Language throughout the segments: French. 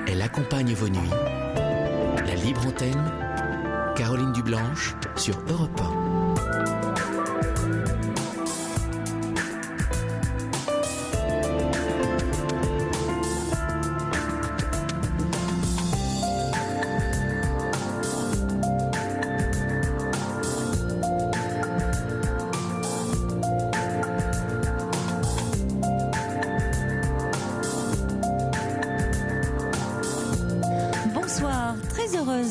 Elle accompagne vos nuits. La libre antenne, Caroline Dublanche sur Europe 1.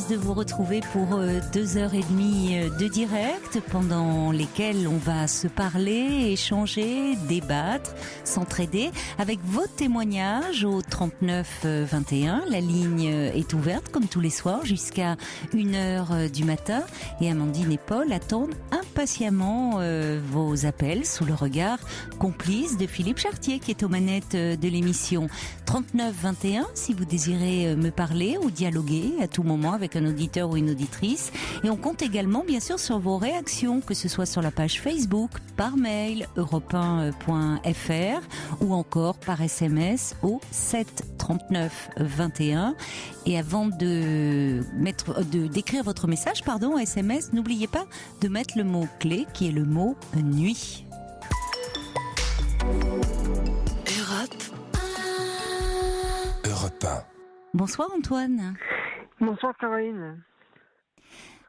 De vous retrouver pour 2h30 de direct pendant lesquelles on va se parler, échanger, débattre, s'entraider avec vos témoignages au 39 21. La ligne est ouverte comme tous les soirs jusqu'à 1h du matin et Amandine et Paul attendent impatiemment vos appels sous le regard complice de Philippe Chartier qui est aux manettes de l'émission. 39 21 si vous désirez me parler ou dialoguer à tout moment avec un auditeur ou une auditrice. Et on compte également bien sûr sur vos réactions, que ce soit sur la page Facebook, par mail europe1.fr ou encore par SMS au 7 39 21. Et avant d'écrire votre message, SMS, n'oubliez pas de mettre le mot-clé qui est le mot nuit. Europe 1. Bonsoir Antoine. Bonsoir Caroline.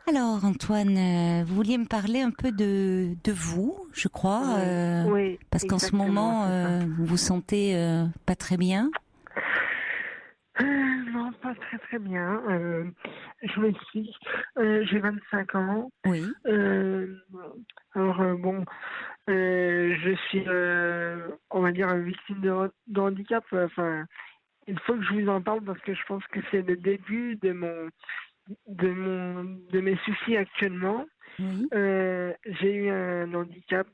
Alors Antoine, vous vouliez me parler un peu de vous, je crois, oui, parce qu'en ce moment vous vous sentez pas très bien. Non, pas très très bien. Je m'explique. J'ai 25 ans. Oui. Je suis, on va dire, victime de handicap. Enfin, il faut que je vous en parle parce que je pense que c'est le début de mes soucis actuellement. Oui. J'ai eu un handicap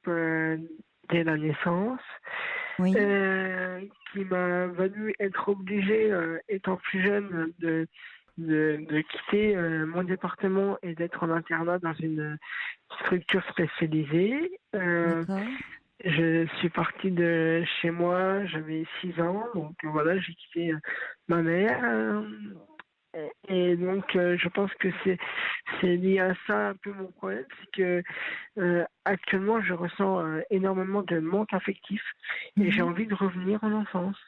dès la naissance. Oui. Qui m'a valu être obligée, étant plus jeune, de quitter mon département et d'être en internat dans une structure spécialisée. D'accord. Je suis partie de chez moi, j'avais 6 ans, donc voilà, j'ai quitté ma mère. Et donc, je pense que c'est lié à ça un peu mon problème, c'est que actuellement, je ressens énormément de manque affectif et j'ai envie de revenir en enfance.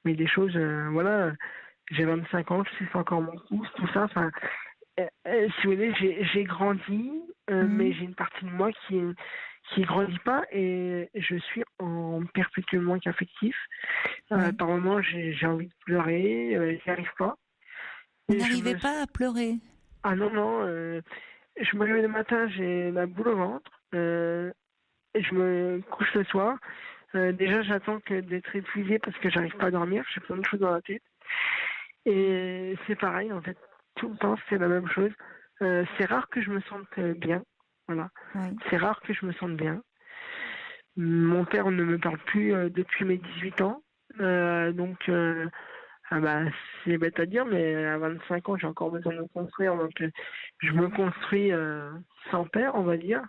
Mais des choses, voilà, j'ai 25 ans, je sais encore mon pouce, tout ça. Enfin, si vous voulez, j'ai grandi, mais j'ai une partie de moi qui grandit pas et je suis en perpétuel manque affectif. Par moments, j'ai envie de pleurer, j'y arrive pas. Vous n'arrivez pas à pleurer? Ah non, je me réveille le matin, j'ai la boule au ventre, et je me couche le soir. Déjà, j'attends d'être épuisé parce que j'arrive pas à dormir, j'ai plein de choses dans la tête. Et c'est pareil, en fait, tout le temps, c'est la même chose. C'est rare que je me sente bien, voilà. Oui. C'est rare que je me sente bien. Mon père ne me parle plus depuis mes 18 ans, donc... c'est bête à dire, mais à 25 ans, j'ai encore besoin de me construire. Donc, je me construis sans père, on va dire,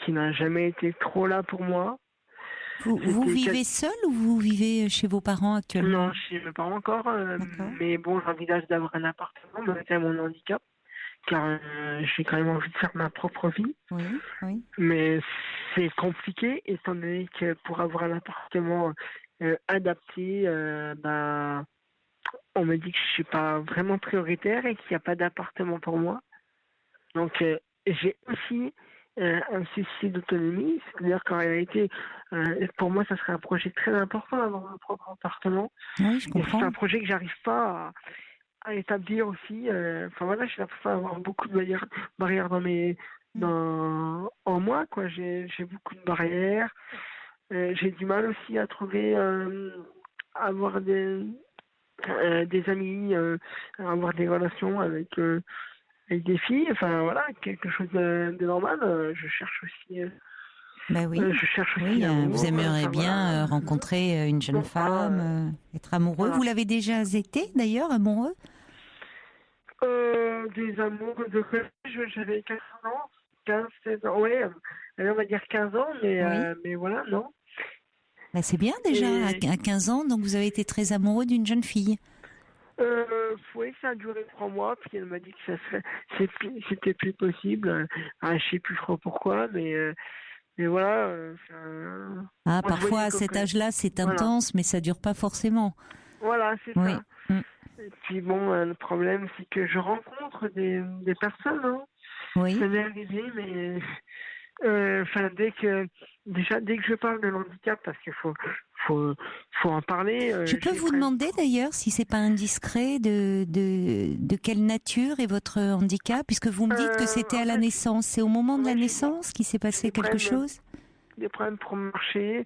qui n'a jamais été trop là pour moi. Vous vivez seul ou vous vivez chez vos parents actuellement? Non, chez mes parents encore. Mais bon, j'envisage d'avoir un appartement, malgré mon handicap, car j'ai quand même envie de faire ma propre vie. Oui, oui. Mais c'est compliqué, étant donné que pour avoir un appartement adapté, on me dit que je suis pas vraiment prioritaire et qu'il n'y a pas d'appartement pour moi. Donc, j'ai aussi un souci d'autonomie. C'est-à-dire qu'en réalité, pour moi, ça serait un projet très important d'avoir mon propre appartement. Oui, je comprends. Et c'est un projet que j'arrive pas à établir aussi. Enfin voilà, j'ai l'impression d'avoir beaucoup de barrières en moi, quoi. J'ai beaucoup de barrières. J'ai du mal aussi à trouver, à avoir des amis, avoir des relations avec des filles, enfin voilà, quelque chose de normal. Je cherche aussi. Oui. Je cherche aussi l'amour, vous aimeriez bien rencontrer une jeune femme, être amoureux. Voilà. Vous l'avez déjà été d'ailleurs, amoureux? Des amours de collège, j'avais 15 ans, 16 ans, ouais, on va dire 15 ans, mais voilà, non. Bah, c'est bien déjà, Et- à 15 ans, donc vous avez été très amoureux d'une jeune fille. Oui, ça a duré 3 mois, puis elle m'a dit que c'était plus possible. Je sais plus trop pourquoi, mais voilà. Ah, Moi, je parfois voyais à que, cet âge-là, c'est voilà, intense, mais ça dure pas forcément. voilà, c'est Oui. ça. Mm. Et puis bon, le problème, c'est que je rencontre des personnes, hein. Oui. Ça m'est arrivé, mais dès que je parle de l'handicap, parce qu'il faut, faut en parler, Je peux j'ai vous presque. demander d'ailleurs, si c'est pas indiscret, de quelle nature est votre handicap, puisque vous me dites que c'était En à la fait, naissance. C'est au moment de la ouais, naissance qu'il s'est j'ai passé quelque chose? des problèmes pour marcher.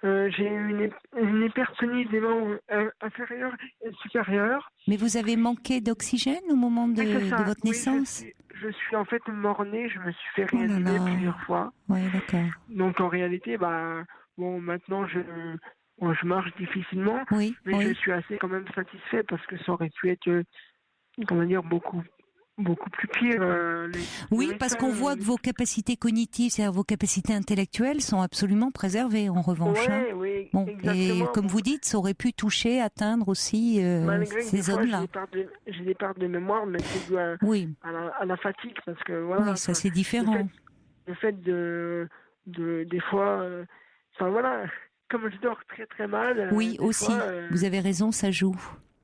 J'ai une hypertonie des membres inférieurs et supérieurs. Mais vous avez manqué d'oxygène au moment Oui, c'est de ça. votre Oui, naissance? je suis en fait mort-né. Je me suis fait Oh là réanimer là. plusieurs fois. Oui, d'accord. Donc en réalité, bon, maintenant bon, je marche difficilement, Oui, mais je oui. suis assez quand même satisfait parce que ça aurait pu être, comment dire, beaucoup plus pire. Les Oui, parce médecins, qu'on voit que vos capacités cognitives, c'est-à-dire vos capacités intellectuelles, sont absolument préservées en revanche, hein. ouais, oui, Bon, et exactement. comme Bon, vous dites, ça aurait pu toucher, atteindre aussi malgré que ces des fois zones-là. j'ai des pertes de mémoire, mais c'est dû Oui, à la fatigue parce que voilà, oui, ça c'est le fait, différent. le fait des fois, voilà, comme je dors très très mal, Oui, des fois. aussi. Vous avez raison, ça joue.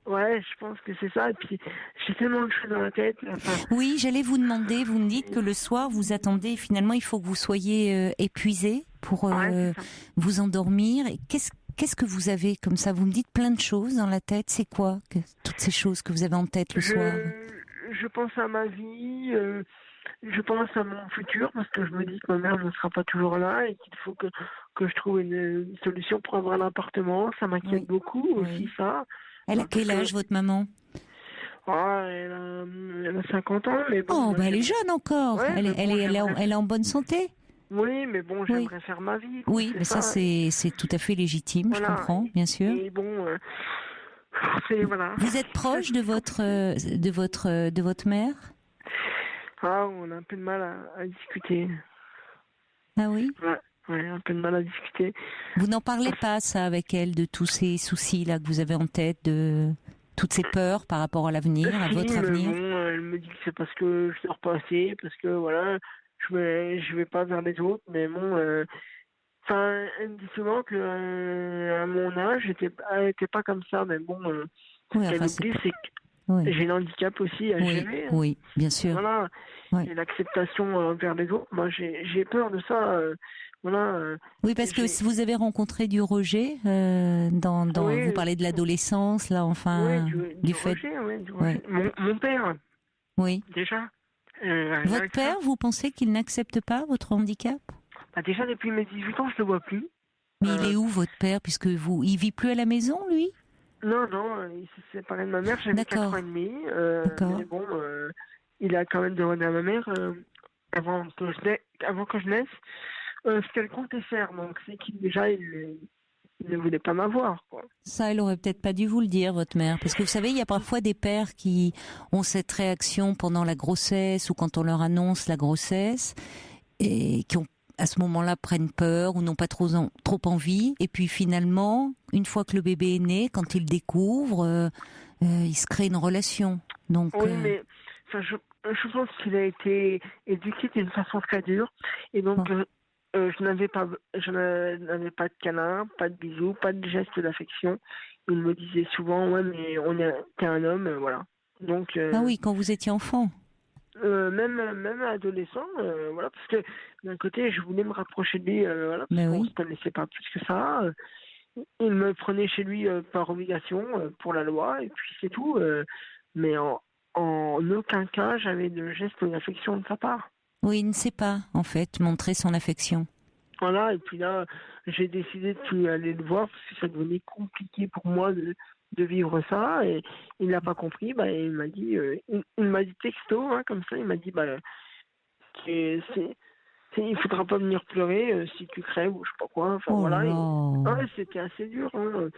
Ouais, je pense que c'est ça. Et puis, j'ai tellement de choses dans la tête. Enfin, Oui, j'allais vous demander, vous me dites que le soir, vous attendez, finalement, il faut que vous soyez épuisé pour ouais, c'est ça. vous endormir. Et qu'est-ce que vous avez comme ça? Vous me dites plein de choses dans la tête. C'est quoi toutes ces choses que vous avez en tête le soir? Je pense à ma vie, je pense à mon futur, parce que je me dis que ma mère ne sera pas toujours là et qu'il faut que je trouve une solution pour avoir un appartement. Ça m'inquiète Oui, beaucoup aussi, oui. ça. Elle a Parce quel que, âge, votre maman? elle a 50 ans, mais bon, Oh, moi, bah elle est j'aimerais. jeune encore. Ouais, mais bon, Elle est en bonne santé. oui, mais bon, Oui. j'aimerais faire ma vie, quoi, Oui, c'est mais ça, ça. c'est tout à fait légitime, je Voilà. comprends, bien sûr. Et bon, voilà. Vous êtes proche de C'est compliqué. de votre mère? On a un peu de mal à discuter. Ah oui? Ouais, ouais, un peu de mal à discuter. Vous n'en parlez Parce- pas, ça, avec elle, de tous ces soucis-là que vous avez en tête, de toutes ces peurs par rapport à l'avenir, à Si, votre mais avenir? bon, elle me dit que c'est parce que je dors pas assez, parce que voilà, je vais pas vers les autres, mais bon, elle me dit souvent que à mon âge, elle était pas comme ça, mais bon, ce Oui, qu'elle enfin, c'est oublie, pas... c'est que Oui, j'ai l'handicap aussi à oui, gérer, hein. oui, bien sûr. Voilà, Oui. et l'acceptation envers les autres, moi j'ai peur de ça, voilà, Oui, parce que j'ai, si vous avez rencontré du rejet, vous oui, parlez de l'adolescence, là, oui, enfin, du du fait... rejet, oui, du Oui, rejet. Mon père, oui. déjà, rien Votre que ça. père, vous pensez qu'il n'accepte pas votre handicap? Déjà depuis mes 18 ans, je le vois plus. Mais il Euh, est où, votre père, puisque il vit plus à la maison, lui? non, non, il s'est séparé de ma mère, j'avais 4 ans D'accord, et demi. d'accord. Mais bon, il a quand même demandé à ma mère, avant que je naisse, ce qu'elle comptait faire. Donc c'est qu'il déjà, il ne voulait pas m'avoir, quoi. Ça, elle aurait peut-être pas dû vous le dire, votre mère, parce que vous savez, il y a parfois des pères qui ont cette réaction pendant la grossesse ou quand on leur annonce la grossesse et qui ont à ce moment-là prennent peur ou n'ont pas trop envie, et puis finalement, une fois que le bébé est né, quand ils le découvrent, il se crée une relation. Donc, Oui, mais enfin, je pense qu'il a été éduqué d'une façon très dure. Et donc, bon. je n'avais pas de câlin, pas de bisous, pas de gestes d'affection. Il me disait souvent, ouais, mais t'es un homme, voilà. Donc, Ah oui, quand vous étiez enfant. même adolescent, voilà, parce que d'un côté, je voulais me rapprocher de lui, voilà, parce Ben qu'on oui. se connaissait pas plus que ça. Il me prenait chez lui par obligation, pour la loi, et puis c'est tout. Mais en aucun cas, j'avais de geste d'affection de sa part. Oui, il ne sait pas, en fait, montrer son affection. Voilà, et puis là, j'ai décidé de plus aller le voir parce que ça devenait compliqué pour moi de vivre ça. Et il n'a pas compris. Il m'a dit, il m'a dit texto, hein, comme ça, il m'a dit, il faudra pas venir pleurer si tu crèves ou je sais pas quoi. Enfin Oh là voilà. là. C'était assez dur, hein.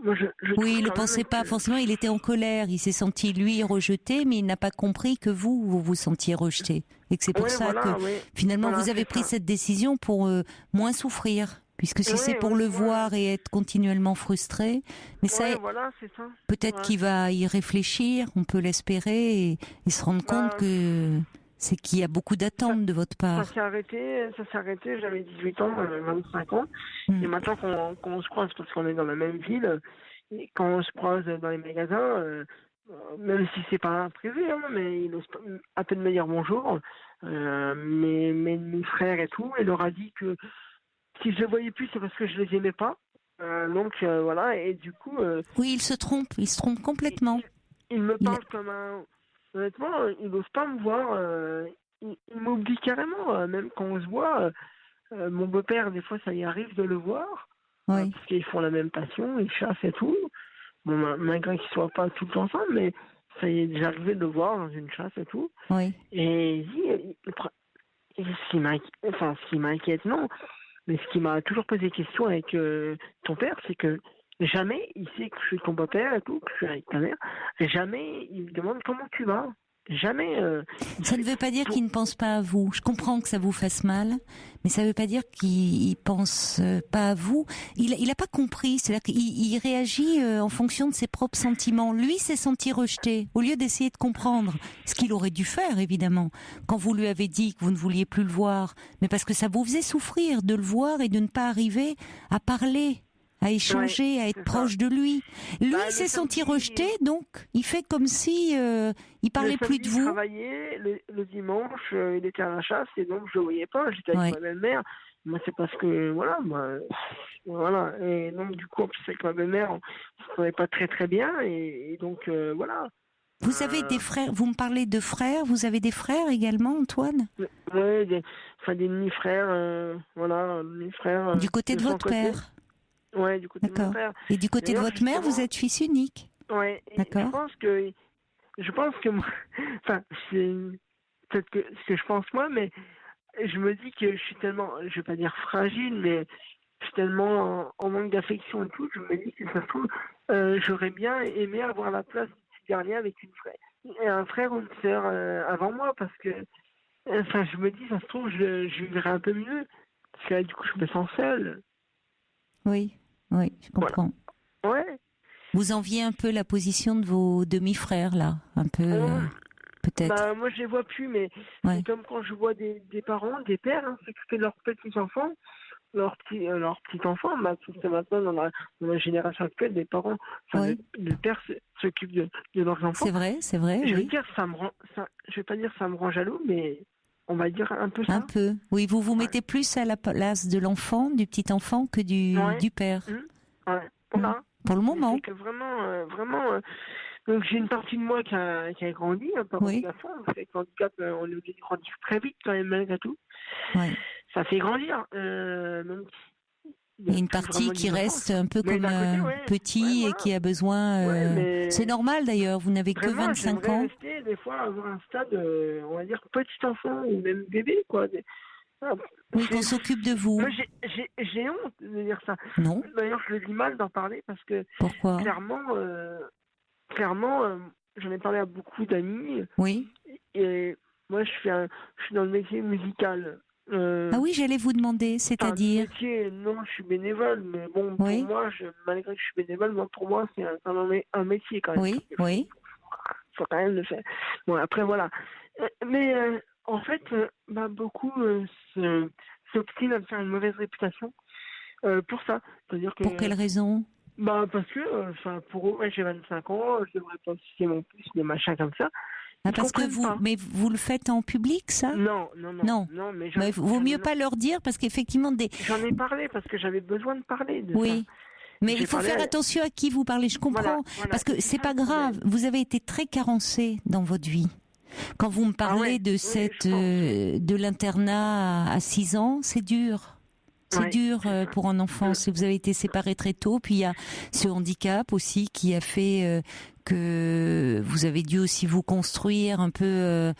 Moi, je Oui, trouve il ne quand pensait même pas que forcément, il était en colère, il s'est senti lui rejeté, mais il n'a pas compris que vous vous sentiez rejeté. Et que c'est pour ouais, ça que voilà, ouais, finalement voilà, vous avez c'est pris ça. cette décision pour moins souffrir. puisque si c'est pour le voir et être continuellement frustré, mais ça, voilà, c'est ça. Peut-être qu'il va y réfléchir, on peut l'espérer, et se rendre compte que c'est qu'il y a beaucoup d'attentes de votre part. Ça s'est arrêté, j'avais 18 ans, 25 ans, et maintenant qu'on se croise, parce qu'on est dans la même ville, et quand on se croise dans les magasins, même si c'est pas prévu, hein, mais il ose à peine me dire bonjour, mes frères et tout, il leur a dit que si je les voyais plus, c'est parce que je les aimais pas. Donc voilà, et du coup... oui, il se trompe complètement. Il me parle comme un... Honnêtement, il n'ose pas me voir. Il m'oublie carrément, même quand on se voit. Mon beau-père, des fois, ça y arrive de le voir. Oui. Parce qu'ils font la même passion, ils chassent et tout. Bon, malgré qu'ils ne soient pas tout le temps ensemble, mais ça y est déjà arrivé de le voir dans une chasse et tout. Oui. Et ce qui m'inquiète, non. Mais ce qui m'a toujours posé question avec ton père, c'est que jamais il sait que je suis ton beau-père et tout, que je suis avec ta mère. Jamais il me demande comment tu vas. Jamais. Ça ne veut pas dire qu'il ne pense pas à vous. Je comprends que ça vous fasse mal, mais ça ne veut pas dire qu'il pense pas à vous. Il a pas compris. C'est-à-dire qu'il réagit en fonction de ses propres sentiments. Lui s'est senti rejeté. Au lieu d'essayer de comprendre ce qu'il aurait dû faire, évidemment, quand vous lui avez dit que vous ne vouliez plus le voir, mais parce que ça vous faisait souffrir de le voir et de ne pas arriver à parler, à échanger, à être proche de lui. Lui s'est senti rejeté, donc il fait comme si il parlait plus de vous. Il travaillait, le dimanche, il était à la chasse, et donc je ne le voyais pas, j'étais avec ma belle-mère. Moi, c'est parce que, voilà. Et donc, du coup, en plus, avec ma belle-mère, on ne se connaît pas très très bien, et donc, voilà. Vous avez des frères, vous me parlez de frères, vous avez des frères également, Antoine? Oui, des demi-frères, voilà, demi-frères. Du côté de votre père? Ouais, du côté de mon père. Et du côté de votre mère, vous êtes fils unique? Ouais. D'accord. Je pense que moi, enfin, c'est peut-être que ce que je pense moi, mais je me dis que je suis tellement, je vais pas dire fragile, mais je suis tellement en manque d'affection et tout, je me dis que ça se trouve, j'aurais bien aimé avoir la place du petit dernier avec un frère ou une sœur avant moi, parce que, enfin, je me dis, ça se trouve, je vivrais un peu mieux, parce que là, du coup, je me sens seule. Oui, je comprends. Voilà. Ouais. Vous enviez un peu la position de vos demi-frères, là, un peu, peut-être. Moi, je les vois plus, mais c'est comme quand je vois des parents, des pères, s'occuper de leurs petits-enfants, leurs petits-enfants, c'est maintenant dans la génération actuelle, des parents, les pères s'occupent de leurs enfants. C'est vrai. Je vais dire, je vais pas dire ça me rend jaloux, mais on va dire un peu ça. Un peu. Oui, vous vous mettez plus à la place de l'enfant, du petit enfant, que du père. Ouais. Voilà. Pour le moment. C'est que vraiment. Donc j'ai une partie de moi qui a grandi, par handicap. Avec handicap, on est obligé de grandir très vite quand même malgré tout. Ouais. Ça fait grandir. Donc, il y a une partie qui reste un peu comme petit et qui a besoin... C'est normal d'ailleurs, vous n'avez que 25 ans. Rester, des fois, avoir un stade, on va dire, petit enfant ou même bébé, quoi. Oui, qu'on s'occupe de vous. Moi, j'ai honte de dire ça. Non. D'ailleurs, je le dis mal d'en parler parce que... Pourquoi ? Clairement, j'en ai parlé à beaucoup d'amis. Oui. Et moi, je suis dans le métier musical. Ah oui, j'allais vous demander, c'est-à-dire... Non, je suis bénévole, mais bon, pour moi, malgré que je suis bénévole, pour moi, c'est un métier quand même. Oui. Il faut quand même le faire. Bon, après, voilà. Mais en fait, beaucoup s'obstinent à me faire une mauvaise réputation pour ça. C'est-à-dire que, pour quelle raison ? Parce que, pour eux, j'ai 25 ans, je devrais pas citer mon plus, des machins comme ça. Parce que mais vous le faites en public, ça ? Non. Mais vaut mieux pas leur dire, parce qu'effectivement J'en ai parlé parce que j'avais besoin de parler de ça. Oui. Mais il faut faire attention à qui vous parlez, je comprends. Voilà, parce que c'est pas grave, vous avez été très carencé dans votre vie. Quand vous me parlez de l'internat à 6 ans, c'est dur. C'est dur pour un enfant. Si vous avez été séparés très tôt, puis il y a ce handicap aussi qui a fait que vous avez dû aussi vous construire un peu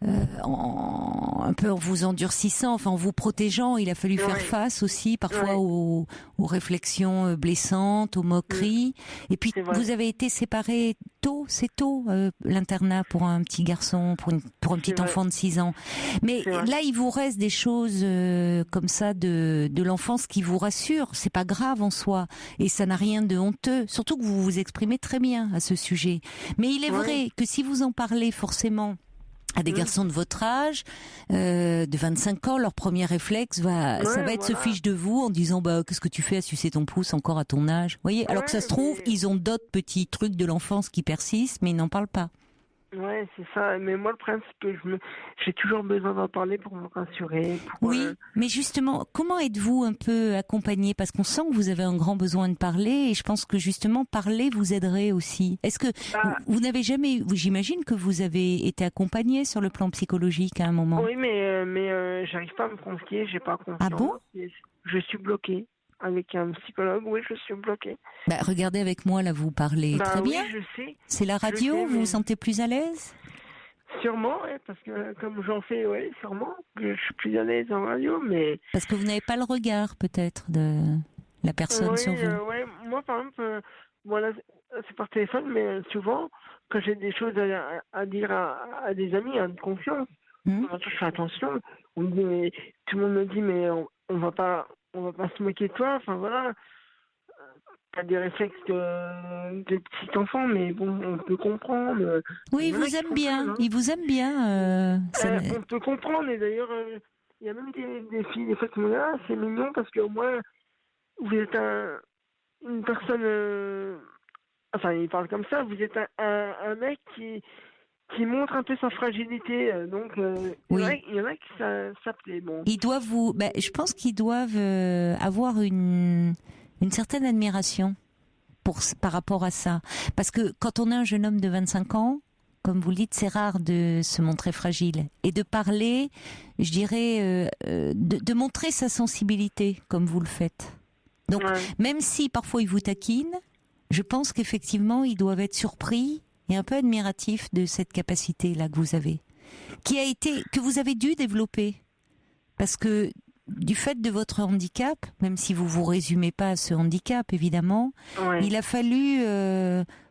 un peu en vous endurcissant, enfin en vous protégeant. Il a fallu faire face aussi parfois aux réflexions blessantes, aux moqueries. Et puis vous avez été séparés tôt, c'est tôt, l'internat pour un petit garçon, pour un petit enfant de 6 ans. Mais là, il vous reste des choses comme ça de l'enfance qui vous rassurent. C'est pas grave en soi et ça n'a rien de honteux. Surtout que vous vous exprimez très bien à ce sujet. Mais il est vrai que si vous en parlez forcément à des garçons de votre âge, de 25 ans, leur premier réflexe va être se fiche de vous en disant qu'est-ce que tu fais à sucer ton pouce encore à ton âge, vous voyez, alors que ça se trouve ils ont d'autres petits trucs de l'enfance qui persistent mais ils n'en parlent pas. Ouais, c'est ça. Mais moi, le problème, c'est que j'ai toujours besoin d'en parler pour me rassurer. Mais justement, comment êtes-vous un peu accompagné? Parce qu'on sent que vous avez un grand besoin de parler et je pense que justement, parler vous aiderait aussi. Est-ce que vous n'avez jamais... J'imagine que vous avez été accompagné sur le plan psychologique à un moment. Oui, mais j'arrive pas à me confier, j'ai pas confiance. Ah bon? Je suis bloquée. Avec un psychologue, oui, je suis bloquée. Regardez avec moi, là, vous parlez très bien. Oui, je sais. C'est la radio, vous vous sentez plus à l'aise? Sûrement, parce que comme j'en fais, sûrement, que je suis plus à l'aise en radio, mais... Parce que vous n'avez pas le regard, peut-être, de la personne sur vous. Moi, par exemple, voilà, c'est par téléphone, mais souvent, quand j'ai des choses à dire à des amis, de confiance, je fais attention. Tout le monde me dit, mais on va pas se moquer de toi, enfin voilà. T'as des réflexes de petit enfant, mais bon, on peut comprendre. Oui, il vous aime bien, il vous aime bien. On peut comprendre, et d'ailleurs, il y a même des filles, des fois, qui me disent, c'est mignon, parce qu'au moins, vous êtes une personne... Enfin, il parle comme ça, vous êtes un mec qui montre un peu sa fragilité, donc il y en a qui ça plaît. Bon. Ils doivent je pense qu'ils doivent avoir une certaine admiration par rapport à ça, parce que quand on a un jeune homme de 25 ans, comme vous le dites, c'est rare de se montrer fragile et de parler, je dirais, de montrer sa sensibilité comme vous le faites. Donc, même si parfois ils vous taquinent, je pense qu'effectivement ils doivent être surpris et un peu admiratif de cette capacité-là que vous avez, que vous avez dû développer. Parce que, du fait de votre handicap, même si vous vous résumez pas à ce handicap, évidemment, il a fallu,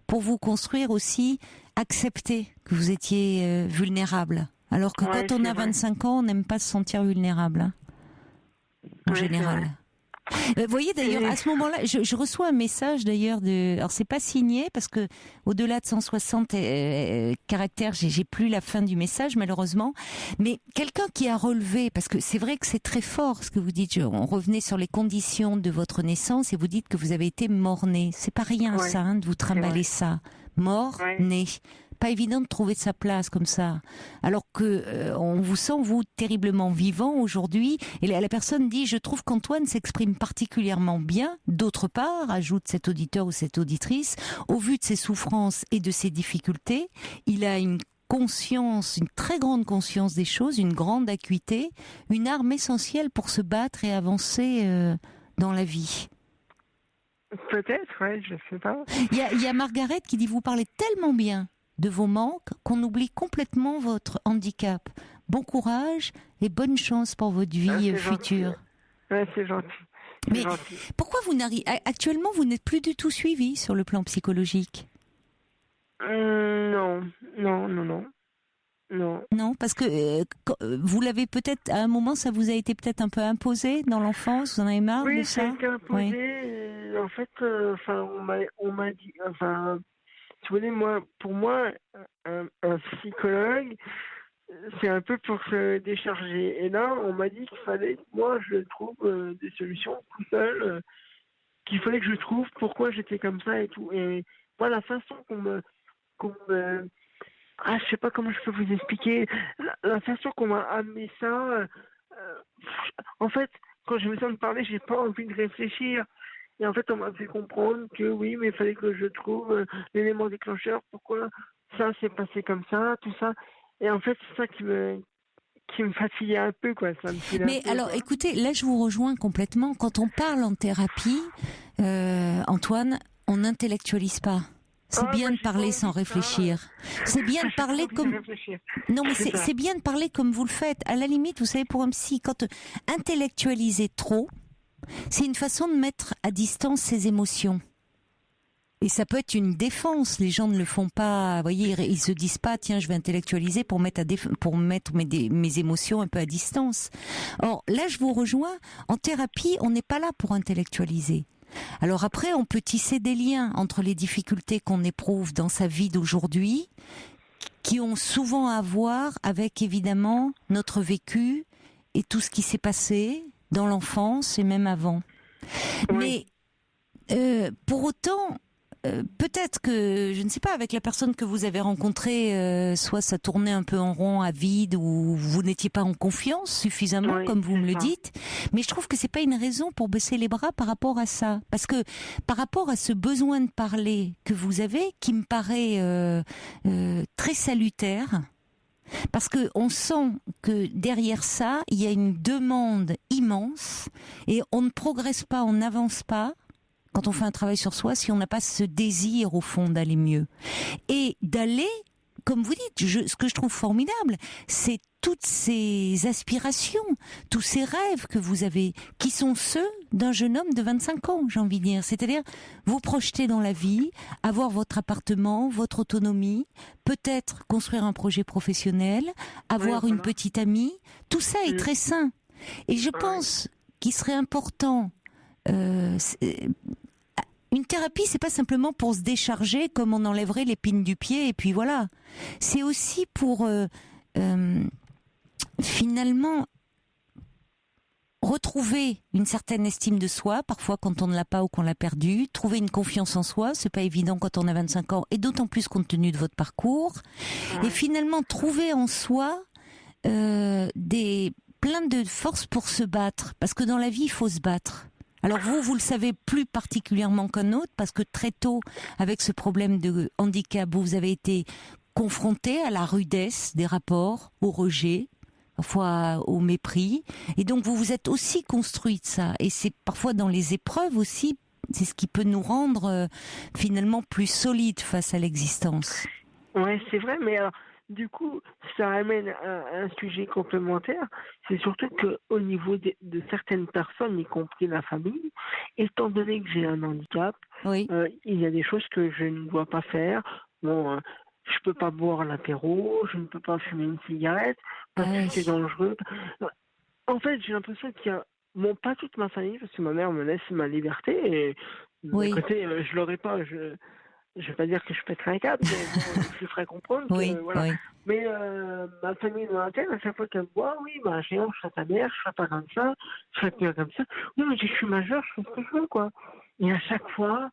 pour vous construire aussi, accepter que vous étiez vulnérable. Alors que quand on a 25 ans, on n'aime pas se sentir vulnérable, en général. Vous voyez d'ailleurs à ce moment-là, je reçois un message d'ailleurs alors c'est pas signé parce que au-delà de 160 caractères, j'ai plus la fin du message malheureusement, mais quelqu'un qui a relevé, parce que c'est vrai que c'est très fort ce que vous dites. On revenait sur les conditions de votre naissance et vous dites que vous avez été mort-né. C'est pas rien ça, de vous trimballer ça, mort-né. Pas évident de trouver sa place comme ça, alors que on vous sent vous terriblement vivant aujourd'hui. Et la personne dit, je trouve qu'Antoine s'exprime particulièrement bien. D'autre part, ajoute cet auditeur ou cette auditrice, au vu de ses souffrances et de ses difficultés, il a une conscience, une très grande conscience des choses, une grande acuité, une arme essentielle pour se battre et avancer dans la vie. Peut-être, je sais pas. Il y a Margaret qui dit, vous parlez tellement bien de vos manques qu'on oublie complètement votre handicap. Bon courage et bonne chance pour votre vie future. C'est gentil. Mais pourquoi actuellement vous n'êtes plus du tout suivi sur le plan psychologique? Non. Non, parce que vous l'avez peut-être, à un moment, ça vous a été peut-être un peu imposé dans l'enfance, vous en avez marre de ça? Oui, ça a été imposé. En fait, on m'a dit... Tu vois, pour moi, un psychologue, c'est un peu pour se décharger. Et là, on m'a dit qu'il fallait que moi, je trouve des solutions tout seul, qu'il fallait que je trouve pourquoi j'étais comme ça et tout. Et voilà, la façon je sais pas comment je peux vous expliquer. La façon qu'on m'a amené ça, en fait, quand je me sens de parler, j'ai pas envie de réfléchir. Et en fait, on m'a fait comprendre que oui, mais il fallait que je trouve l'élément déclencheur, pourquoi ça s'est passé comme ça, tout ça. Et en fait, c'est ça qui me fatiguait un peu, quoi. Ça me mais alors, écoutez, là, je vous rejoins complètement. Quand on parle en thérapie, Antoine, on n'intellectualise pas. c'est bien de parler sans réfléchir. C'est bien de parler comme... Non, mais c'est bien de parler comme vous le faites. À la limite, vous savez, pour un psy, quand intellectualiser trop, c'est une façon de mettre à distance ses émotions. Et ça peut être une défense. Les gens ne le font pas. Vous voyez, ils se disent pas, tiens, je vais intellectualiser pour mettre mes émotions un peu à distance. Or, là, je vous rejoins. En thérapie, on n'est pas là pour intellectualiser. Alors après, on peut tisser des liens entre les difficultés qu'on éprouve dans sa vie d'aujourd'hui, qui ont souvent à voir avec, évidemment, notre vécu et tout ce qui s'est passé dans l'enfance et même avant. Oui. Mais pour autant... peut-être que, je ne sais pas, avec la personne que vous avez rencontrée, soit ça tournait un peu en rond, à vide, ou vous n'étiez pas en confiance suffisamment, comme vous me le dites. Mais je trouve que c'est pas une raison pour baisser les bras par rapport à ça. Parce que, par rapport à ce besoin de parler que vous avez, qui me paraît très salutaire, parce que on sent que derrière ça, il y a une demande immense, et on ne progresse pas, on n'avance pas, quand on fait un travail sur soi, si on n'a pas ce désir au fond d'aller mieux. Et d'aller, comme vous dites, ce que je trouve formidable, c'est toutes ces aspirations, tous ces rêves que vous avez, qui sont ceux d'un jeune homme de 25 ans, j'ai envie de dire. C'est-à-dire, vous projeter dans la vie, avoir votre appartement, votre autonomie, peut-être construire un projet professionnel, avoir une petite amie, tout ça est très sain. Et je pense qu'il serait important... une thérapie, c'est pas simplement pour se décharger comme on enlèverait l'épine du pied et puis voilà. C'est aussi pour finalement retrouver une certaine estime de soi, parfois quand on ne l'a pas ou qu'on l'a perdue, trouver une confiance en soi, c'est pas évident quand on a 25 ans et d'autant plus compte tenu de votre parcours. Et finalement trouver en soi plein de force pour se battre, parce que dans la vie il faut se battre. Alors vous le savez plus particulièrement qu'un autre, parce que très tôt, avec ce problème de handicap, vous avez été confronté à la rudesse des rapports, au rejet, parfois au mépris. Et donc vous vous êtes aussi construit de ça. Et c'est parfois dans les épreuves aussi, c'est ce qui peut nous rendre finalement plus solides face à l'existence. Ouais, c'est vrai, mais alors... Du coup, ça amène à un sujet complémentaire. C'est surtout qu'au niveau de certaines personnes, y compris la famille, étant donné que j'ai un handicap, il y a des choses que je ne dois pas faire. Bon, je peux pas boire l'apéro, je ne peux pas fumer une cigarette parce que c'est dangereux. En fait, j'ai l'impression qu'il y a, bon, pas toute ma famille, parce que ma mère me laisse ma liberté. Et d'un côté, je l'aurais pas. Je vais pas dire que je pèterai un câble, mais bon, je lui ferai comprendre que, voilà. Mais ma famille dans la tête, à chaque fois qu'elle me voit, je serai ta mère, je serai pas comme ça, je serai plus comme ça. Non, mais je suis majeur, je fais ce que je veux, quoi. Et à chaque fois,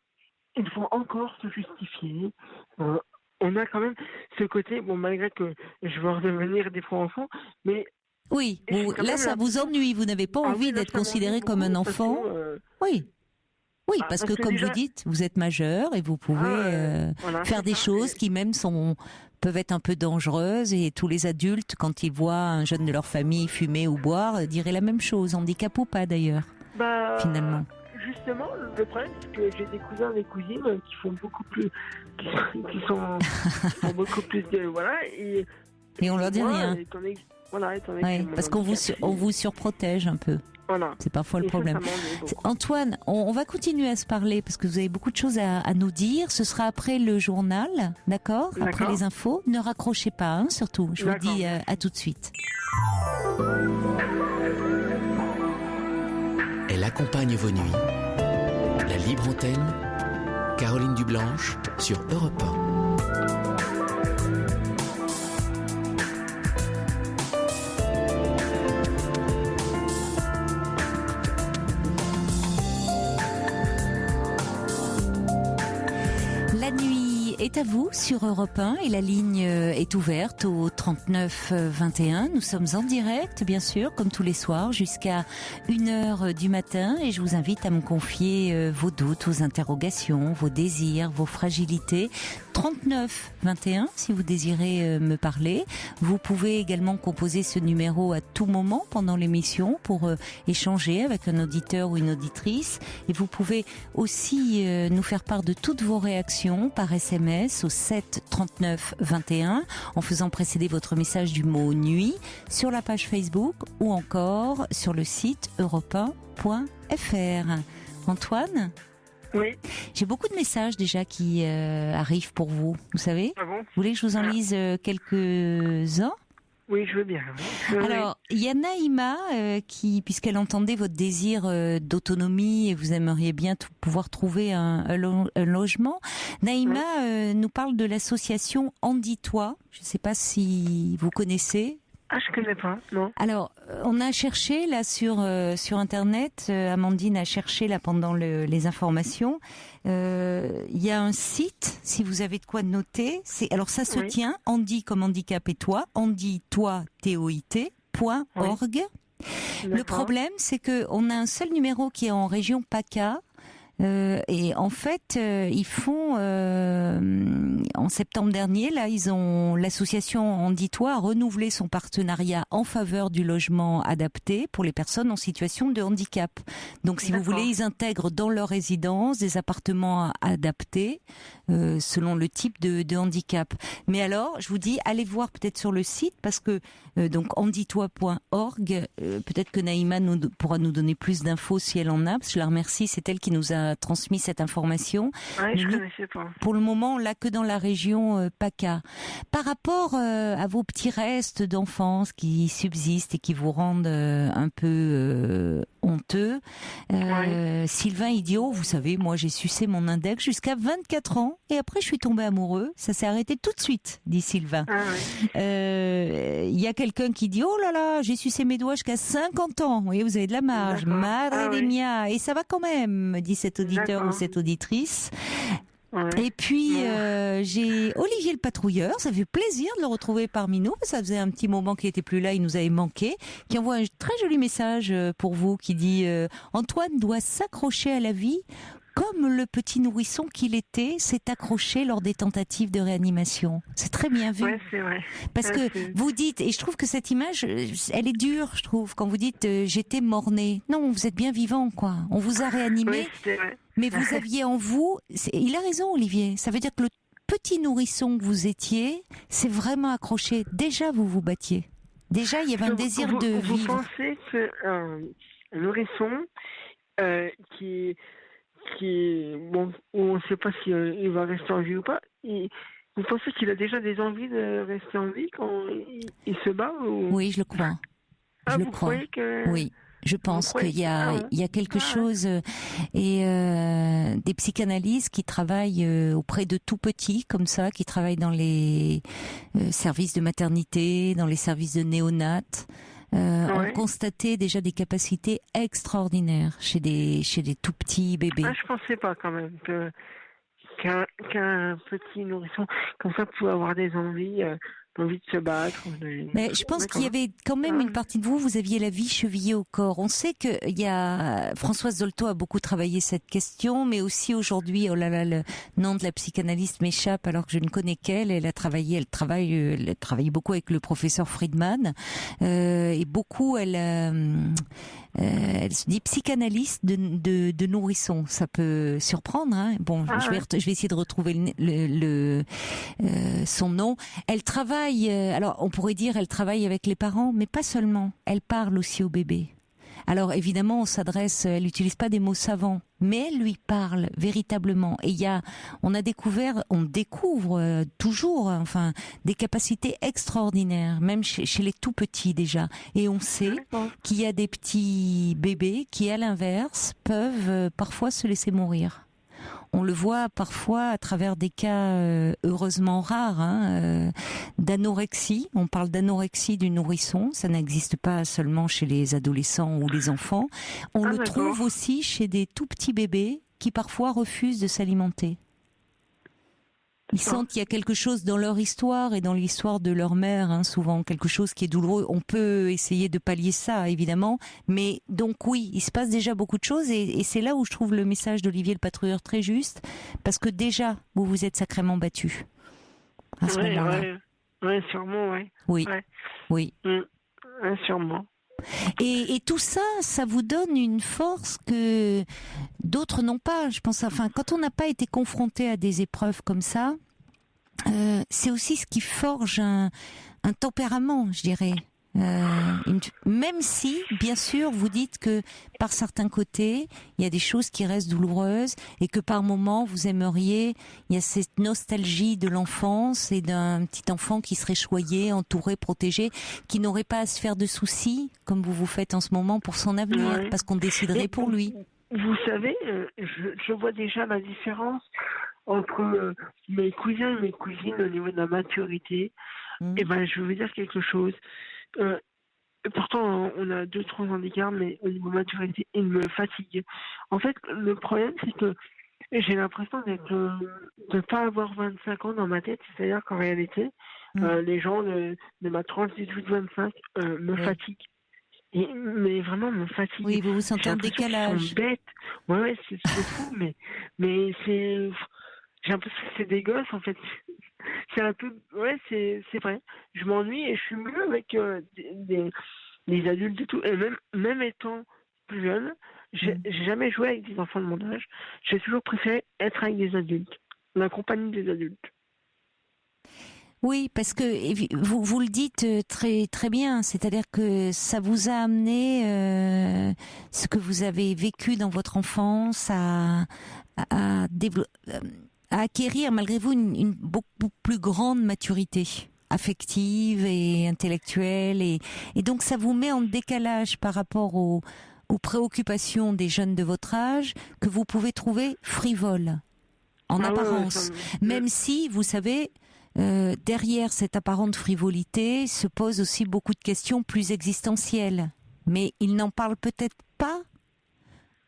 il faut encore se justifier. On a quand même ce côté, bon, malgré que je veux redevenir des fois enfant, mais... Oui, là, ça vous ennuie, vous n'avez pas envie d'être considéré comme un enfant. Oui, parce que comme vous dites, vous êtes majeur et vous pouvez faire des choses qui même peuvent être un peu dangereuses, et tous les adultes, quand ils voient un jeune de leur famille fumer ou boire, diraient la même chose, handicap ou pas d'ailleurs, finalement. Justement, le problème, c'est que j'ai des cousins et des cousines qui font beaucoup plus, qui sont beaucoup plus de, et on leur dit rien. Parce qu'on vous surprotège un peu. Voilà. C'est parfois le problème. Antoine, on va continuer à se parler parce que vous avez beaucoup de choses à nous dire. Ce sera après le journal, d'accord ? Après les infos. Ne raccrochez pas, surtout. Je vous dis à tout de suite. Elle accompagne vos nuits. La libre antenne, Caroline Dublanche sur Europe 1. Est à vous sur Europe 1 et la ligne est ouverte au 39 21. Nous sommes en direct, bien sûr, comme tous les soirs, jusqu'à 1h du matin, et je vous invite à me confier vos doutes, vos interrogations, vos désirs, vos fragilités. 39 21 si vous désirez me parler. Vous pouvez également composer ce numéro à tout moment pendant l'émission pour échanger avec un auditeur ou une auditrice, et vous pouvez aussi nous faire part de toutes vos réactions par SMS SMS au 7 39 21 en faisant précéder votre message du mot nuit sur la page Facebook ou encore sur le site europe1.fr. Antoine ? Oui. J'ai beaucoup de messages déjà qui arrivent pour vous, vous savez. Ah bon ? Vous voulez que je vous en lise quelques-uns ? Oui, je veux bien. Alors, il y a Naïma qui, puisqu'elle entendait votre désir d'autonomie et vous aimeriez bien pouvoir trouver un logement, Naïma nous parle de l'association Handis-toi. Je ne sais pas si vous connaissez. Ah, je connais pas, non. Alors, on a cherché là sur Internet, Amandine a cherché là pendant les informations. Il y a un site, si vous avez de quoi noter. Alors ça se tient, Handis comme handicap et toi, handis-toi, TOIT.org. Le problème, c'est que on a un seul numéro qui est en région PACA. Et en fait, ils font en septembre dernier, là, l'association Handis-toi a renouvelé son partenariat en faveur du logement adapté pour les personnes en situation de handicap. Donc, si vous voulez, ils intègrent dans leur résidence des appartements adaptés selon le type de handicap. Mais alors, je vous dis, allez voir peut-être sur le site parce que donc handis-toi.org, peut-être que Naïma pourra nous donner plus d'infos si elle en a, parce que je la remercie, c'est elle qui nous a transmis cette information. Ouais, je connaissais pas. Pour le moment, on l'a que dans la région PACA. Par rapport à vos petits restes d'enfance qui subsistent et qui vous rendent un peu honteux, Sylvain Idiot, vous savez, moi j'ai sucé mon index jusqu'à 24 ans et après je suis tombée amoureux. Ça s'est arrêté tout de suite, dit Sylvain. Il y a quelqu'un qui dit oh là là, j'ai sucé mes doigts jusqu'à 50 ans. Vous voyez, vous avez de la marge. Madre de mia. Et ça va quand même, dit cet auditeur ou cette auditrice. Et puis j'ai Olivier le patrouilleur, ça fait plaisir de le retrouver parmi nous, ça faisait un petit moment qu'il était plus là, il nous avait manqué, qui envoie un très joli message pour vous qui dit Antoine doit s'accrocher à la vie comme le petit nourrisson qu'il était s'est accroché lors des tentatives de réanimation. C'est très bien vu. Ouais, c'est vrai. Parce que vous dites, et je trouve que cette image, elle est dure, je trouve, quand vous dites j'étais mort-né. Non, vous êtes bien vivant, quoi. On vous a réanimé, mais vous aviez en vous... Il a raison, Olivier. Ça veut dire que le petit nourrisson que vous étiez, c'est vraiment accroché. Déjà, vous vous battiez. Déjà, il y avait un désir de vivre. Vous pensez qu'un nourrisson bon, on ne sait pas si il va rester en vie ou pas. Vous pensez qu'il a déjà des envies de rester en vie quand il se bat ou... Oui, je le crois. Ah, je le vous crois. croyez que... Oui. Je pense qu'il y a quelque chose et des psychanalystes qui travaillent auprès de tout petits comme ça, qui travaillent dans les services de maternité, dans les services de néonates, ont constaté déjà des capacités extraordinaires chez des tout petits bébés. Ah, je pensais pas quand même qu'un petit nourrisson comme ça pouvait avoir des envies de se battre. Mais je pense qu'il y avait quand même une partie de vous, vous aviez la vie chevillée au corps. On sait que Françoise Dolto a beaucoup travaillé cette question, mais aussi aujourd'hui, oh là là, le nom de la psychanalyste m'échappe alors que je ne connais qu'elle. Elle travaille beaucoup avec le professeur Friedman, et beaucoup, elle se dit psychanalyste de nourrisson. Ça peut surprendre, hein. Bon, je vais essayer de retrouver son nom. Elle travaille, alors on pourrait dire elle travaille avec les parents, mais pas seulement. Elle parle aussi au bébé. Alors évidemment, elle n'utilise pas des mots savants, mais elle lui parle véritablement. Et on découvre toujours, enfin, des capacités extraordinaires, même chez les tout petits déjà. Et on sait qu'il y a des petits bébés qui, à l'inverse, peuvent parfois se laisser mourir. On le voit parfois à travers des cas heureusement rares, d'anorexie. On parle d'anorexie du nourrisson. Ça n'existe pas seulement chez les adolescents ou les enfants. On le trouve aussi chez des tout petits bébés qui parfois refusent de s'alimenter. Ils sentent qu'il y a quelque chose dans leur histoire et dans l'histoire de leur mère, souvent quelque chose qui est douloureux. On peut essayer de pallier ça, évidemment, mais donc oui, il se passe déjà beaucoup de choses et c'est là où je trouve le message d'Olivier le patrouilleur très juste, parce que déjà, vous vous êtes sacrément battu à ce moment-là. Oui, sûrement, oui. Oui, oui. Sûrement. Et tout ça, ça vous donne une force que d'autres n'ont pas. Je pense, enfin, quand on n'a pas été confronté à des épreuves comme ça, c'est aussi ce qui forge un tempérament, je dirais. Même si, bien sûr, vous dites que par certains côtés, il y a des choses qui restent douloureuses et que par moments, vous aimeriez, il y a cette nostalgie de l'enfance et d'un petit enfant qui serait choyé, entouré, protégé, qui n'aurait pas à se faire de soucis, comme vous vous faites en ce moment, pour son avenir, Ouais. parce qu'on déciderait pour lui. Vous savez, je vois déjà la différence entre mes cousins et mes cousines au niveau de la maturité. Mm. Et ben, je vais vous dire quelque chose. Euh, Pourtant, on a 2-3 ans d'écart, mais au niveau maturité, il me fatigue. En fait, le problème, c'est que j'ai l'impression de pas avoir 25 ans dans ma tête. C'est-à-dire qu'en réalité, les gens de ma tranche 18-25 me Oui. fatiguent. Mais vraiment, me fatiguent. Oui, vous vous sentez J'ai en l'impression qu'ils décalage. sont bêtes. Ouais, c'est fou, mais c'est... J'ai l'impression que c'est des gosses, en fait. C'est un peu... Ouais, c'est vrai. Je m'ennuie et je suis mieux avec des adultes et tout. Et même étant plus jeune, j'ai jamais joué avec des enfants de mon âge. J'ai toujours préféré être avec des adultes, la compagnie des adultes. Oui, parce que vous le dites très très bien, c'est-à-dire que ça vous a amené ce que vous avez vécu dans votre enfance à, à acquérir malgré vous une beaucoup plus grande maturité affective et intellectuelle et donc ça vous met en décalage par rapport aux préoccupations des jeunes de votre âge que vous pouvez trouver frivoles en Ah ouais, apparence, même si vous savez derrière cette apparente frivolité se posent aussi beaucoup de questions plus existentielles. Mais ils n'en parlent peut-être pas.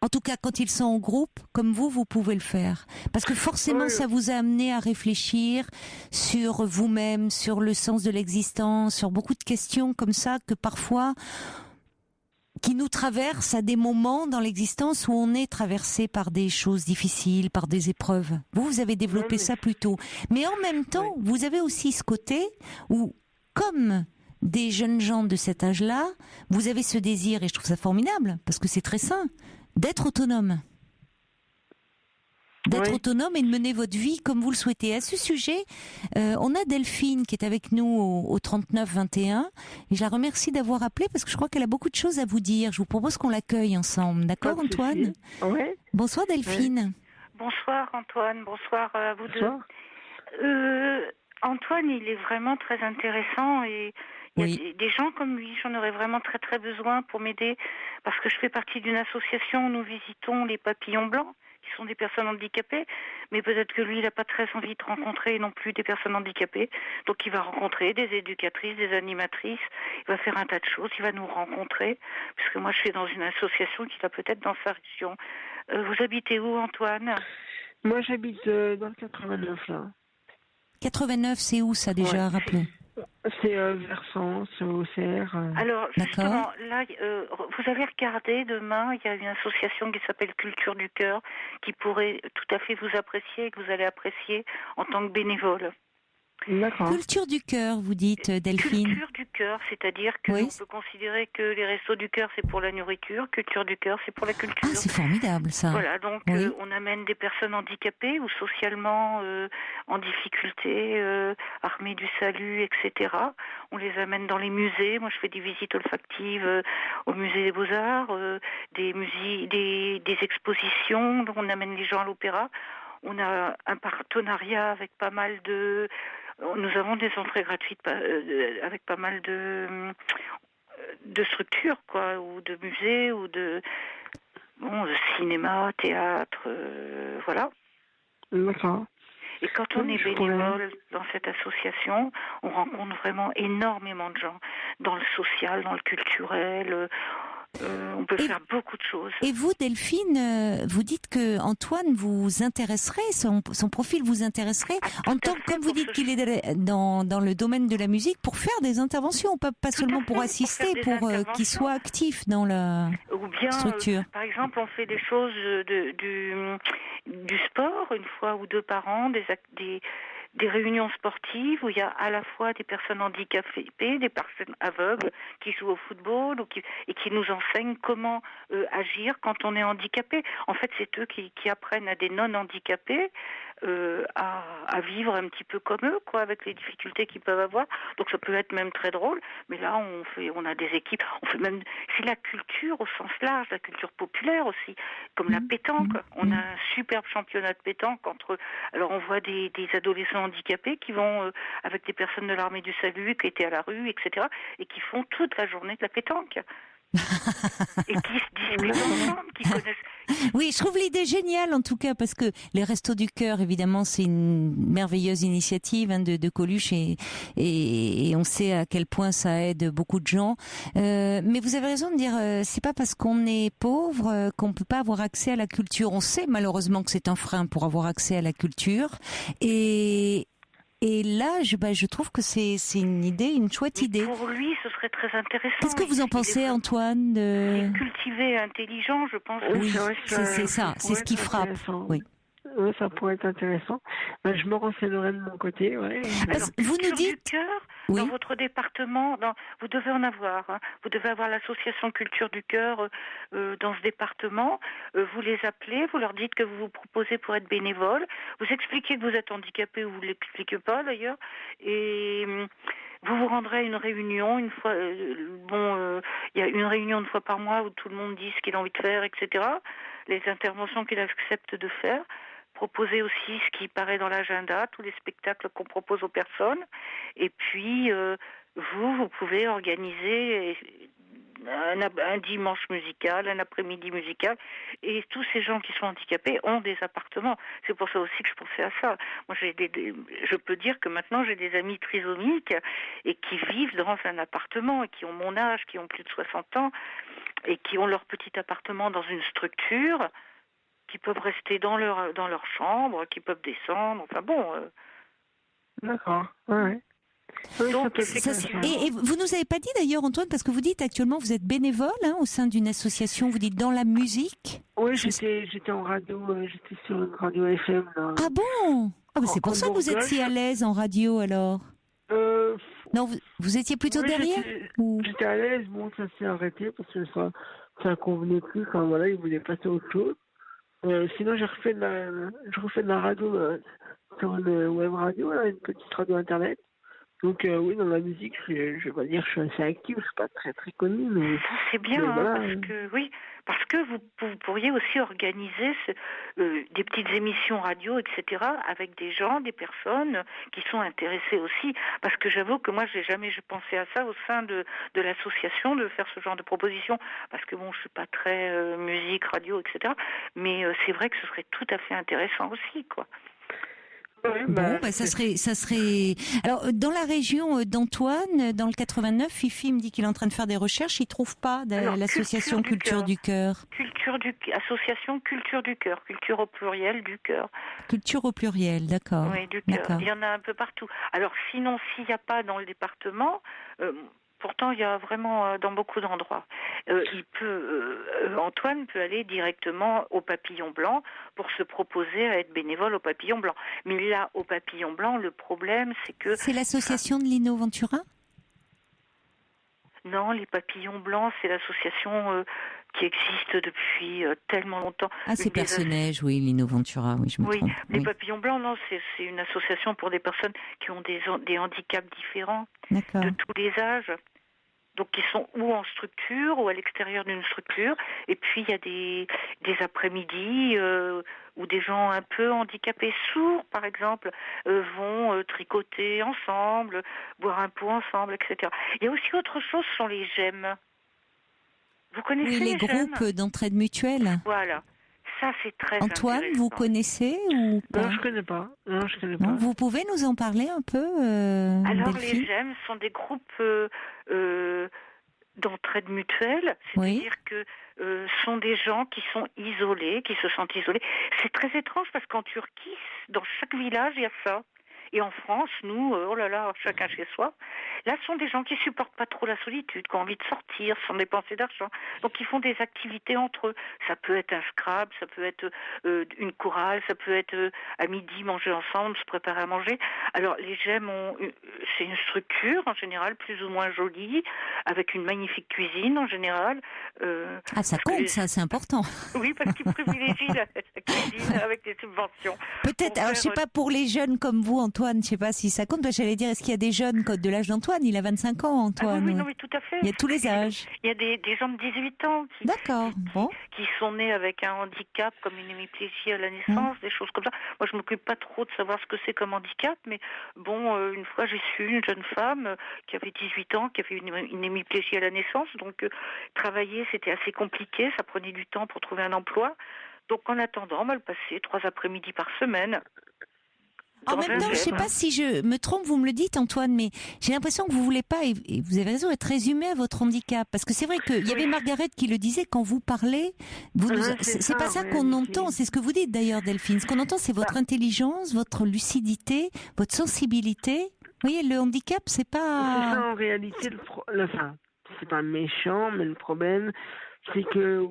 En tout cas, quand ils sont en groupe, comme vous pouvez le faire. Parce que forcément, ça vous a amené à réfléchir sur vous-même, sur le sens de l'existence, sur beaucoup de questions comme ça que parfois qui nous traverse à des moments dans l'existence où on est traversé par des choses difficiles, par des épreuves. Vous avez développé ça plus tôt. Mais en même temps, vous avez aussi ce côté où, comme des jeunes gens de cet âge-là, vous avez ce désir, et je trouve ça formidable, parce que c'est très sain, d'être autonome. D'être autonome et de mener votre vie comme vous le souhaitez. À ce sujet, on a Delphine qui est avec nous au 39-21 et je la remercie d'avoir appelé parce que je crois qu'elle a beaucoup de choses à vous dire. Je vous propose qu'on l'accueille ensemble. D'accord, Antoine ? Oui. Bonsoir Delphine. Bonsoir Antoine, bonsoir à vous deux. Antoine, il est vraiment très intéressant et il y a des gens comme lui, j'en aurais vraiment très très besoin pour m'aider parce que je fais partie d'une association où nous visitons les papillons blancs qui sont des personnes handicapées, mais peut-être que lui, il n'a pas très envie de rencontrer non plus des personnes handicapées. Donc il va rencontrer des éducatrices, des animatrices, il va faire un tas de choses, il va nous rencontrer, puisque moi je suis dans une association qui va peut-être dans sa région. Vous habitez où, Antoine ? Moi j'habite dans le 89 là. 89, c'est où ça déjà, rappelez ? C'est Versant, c'est au CR. Alors, justement, là, vous avez regardé demain, il y a une association qui s'appelle Culture du Cœur, qui pourrait tout à fait vous apprécier et que vous allez apprécier en tant que bénévole. D'accord. Culture du cœur, vous dites, Delphine. Culture du cœur, c'est-à-dire que on peut considérer que les restos du cœur, c'est pour la nourriture, culture du cœur, c'est pour la culture. Ah, c'est formidable, ça. Voilà, donc on amène des personnes handicapées ou socialement en difficulté, armées du salut, etc. On les amène dans les musées. Moi, je fais des visites olfactives au musée des Beaux-Arts, des expositions. Donc, on amène les gens à l'opéra. On a un partenariat avec pas mal de... Nous avons des entrées gratuites avec pas mal de structures, quoi, ou de musées, ou de cinéma, théâtre, voilà. D'accord. Et quand on est bénévole dans cette association, on rencontre vraiment énormément de gens dans le social, dans le culturel. On peut faire beaucoup de choses. Et vous, Delphine, vous dites que Antoine vous intéresserait, son profil vous intéresserait, en tant que, comme vous dites qu'il est dans le domaine de la musique, pour faire des interventions, pas seulement pour assister, pour qu'il soit actif dans la structure. Par exemple, on fait des choses du sport, une fois ou deux par an, des réunions sportives où il y a à la fois des personnes handicapées, des personnes aveugles qui jouent au football et qui nous enseignent comment agir quand on est handicapé. En fait, c'est eux qui apprennent à des non-handicapés à vivre un petit peu comme eux, quoi, avec les difficultés qu'ils peuvent avoir. Donc ça peut être même très drôle. Mais là, on a des équipes, on fait même, c'est la culture au sens large, la culture populaire aussi, comme la pétanque. On a un superbe championnat de pétanque alors on voit des adolescents handicapés qui vont avec des personnes de l'armée du salut qui étaient à la rue, etc., et qui font toute la journée de la pétanque. Et qui se discutent ensemble, qui connaissent. Oui, je trouve l'idée géniale en tout cas parce que les Restos du Cœur, évidemment, c'est une merveilleuse initiative de Coluche et on sait à quel point ça aide beaucoup de gens. Mais vous avez raison de dire, c'est pas parce qu'on est pauvre qu'on peut pas avoir accès à la culture. On sait malheureusement que c'est un frein pour avoir accès à la culture et là, je trouve que c'est une chouette idée. Pour lui, ce serait très intéressant. Qu'est-ce que vous en pensez, Antoine? Il est cultivé et intelligent, je pense. Oui, c'est ça, c'est ce qui frappe. Oui. Oui, ça pourrait être intéressant. Je me renseignerai de mon côté. Ouais. Alors, vous nous dites du cœur, oui. Dans votre département, vous devez en avoir. Hein. Vous devez avoir l'association Culture du Cœur dans ce département. Vous les appelez, vous leur dites que vous vous proposez pour être bénévole. Vous expliquez que vous êtes handicapé ou vous ne l'expliquez pas d'ailleurs. Et vous vous rendrez à une réunion une fois. Il y a une réunion une fois par mois où tout le monde dit ce qu'il a envie de faire, etc. Les interventions qu'il accepte de faire. Proposer aussi ce qui paraît dans l'agenda, tous les spectacles qu'on propose aux personnes. Et puis, vous pouvez organiser un dimanche musical, un après-midi musical. Et tous ces gens qui sont handicapés ont des appartements. C'est pour ça aussi que je pensais à ça. Moi, je peux dire que maintenant, j'ai des amis trisomiques et qui vivent dans un appartement et qui ont mon âge, qui ont plus de 60 ans et qui ont leur petit appartement dans une structure, qui peuvent rester dans leur chambre, qui peuvent descendre, enfin bon. D'accord, ouais. Donc, et vous nous avez pas dit d'ailleurs, Antoine, parce que vous dites actuellement vous êtes bénévole au sein d'une association, vous dites dans la musique. Oui, j'étais en radio, j'étais sur une radio FM. Là. Ah bon? C'est pour ça que vous êtes si à l'aise en radio alors. Non, vous étiez plutôt derrière J'étais à l'aise, bon, ça s'est arrêté parce que ça convenait plus quand voilà, ils voulaient passer à autre chose. Sinon, je refais de la radio sur une web radio, là, une petite radio internet. Donc oui, dans la musique, je vais pas dire que je suis assez actif, je suis pas très très connu, mais c'est bien, voilà. parce que vous pourriez aussi organiser des petites émissions radio, etc., avec des gens, des personnes qui sont intéressées aussi. Parce que j'avoue que moi, j'ai jamais pensé à ça au sein de l'association de faire ce genre de proposition, parce que bon, je suis pas très musique, radio, etc. Mais c'est vrai que ce serait tout à fait intéressant aussi, quoi. Bon, ça serait. Alors, dans la région d'Antoine, dans le 89, Fifi me dit qu'il est en train de faire des recherches. Il trouve pas l'association Culture du Cœur. Association Culture du Cœur, culture au pluriel du cœur. Culture au pluriel, d'accord. Oui, du cœur. Il y en a un peu partout. Alors, sinon, s'il n'y a pas dans le département. Pourtant, il y a vraiment dans beaucoup d'endroits. Antoine peut aller directement au Papillon Blanc pour se proposer à être bénévole au Papillon Blanc. Mais là, au Papillon Blanc, le problème, c'est que... C'est l'association de Lino Ventura ? Non, les Papillons Blancs, c'est l'association qui existe depuis tellement longtemps. Ah, c'est Personnage, oui, Lino Ventura, oui, je me trompe. Les Papillons Blancs, non, c'est une association pour des personnes qui ont des handicaps différents, de tous les âges. Donc, qui sont ou en structure ou à l'extérieur d'une structure. Et puis, il y a des après-midi où des gens un peu handicapés, sourds, par exemple, vont tricoter ensemble, boire un pot ensemble, etc. Il y a aussi autre chose, ce sont les GEM. Vous connaissez les groupes d'entraide mutuelle. Voilà. Ça, c'est très Antoine, intéressant. vous connaissez ou pas ? Non, je connais pas. Vous pouvez nous en parler un peu, Alors, Delphine ? les GEM sont des groupes d'entraide mutuelle, c'est-à-dire que sont des gens qui sont isolés, qui se sentent isolés. C'est très étrange parce qu'en Turquie, dans chaque village, il y a ça. Et en France, nous, oh là là, chacun chez soi. Là, ce sont des gens qui supportent pas trop la solitude, qui ont envie de sortir sans dépenser d'argent. Donc, ils font des activités entre eux. Ça peut être un Scrabble, ça peut être une chorale, ça peut être à midi manger ensemble, se préparer à manger. Alors, les GEM c'est une structure en général plus ou moins jolie, avec une magnifique cuisine en général. Ça compte, ça, c'est important. Oui, parce qu'ils privilégient la cuisine avec des subventions. Peut-être, alors je sais pas pour les jeunes comme vous, Antoine, je sais pas si ça compte. J'allais dire, est-ce qu'il y a des jeunes de l'âge d'Antoine? Il a 25 ans, Antoine. Oui, non, mais tout à fait. Il y a tous les âges. Il y a des gens de 18 ans qui sont nés avec un handicap, comme une hémiplégie à la naissance, des choses comme ça. Moi, je m'occupe pas trop de savoir ce que c'est comme handicap, mais bon, une fois, j'ai su une jeune femme qui avait 18 ans, qui avait une hémiplégie à la naissance, donc travailler, c'était assez compliqué, ça prenait du temps pour trouver un emploi. Donc, en attendant, elle passait 3 après-midi par semaine. En même temps, je ne sais pas si je me trompe, vous me le dites, Antoine, mais j'ai l'impression que vous ne voulez pas, et vous avez raison, être résumé à votre handicap. Parce que c'est vrai qu'il y avait Margaret qui le disait, quand vous parlez, c'est pas ça qu'on entend, c'est ce que vous dites d'ailleurs, Delphine. Ce qu'on entend, c'est votre intelligence, votre lucidité, votre sensibilité. Vous voyez, le handicap, c'est pas... C'est ça, en réalité, c'est pas méchant, mais le problème, c'est que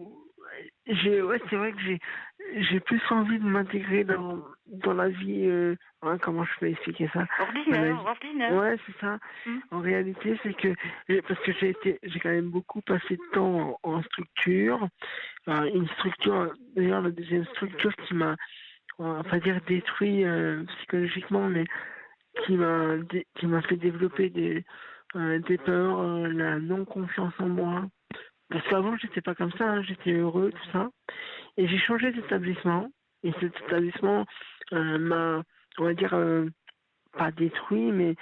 c'est vrai que j'ai plus envie de m'intégrer dans la vie, comment je peux expliquer ça? Ordinaire. Ouais, c'est ça. En réalité, c'est que, parce que j'ai quand même beaucoup passé de temps en structure, une structure, d'ailleurs la deuxième structure qui m'a, on va pas dire détruit psychologiquement, mais qui m'a fait développer des peurs, la non-confiance en moi. Parce qu'avant, j'étais pas comme ça, j'étais heureux, tout ça. Et j'ai changé d'établissement. Et cet établissement m'a, on va dire, pas détruit, mais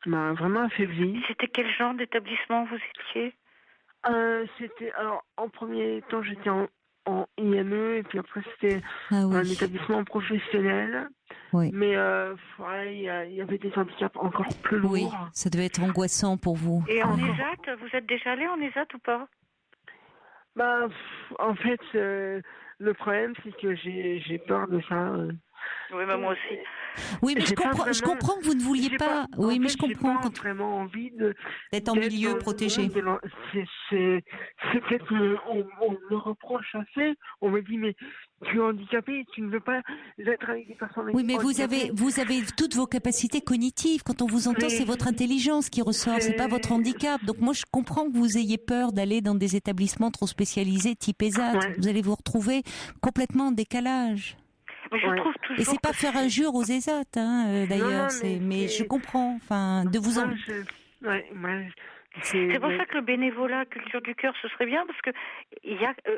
m'a vraiment affaibli. C'était quel genre d'établissement vous étiez? Alors, en premier temps, j'étais en IME, et puis après, c'était un établissement professionnel. Oui. Mais il y avait des handicaps encore plus lourds. Oui, ça devait être angoissant pour vous. Et en ESAT, vous êtes déjà allé en ESAT ou pas? En fait, le problème, c'est que j'ai peur de ça. Oui, mais moi aussi. Oui, mais je comprends que vous ne vouliez pas. Oui, mais je comprends. J'ai pas vraiment envie d'être en milieu protégé. C'est peut-être on me reproche assez. On me dit, mais tu es handicapé, tu ne veux pas être avec des personnes handicapées. Oui, mais vous avez toutes vos capacités cognitives. Quand on vous entend, c'est votre intelligence qui ressort, c'est pas votre handicap. Donc moi, je comprends que vous ayez peur d'aller dans des établissements trop spécialisés, type ESAT. Ouais. Vous allez vous retrouver complètement en décalage. Mais je trouve toujours et c'est pas faire injure aux ESAT, d'ailleurs. Mais je comprends, de vous en... C'est pour ça que le bénévolat Culture du Cœur, ce serait bien, parce que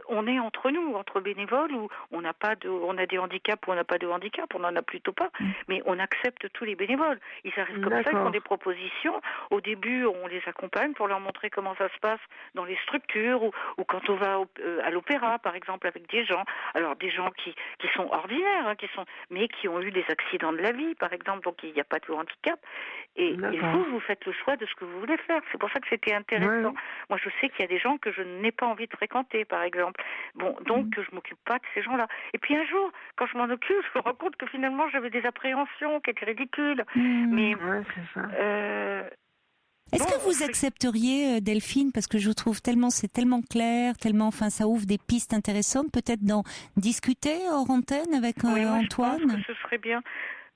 on est entre nous, entre bénévoles, où on a des handicaps ou on n'a pas de handicap, on n'en a plutôt pas, mais on accepte tous les bénévoles. Ils arrivent comme ça, ils font des propositions. Au début, on les accompagne pour leur montrer comment ça se passe dans les structures, ou quand on va à l'opéra, par exemple, avec des gens. Alors des gens qui sont ordinaires, mais qui ont eu des accidents de la vie, par exemple, donc il n'y a pas de handicap. Et vous faites le choix de ce que vous voulez faire. C'est pour ça que c'était intéressant. Ouais. Moi, je sais qu'il y a des gens que je n'ai pas envie de fréquenter, par exemple. Bon, donc je m'occupe pas de ces gens-là. Et puis un jour, quand je m'en occupe, je me rends compte que finalement j'avais des appréhensions qui étaient ridicules. Mais c'est ça. Est-ce que vous accepteriez, Delphine, parce que je trouve c'est tellement clair, ça ouvre des pistes intéressantes, peut-être d'en discuter hors antenne avec Antoine? Je pense que ce serait bien.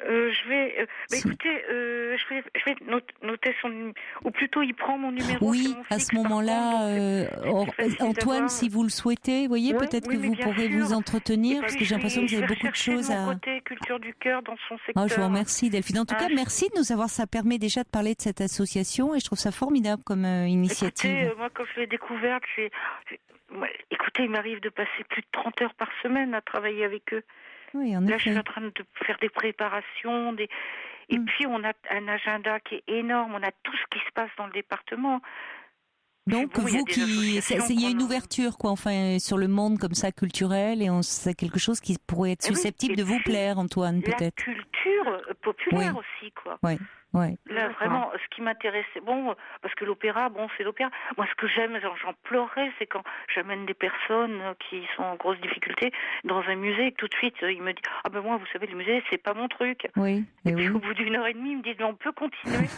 Écoutez, je vais noter ou plutôt il prend mon numéro. Oui, à ce moment-là, Antoine, si vous le souhaitez, vous voyez, peut-être que vous pourrez vous entretenir, parce que j'ai l'impression que vous avez beaucoup de choses à... côté Culture du Cœur dans son secteur. Je vous remercie, Delphine. En tout cas, merci de nous avoir, ça permet déjà de parler de cette association, et je trouve ça formidable comme initiative. Écoutez, moi, quand je l'ai découverte, écoutez, il m'arrive de passer plus de 30 heures par semaine à travailler avec eux. Oui, en effet. Là, je suis en train de faire des préparations, et puis on a un agenda qui est énorme, on a tout ce qui se passe dans le département. Donc il y a une ouverture, sur le monde comme ça culturel, et c'est quelque chose qui pourrait être susceptible de vous plaire, Antoine, peut-être. La culture, culture populaire aussi, quoi. Oui. Ouais. Là, vraiment, ce qui m'intéressait, parce que l'opéra, c'est l'opéra. Moi, ce que j'aime, j'en pleurais, c'est quand j'amène des personnes qui sont en grosse difficulté dans un musée, et que tout de suite, ils me disent, moi, vous savez, le musée, c'est pas mon truc. Oui. Et puis, au bout d'une heure et demie, ils me disent, on peut continuer.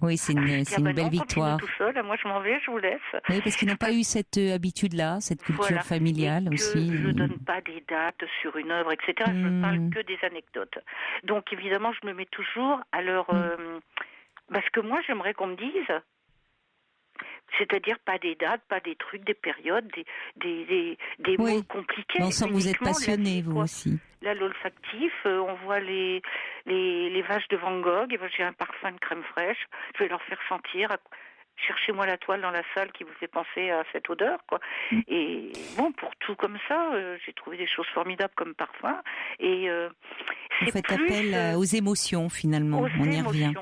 Oui, c'est une belle victoire. Tout seul, moi, je m'en vais, je vous laisse. Oui, parce qu'ils n'ont pas eu cette habitude-là, cette culture familiale aussi. Je ne donne pas des dates sur une œuvre, etc. Je ne parle que des anecdotes. Donc, évidemment, je me mets toujours à leur... parce que moi, j'aimerais qu'on me dise, c'est-à-dire pas des dates, pas des trucs, des périodes, des mots compliqués. On sent que vous êtes passionné, vous aussi. Là, l'olfactif, on voit les vaches de Van Gogh, et j'ai un parfum de crème fraîche, je vais leur faire sentir... Cherchez-moi la toile dans la salle qui vous fait penser à cette odeur, quoi. Et pour tout comme ça, j'ai trouvé des choses formidables comme parfum. Et vous faites appel aux émotions, finalement. On y revient.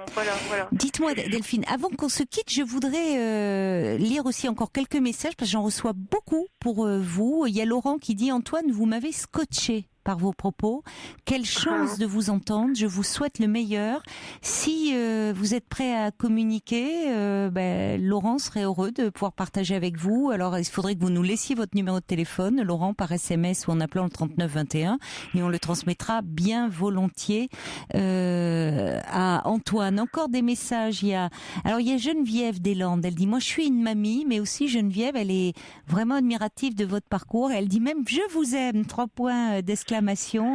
Voilà. Dites-moi, Delphine, avant qu'on se quitte, je voudrais lire aussi encore quelques messages parce que j'en reçois beaucoup pour vous. Il y a Laurent qui dit: Antoine, vous m'avez scotché par vos propos. Quelle chance de vous entendre. Je vous souhaite le meilleur. Si vous êtes prêt à communiquer, Laurent serait heureux de pouvoir partager avec vous. Alors, il faudrait que vous nous laissiez votre numéro de téléphone, Laurent, par SMS ou en appelant le 3921, et on le transmettra bien volontiers à Antoine. Encore des messages. Il y a Geneviève Deslandes. Elle dit: moi, je suis une mamie, mais aussi Geneviève, elle est vraiment admirative de votre parcours. Elle dit même: je vous aime, 3 points d'exclamation.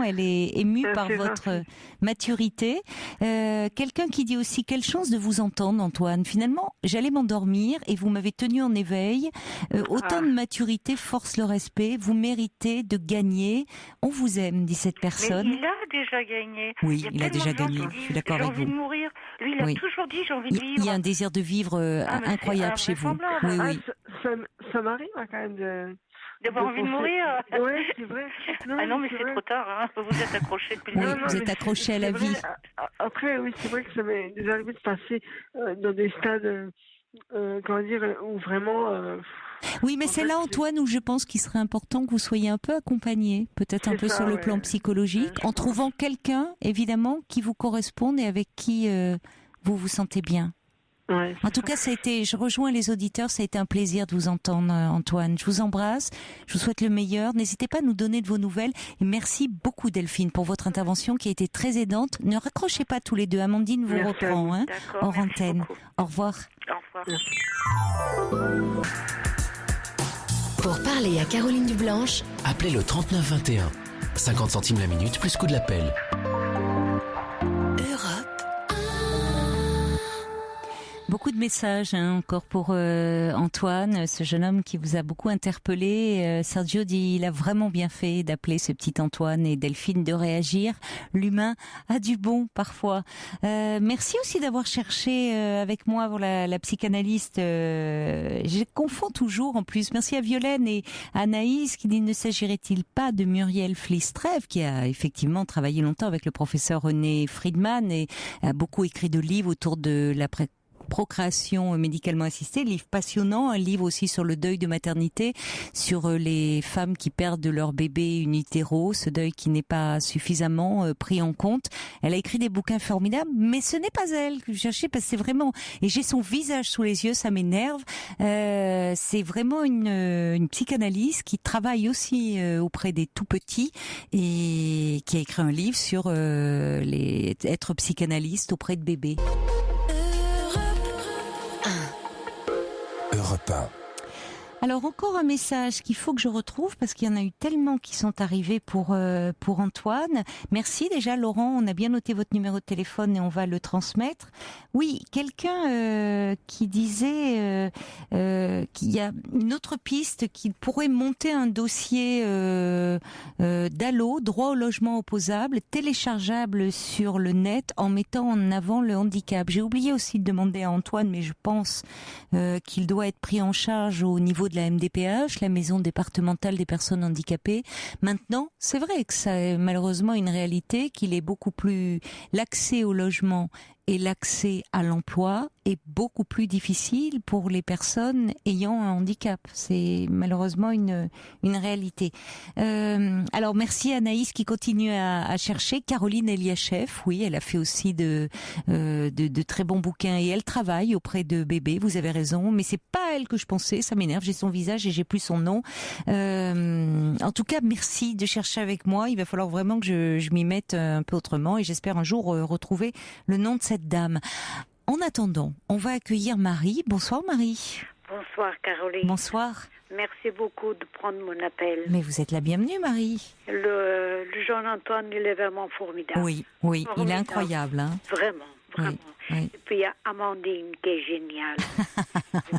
Elle est émue par votre maturité. Quelqu'un qui dit aussi: quelle chance de vous entendre, Antoine. Finalement, j'allais m'endormir et vous m'avez tenu en éveil. Autant de maturité force le respect. Vous méritez de gagner. On vous aime, dit cette personne. Mais il a déjà gagné. Oui, il a déjà gagné. Je suis d'accord avec vous. J'ai envie de mourir. Lui, il a toujours dit: j'ai envie de vivre. Il y a un désir de vivre incroyable chez vous. Oui. Ça m'arrive quand même d'avoir envie de mourir. Oui, c'est vrai. Non, mais c'est trop tard. Hein. Vous êtes accroché depuis le début. Vous êtes accroché à la vie. Après, oui, c'est vrai que ça m'est déjà arrivé de passer dans des stades, où vraiment... Oui, mais c'est là, Antoine, où je pense qu'il serait important que vous soyez un peu accompagné, peut-être un peu sur le plan psychologique, en trouvant quelqu'un, évidemment, qui vous corresponde et avec qui vous vous sentez bien. Ouais, en tout cas, je rejoins les auditeurs, ça a été un plaisir de vous entendre, Antoine. Je vous embrasse, je vous souhaite le meilleur. N'hésitez pas à nous donner de vos nouvelles. Et merci beaucoup, Delphine, pour votre intervention qui a été très aidante. Ne raccrochez pas tous les deux. Amandine vous reprend, hors antenne. Beaucoup. Au revoir. Au revoir. Pour parler à Caroline Dublanche, appelez le 3921. 50 centimes la minute, plus coût de l'appel. Beaucoup de messages encore pour Antoine, ce jeune homme qui vous a beaucoup interpellé. Sergio dit: il a vraiment bien fait d'appeler ce petit Antoine, et Delphine de réagir. L'humain a du bon parfois. Merci aussi d'avoir cherché avec moi pour la psychanalyste. Je confonds toujours en plus. Merci à Violaine et à Anaïs qui dit: ne s'agirait-il pas de Muriel Flistrev, qui a effectivement travaillé longtemps avec le professeur René Friedman et a beaucoup écrit de livres autour de la procréation médicalement assistée, livre passionnant, un livre aussi sur le deuil de maternité, sur les femmes qui perdent leur bébé in utero, ce deuil qui n'est pas suffisamment pris en compte. Elle a écrit des bouquins formidables, mais ce n'est pas elle que je cherchais, parce que c'est vraiment, et j'ai son visage sous les yeux, ça m'énerve, c'est vraiment une psychanalyste qui travaille aussi auprès des tout petits et qui a écrit un livre sur être psychanalyste auprès de bébés. Europe 1. Alors encore un message qu'il faut que je retrouve parce qu'il y en a eu tellement qui sont arrivés pour Antoine. Merci déjà Laurent, on a bien noté votre numéro de téléphone et on va le transmettre. Oui, quelqu'un qui disait qu'il y a une autre piste qui pourrait monter un dossier DALO, droit au logement opposable, téléchargeable sur le net en mettant en avant le handicap. J'ai oublié aussi de demander à Antoine, mais je pense qu'il doit être pris en charge au niveau de la MDPH, la maison départementale des personnes handicapées. Maintenant, c'est vrai que c'est malheureusement une réalité, qu'il est beaucoup plus l'accès au logement et l'accès à l'emploi est beaucoup plus difficile pour les personnes ayant un handicap. C'est malheureusement une réalité. Alors merci Anaïs qui continue à chercher. Caroline Eliachev, oui, elle a fait aussi de très bons bouquins et elle travaille auprès de bébés. Vous avez raison, mais c'est pas elle que je pensais. Ça m'énerve. J'ai son visage et j'ai plus son nom. En tout cas, merci de chercher avec moi. Il va falloir vraiment que je m'y mette un peu autrement et j'espère un jour retrouver le nom de cette dame. En attendant, on va accueillir Marie. Bonsoir Marie. Bonsoir Caroline. Bonsoir. Merci beaucoup de prendre mon appel. Mais vous êtes la bienvenue Marie. Le Jean-Antoine, il est vraiment formidable. Oui, formidable. Il est incroyable. Hein. Vraiment. Oui. Et puis il y a Amandine qui est géniale.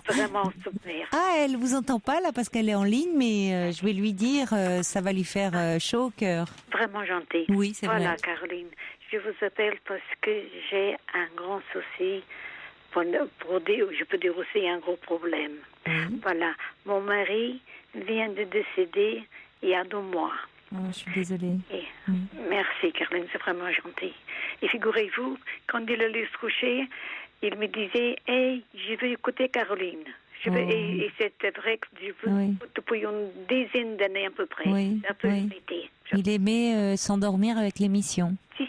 Vraiment super. Ah, elle vous entend pas là parce qu'elle est en ligne, mais je vais lui dire, ça va lui faire chaud au cœur. Vraiment gentille. Oui, c'est vrai. Voilà Caroline, je vous appelle parce que j'ai un grand souci. Je peux dire aussi un gros problème. Voilà, mon mari vient de décéder il y a 2 mois. Oh, je suis désolée. Merci Caroline, c'est vraiment gentil. Et figurez-vous, quand il allait se coucher, il me disait « Hey, je vais écouter Caroline ». Et c'était vrai que depuis une dizaine d'années à peu près. Ça peut répéter. Il aimait s'endormir avec l'émission. Si.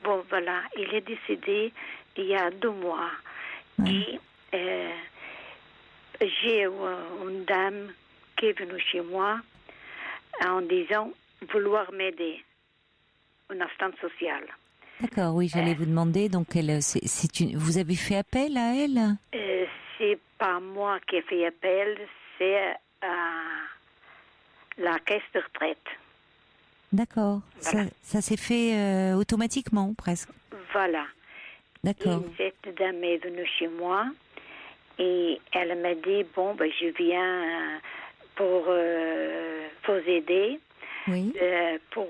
Bon, voilà, il est décédé il y a 2 mois. Et j'ai une dame qui est venue chez moi en disant vouloir m'aider, une assistante sociale. D'accord, oui, j'allais vous demander, donc vous avez fait appel à elle? C'est pas moi qui ai fait appel, c'est la caisse de retraite. D'accord, voilà. Ça s'est fait automatiquement, presque. Voilà. D'accord. Et cette dame est venue chez moi et elle m'a dit, bon, ben, je viens pour vous aider, pour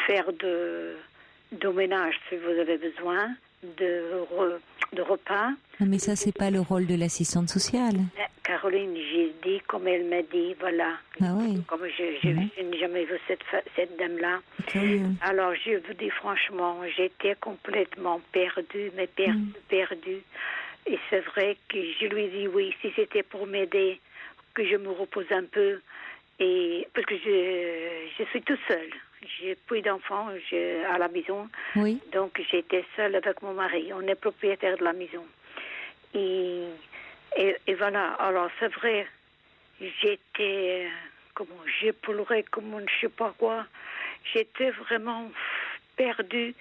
faire de ménage si vous avez besoin, de repas. Non, mais ça, c'est pas le rôle de l'assistante sociale. Caroline, j'ai dit comme elle m'a dit, voilà. Ah oui. Comme je n'ai jamais vu cette dame-là. Alors, je vous dis franchement, j'étais complètement perdue, mais perdue. Et c'est vrai que je lui ai dit oui, si c'était pour m'aider, que je me repose un peu. Et parce que je suis toute seule. J'ai plus d'enfants à la maison. Oui. Donc j'étais seule avec mon mari. On est propriétaire de la maison. Et voilà. Alors c'est vrai, j'étais j'ai pleuré comme on ne sait pas quoi. J'étais vraiment perdue.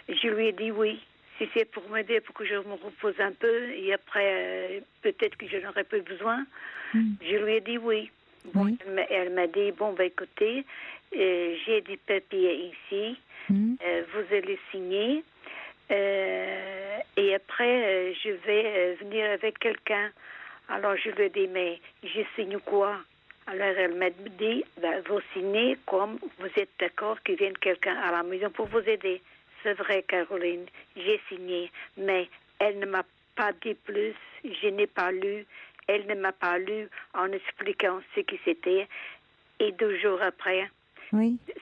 Je lui ai dit oui. Si c'est pour m'aider, pour que je me repose un peu, et après, peut-être que je n'aurais plus besoin, je lui ai dit oui. Bon, elle m'a dit, bon, bah, écoutez, j'ai des papiers ici, vous allez signer, et après, je vais venir avec quelqu'un. Alors, je lui ai dit, mais je signe quoi? Alors, elle m'a dit, bah, vous signez comme vous êtes d'accord qu'il vienne quelqu'un à la maison pour vous aider. C'est vrai, Caroline, j'ai signé, mais elle ne m'a pas dit plus, je n'ai pas lu. Elle ne m'a pas lu en expliquant ce que c'était. Et 2 jours après,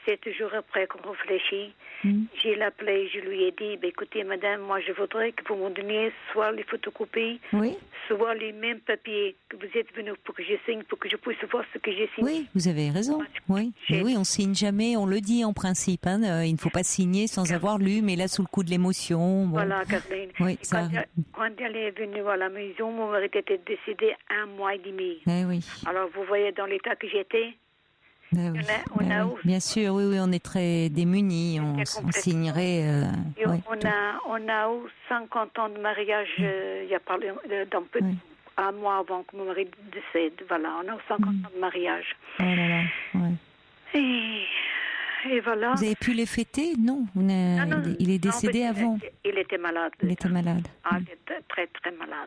7 jours après qu'on réfléchit, j'ai l'appelé, je lui ai dit, bah, écoutez madame, moi je voudrais que vous me donniez soit les photocopies, soit les mêmes papiers que vous êtes venus pour que je signe, pour que je puisse voir ce que j'ai signé. Oui, vous avez raison. Oui, on signe jamais, on le dit en principe, hein, il ne faut pas signer sans avoir lu, mais là sous le coup de l'émotion. Bon. Voilà, Caroline. Oui, quand elle est venue à la maison, mon mari était décédé 1 mois et demi. Oui. Alors vous voyez dans l'état que j'étais. Bien sûr, oui, on est très démunis, on signerait. On a eu 50 ans de mariage, il y a pas dans peu de 1 mois avant que mon mari décède. Voilà, on a eu 50 ans de mariage. Oh là là, et voilà. Vous avez pu les fêter? Non, il est décédé avant. Il était malade. Il était malade. Ah, il était très, très malade.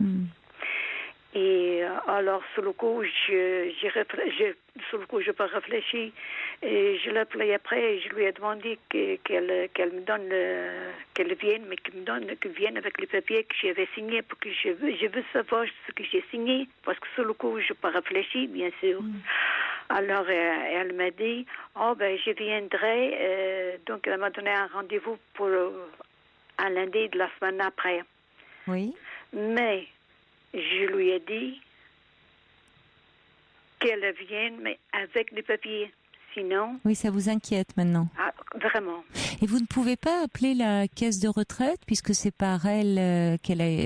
Et alors, sur le coup, je pas réfléchi. Et je l'ai appelé après et je lui ai demandé qu'elle me donne, qu'elle vienne, mais qu'elle vienne avec les papiers que j'avais signés, pour que je veux savoir ce que j'ai signé, parce que sur le coup, je n'ai pas réfléchi, bien sûr. Alors, elle m'a dit, je viendrai. Donc, elle m'a donné un rendez-vous pour un lundi de la semaine après. Oui. Mais, je lui ai dit qu'elle vienne, mais avec des papiers. Sinon... Oui, ça vous inquiète maintenant. Ah, vraiment. Et vous ne pouvez pas appeler la caisse de retraite, puisque c'est par elle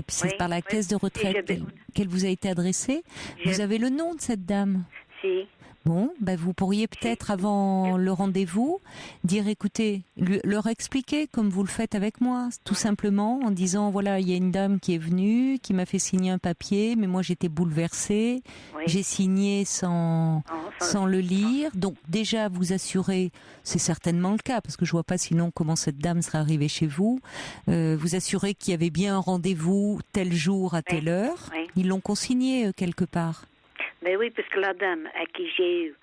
c'est par la caisse de retraite qu'elle vous a été adressée. Vous avez le nom de cette dame? Si. Bon, vous pourriez peut-être, avant le rendez-vous, dire, écoutez, leur expliquer comme vous le faites avec moi, tout simplement, en disant, voilà, il y a une dame qui est venue, qui m'a fait signer un papier, mais moi j'étais bouleversée, j'ai signé sans le lire. Donc déjà, vous assurez, c'est certainement le cas, parce que je vois pas sinon comment cette dame serait arrivée chez vous, vous assurez qu'il y avait bien un rendez-vous tel jour à telle heure. Ils l'ont consigné quelque part. Mais oui, parce que la dame à qui j'ai eu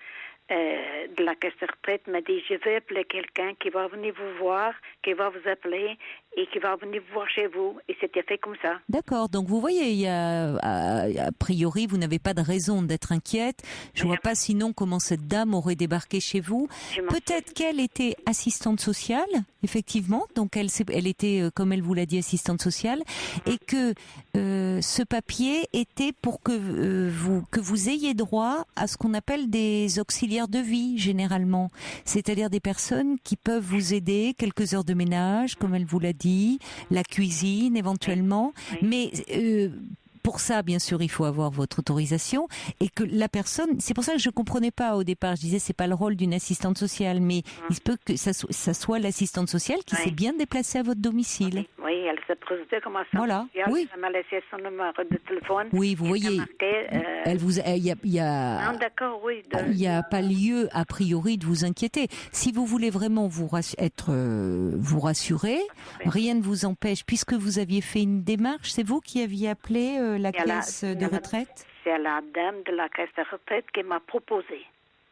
de la caisse de retraite m'a dit, je vais appeler quelqu'un qui va venir vous voir, qui va vous appeler et qui va venir vous voir chez vous. Et c'était fait comme ça. D'accord. Donc vous voyez, a priori, vous n'avez pas de raison d'être inquiète. Je vois pas sinon comment cette dame aurait débarqué chez vous. Peut-être qu'elle était assistante sociale, effectivement. Donc elle était, comme elle vous l'a dit, assistante sociale, et que ce papier était pour que vous ayez droit à ce qu'on appelle des auxiliaires de vie, généralement. C'est-à-dire des personnes qui peuvent vous aider, quelques heures de ménage, comme elle vous l'a dit, la cuisine éventuellement, mais pour ça, bien sûr, il faut avoir votre autorisation et que la personne. C'est pour ça que je comprenais pas au départ. Je disais c'est pas le rôle d'une assistante sociale, mais il se peut que ça soit l'assistante sociale qui s'est bien déplacée à votre domicile. Oui, elle s'est présentée comme assistante sociale. Oui. Elle m'a laissé son numéro de téléphone. Oui, vous voyez. Elle vous, il y a. Non, d'accord, oui. Il n'y a pas lieu a priori de vous inquiéter. Si vous voulez vraiment vous rassurer, rien ne vous empêche, puisque vous aviez fait une démarche. C'est vous qui aviez appelé la caisse de retraite? C'est la dame de la caisse de retraite qui m'a proposé.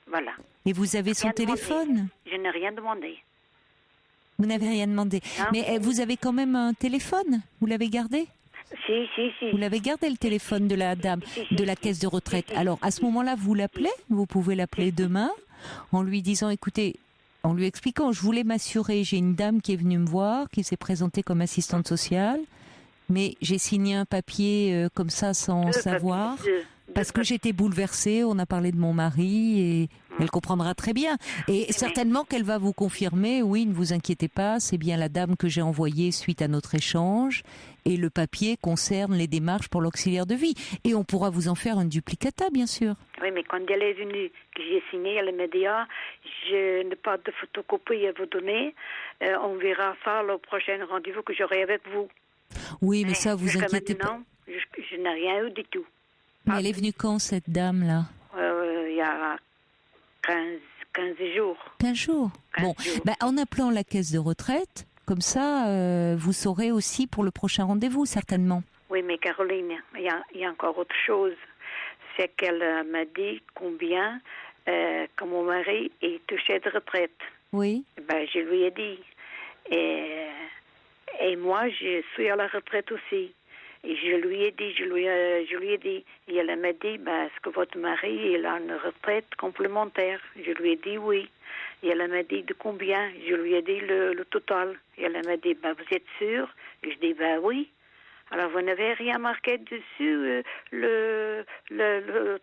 Voilà. Et vous avez son téléphone? Je n'ai rien demandé. Vous n'avez rien demandé. Non. Mais vous avez quand même un téléphone? Vous l'avez gardé? Si. Vous l'avez gardé, le téléphone de la dame de la caisse de retraite. Alors, à ce moment-là, vous l'appelez? Vous pouvez l'appeler demain en lui disant, écoutez, en lui expliquant, je voulais m'assurer, j'ai une dame qui est venue me voir, qui s'est présentée comme assistante sociale, mais j'ai signé un papier comme ça sans savoir, parce que j'étais bouleversée, on a parlé de mon mari et elle comprendra très bien. Et certainement qu'elle va vous confirmer, oui, ne vous inquiétez pas, c'est bien la dame que j'ai envoyée suite à notre échange et le papier concerne les démarches pour l'auxiliaire de vie. Et on pourra vous en faire un duplicata, bien sûr. Oui, mais quand elle est venue, que j'ai signé, elle m'a dit, je n'ai pas de photocopie à vous donner, on verra ça le prochain rendez-vous que j'aurai avec vous. Oui, mais ça, vous inquiétez pas. Non, je n'ai rien eu du tout. Mais elle est venue quand, cette dame-là? Il y a 15 jours. 15 jours. 15 bon, jours. En appelant la caisse de retraite, comme ça, vous saurez aussi pour le prochain rendez-vous, certainement. Oui, mais Caroline, il y a encore autre chose. C'est qu'elle m'a dit combien que mon mari est touché de retraite. Oui. Je lui ai dit. Et moi, je suis à la retraite aussi. Et je lui ai dit. Et elle m'a dit, est-ce que votre mari il a une retraite complémentaire? Je lui ai dit oui. Et elle m'a dit de combien? Je lui ai dit le total. Et elle m'a dit, vous êtes sûr? Et je dis, oui. Alors, vous n'avez rien marqué dessus, le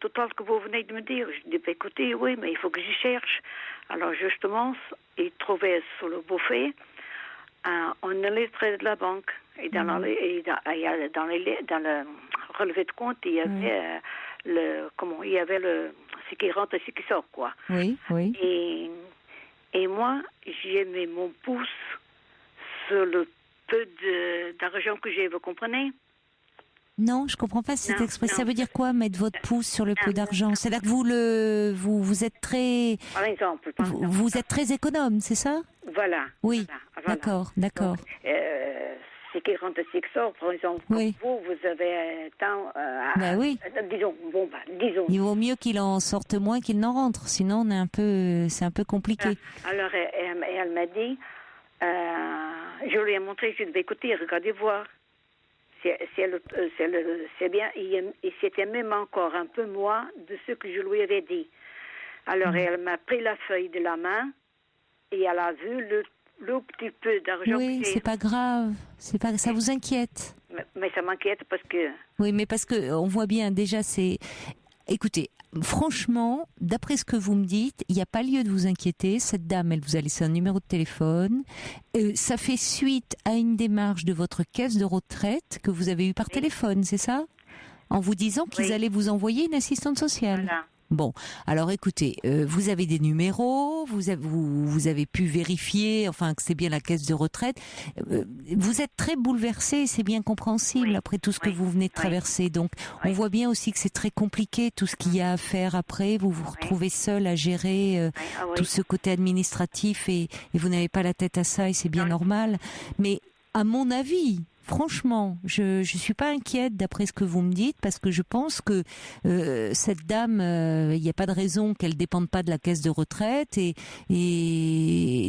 total que vous venez de me dire. Je dis, écoutez, oui, mais il faut que je cherche. Alors, justement, il trouvait sur le buffet un lettre de la banque. Et dans le relevé de compte, il y avait ce qui rentre et ce qui sort, quoi. Oui. Et moi, j'ai mis mon pouce sur le peu d'argent que j'ai, vous comprenez? Non, je comprends pas cette expression. Ça veut dire quoi, mettre votre pouce sur le peu d'argent? C'est-à-dire que vous êtes très... Par exemple. Vous êtes très économe, c'est ça? Voilà. Oui, voilà. D'accord. Ce qui rentre et ce qui sort, par exemple, oui. vous avez tant... oui. Disons. Il vaut mieux qu'il en sorte moins qu'il n'en rentre, sinon c'est un peu compliqué. Alors, elle m'a dit, je lui ai montré, je lui ai dit, écoutez, regardez voir. C'est bien, et c'était même encore un peu moins de ce que je lui avais dit. Alors, elle m'a pris la feuille de la main et elle a vu le petit peu d'argent. Oui, c'est pas grave. Ça vous inquiète. Mais ça m'inquiète parce que... Oui, mais parce que on voit bien, déjà, Écoutez, franchement, d'après ce que vous me dites, il n'y a pas lieu de vous inquiéter. Cette dame, elle vous a laissé un numéro de téléphone. Ça fait suite à une démarche de votre caisse de retraite que vous avez eue par téléphone, c'est ça ? En vous disant qu'ils allaient vous envoyer une assistante sociale. Voilà. Bon, alors écoutez, vous avez des numéros, vous avez pu vérifier, enfin que c'est bien la caisse de retraite. Vous êtes très bouleversé, c'est bien compréhensible après tout ce que vous venez de traverser. Donc, on voit bien aussi que c'est très compliqué tout ce qu'il y a à faire après. Vous vous retrouvez seul à gérer tout ce côté administratif et vous n'avez pas la tête à ça et c'est bien normal. Mais à mon avis, franchement, je suis pas inquiète d'après ce que vous me dites parce que je pense que cette dame, il n'y a pas de raison qu'elle dépende pas de la caisse de retraite et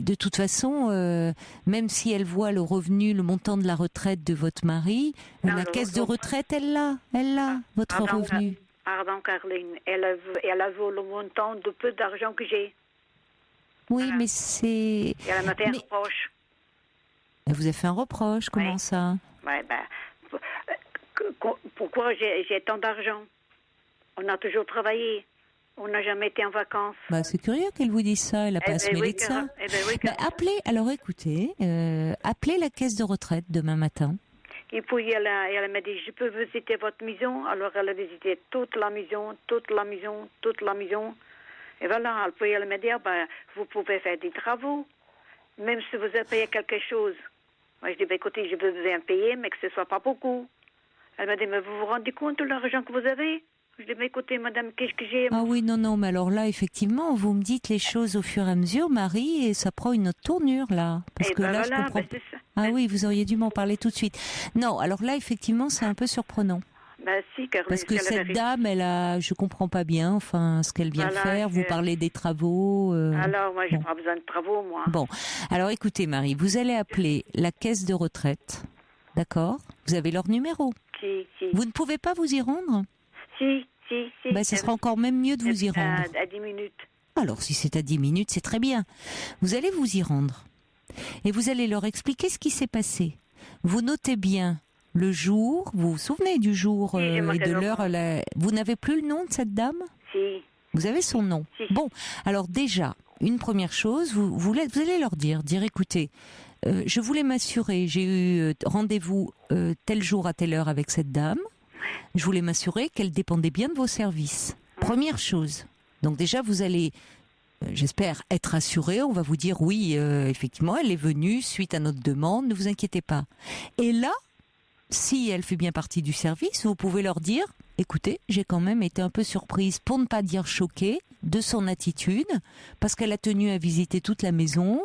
de toute façon, même si elle voit le revenu, le montant de la retraite de votre mari, la caisse de retraite, elle l'a, votre revenu. Pardon, Caroline, elle a vu le montant de peu d'argent que j'ai. Oui, mais c'est... Elle m'a fait un reproche. Elle vous a fait un reproche, comment ça? Pourquoi j'ai tant d'argent? On a toujours travaillé. On n'a jamais été en vacances. C'est curieux qu'elle vous dise ça. Elle n'a pas à se mêler de ça. Alors écoutez, appelez la caisse de retraite demain matin. Et puis elle m'a dit, je peux visiter votre maison. Alors elle a visité toute la maison. Et voilà, puis elle m'a dit, vous pouvez faire des travaux. Même si vous avez payé quelque chose. Moi, je dis, écoutez, je veux bien payer, mais que ce ne soit pas beaucoup. Elle m'a dit, mais vous vous rendez compte de l'argent que vous avez? Je dis, écoutez, madame, qu'est-ce que j'ai? Ah oui, non, mais alors là, effectivement, vous me dites les choses au fur et à mesure, Marie, et ça prend une autre tournure, là. Parce que là, je comprends... Ah oui, vous auriez dû m'en parler tout de suite. Non, alors là, effectivement, c'est un peu surprenant. Si, Caroline, parce que cette dame, je comprends pas bien, enfin, ce qu'elle vient faire. Vous parlez des travaux. Alors, moi, j'ai pas besoin de travaux, moi. Bon, alors écoutez, Marie, vous allez appeler la caisse de retraite, d'accord? Vous avez leur numéro. Si. Vous ne pouvez pas vous y rendre? Si. Ce sera encore même mieux de vous y rendre. À 10 minutes. Alors, si c'est à 10 minutes, c'est très bien. Vous allez vous y rendre. Et vous allez leur expliquer ce qui s'est passé. Vous notez bien le jour, vous vous souvenez du jour et de l'heure. Vous n'avez plus le nom de cette dame? Si. Vous avez son nom? Si. Bon, alors déjà, une première chose, vous allez leur dire écoutez, je voulais m'assurer, j'ai eu rendez-vous tel jour à telle heure avec cette dame, je voulais m'assurer qu'elle dépendait bien de vos services. Première chose. Donc déjà, vous allez... j'espère être rassuré, on va vous dire oui, effectivement, elle est venue suite à notre demande, ne vous inquiétez pas. Et là, si elle fait bien partie du service, vous pouvez leur dire, écoutez, j'ai quand même été un peu surprise, pour ne pas dire choquée, de son attitude, parce qu'elle a tenu à visiter toute la maison,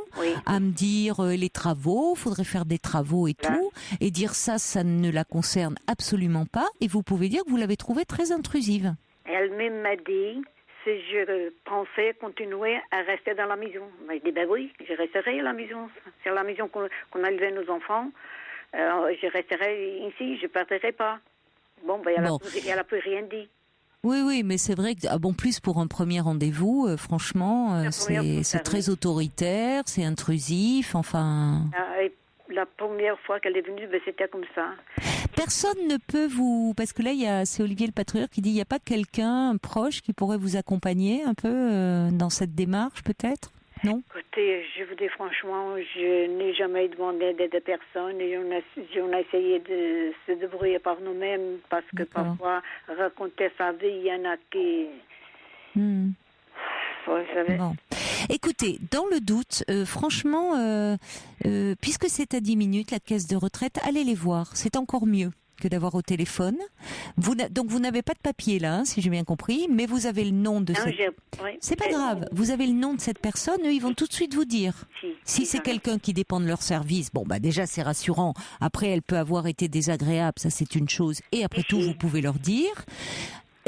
à me dire les travaux, faudrait faire des travaux et tout, et dire ça ne la concerne absolument pas, et vous pouvez dire que vous l'avez trouvée très intrusive. Elle-même m'a dit... si je pensais continuer à rester dans la maison. Je dis, oui, je resterai à la maison. C'est la maison qu'on a élevé nos enfants. Je resterai ici, je ne partirai pas. Elle n'a plus rien dit. Oui, mais c'est vrai que, plus pour un premier rendez-vous, franchement, c'est très autoritaire, c'est intrusif, enfin... La première fois qu'elle est venue, c'était comme ça. Personne ne peut vous... Parce que là, c'est Olivier le patrouilleur qui dit, il n'y a pas quelqu'un proche qui pourrait vous accompagner un peu dans cette démarche, peut-être? Non? Écoutez, je vous dis franchement, je n'ai jamais demandé d'aide à personne et on a essayé de se débrouiller par nous-mêmes parce que parfois, raconter sa vie, il y en a qui... Bon. Écoutez, dans le doute, franchement, puisque c'est à 10 minutes, la caisse de retraite, allez les voir. C'est encore mieux que d'avoir au téléphone. Donc vous n'avez pas de papier là, si j'ai bien compris, mais vous avez le nom de cette... C'est pas grave, vous avez le nom de cette personne, eux ils vont tout de suite vous dire. Si c'est quelqu'un qui dépend de leur service, déjà c'est rassurant. Après elle peut avoir été désagréable, ça c'est une chose. Et après tout, vous pouvez leur dire...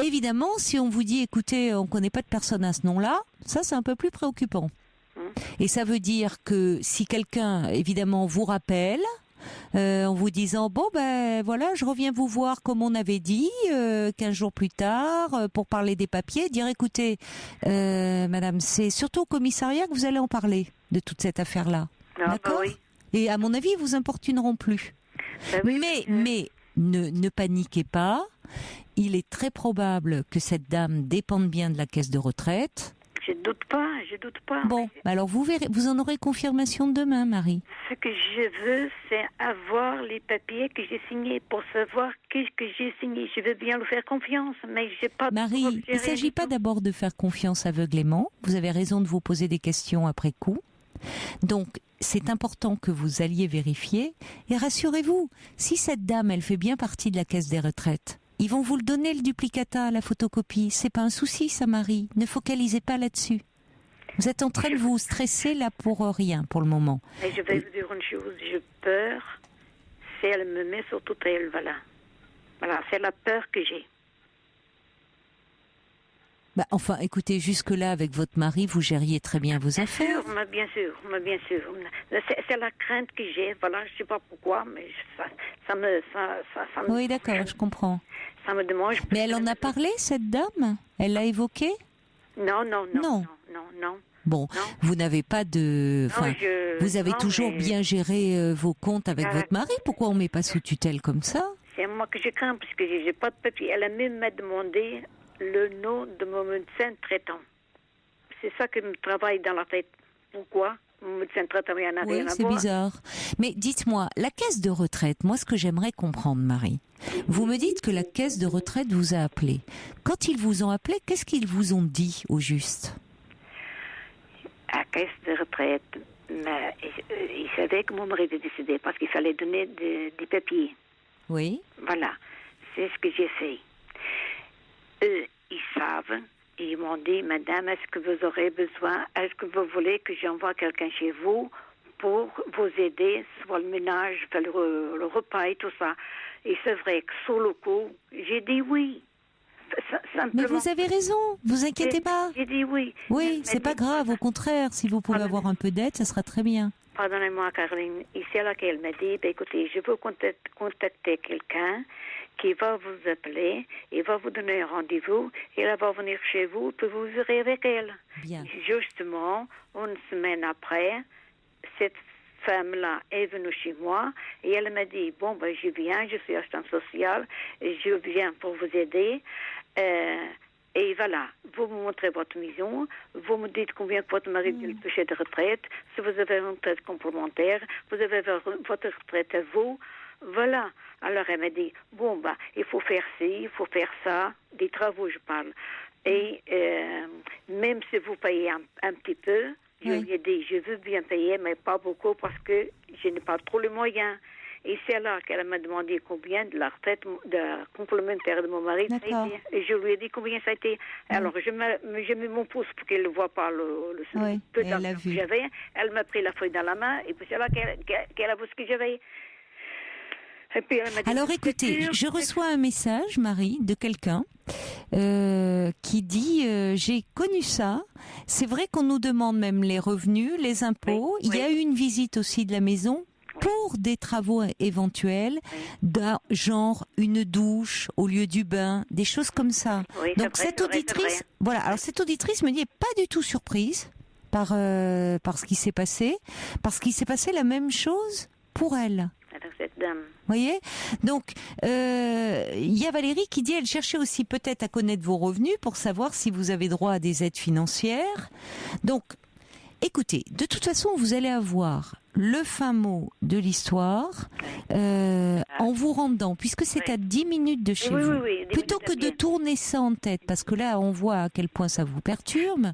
Évidemment, si on vous dit, écoutez, on ne connaît pas de personne à ce nom-là, ça c'est un peu plus préoccupant. Et ça veut dire que si quelqu'un, évidemment, vous rappelle, en vous disant bon ben voilà, je reviens vous voir comme on avait dit 15 jours plus tard pour parler des papiers, dire écoutez madame, c'est surtout au commissariat que vous allez en parler de toute cette affaire-là. D'accord ? Oui. Et à mon avis, ils vous importuneront plus. Oui, mais ne paniquez pas. Il est très probable que cette dame dépende bien de la caisse de retraite. Je doute pas. Bon, alors vous verrez, vous en aurez confirmation demain, Marie. Ce que je veux, c'est avoir les papiers que j'ai signés pour savoir qu'est-ce que j'ai signé. Je veux bien lui faire confiance, mais j'ai pas... Marie, il ne s'agit pas d'abord de faire confiance aveuglément. Vous avez raison de vous poser des questions après coup. Donc, c'est important que vous alliez vérifier. Et rassurez-vous, si cette dame, elle fait bien partie de la caisse des retraites, ils vont vous le donner, le duplicata, la photocopie. C'est pas un souci, ça, Marie. Ne focalisez pas là-dessus. Vous êtes en train de vous stresser là pour rien, pour le moment. Et je vais vous dire une chose. J'ai peur si elle me met sur toute elle, voilà. Voilà, c'est la peur que j'ai. Bah, enfin, écoutez, jusque-là, avec votre mari, vous gériez très bien vos affaires. Bien sûr. C'est la crainte que j'ai, voilà, je sais pas pourquoi, mais ça me... Oui, d'accord, je comprends. Ça me démange. Mais elle en a parlé, cette dame ? Elle l'a évoqué ? Non. Bon, non. Vous n'avez pas de... Enfin, vous avez toujours bien géré vos comptes avec votre mari. Pourquoi on ne met pas sous tutelle comme ça ? C'est moi que je crains, parce que j'ai pas de papier. Elle a même demandé le nom de mon médecin traitant. C'est ça qui me travaille dans la tête. Pourquoi ? Mon médecin traitant, il n'y en a rien à voir. Oui, c'est bizarre. Mais dites-moi, la caisse de retraite, moi ce que j'aimerais comprendre, Marie, vous me dites que la caisse de retraite vous a appelé. Quand ils vous ont appelé, qu'est-ce qu'ils vous ont dit au juste ? La caisse de retraite, mais ils savaient que mon mari était décédé parce qu'il fallait donner des papiers. Oui. Voilà, c'est ce que j'ai fait. Eux, ils savent, et ils m'ont dit, madame, est-ce que vous aurez besoin, est-ce que vous voulez que j'envoie quelqu'un chez vous pour vous aider sur le ménage, faire le repas et tout ça. Et c'est vrai que sur le coup, j'ai dit oui. Mais vous avez raison, vous inquiétez pas. J'ai dit oui. Oui, c'est pas grave, au contraire, si vous pouvez avoir un peu d'aide, ça sera très bien. Pardonnez-moi, Caroline, ici à laquelle m'a dit, écoutez, je veux contacter quelqu'un qui va vous appeler, il va vous donner un rendez-vous, et elle va venir chez vous, puis vous verrez avec elle. Bien. Justement, une semaine après, cette femme-là est venue chez moi, et elle m'a dit, bon, ben, je viens, je suis assistante sociale, et je viens pour vous aider, et voilà, vous me montrez votre maison, vous me dites combien votre mari peut toucher de retraite, si vous avez une retraite complémentaire, vous avez votre retraite à vous, voilà. Alors elle m'a dit, bon, bah, il faut faire ci, il faut faire ça, des travaux je parle. Et même si vous payez un petit peu, je lui ai dit, je veux bien payer, mais pas beaucoup parce que je n'ai pas trop les moyens. Et c'est là qu'elle m'a demandé combien de la retraite de complémentaire de mon mari ça a été. Et je lui ai dit combien ça a été. Alors j'ai mis mon pouce pour qu'elle ne voit pas le peu d'argent que j'avais. Elle m'a pris la feuille dans la main et puis c'est là qu'elle a vu ce que j'avais. Alors écoutez, je reçois un message, Marie, de quelqu'un qui dit j'ai connu ça. C'est vrai qu'on nous demande même les revenus, les impôts. Il y a eu une visite aussi de la maison pour des travaux éventuels, d'un genre une douche au lieu du bain, des choses comme ça. Donc cette auditrice, voilà. Alors cette auditrice me dit pas du tout surprise par ce qui s'est passé, parce qu'il s'est passé la même chose pour elle. Cette dame. Vous voyez ? Donc, il y a Valérie qui dit, elle cherchait aussi peut-être à connaître vos revenus pour savoir si vous avez droit à des aides financières. Donc, écoutez, de toute façon, vous allez avoir le fin mot de l'histoire en vous rendant, puisque c'est à 10 minutes de chez vous, plutôt que de tourner ça en tête, parce que là, on voit à quel point ça vous perturbe,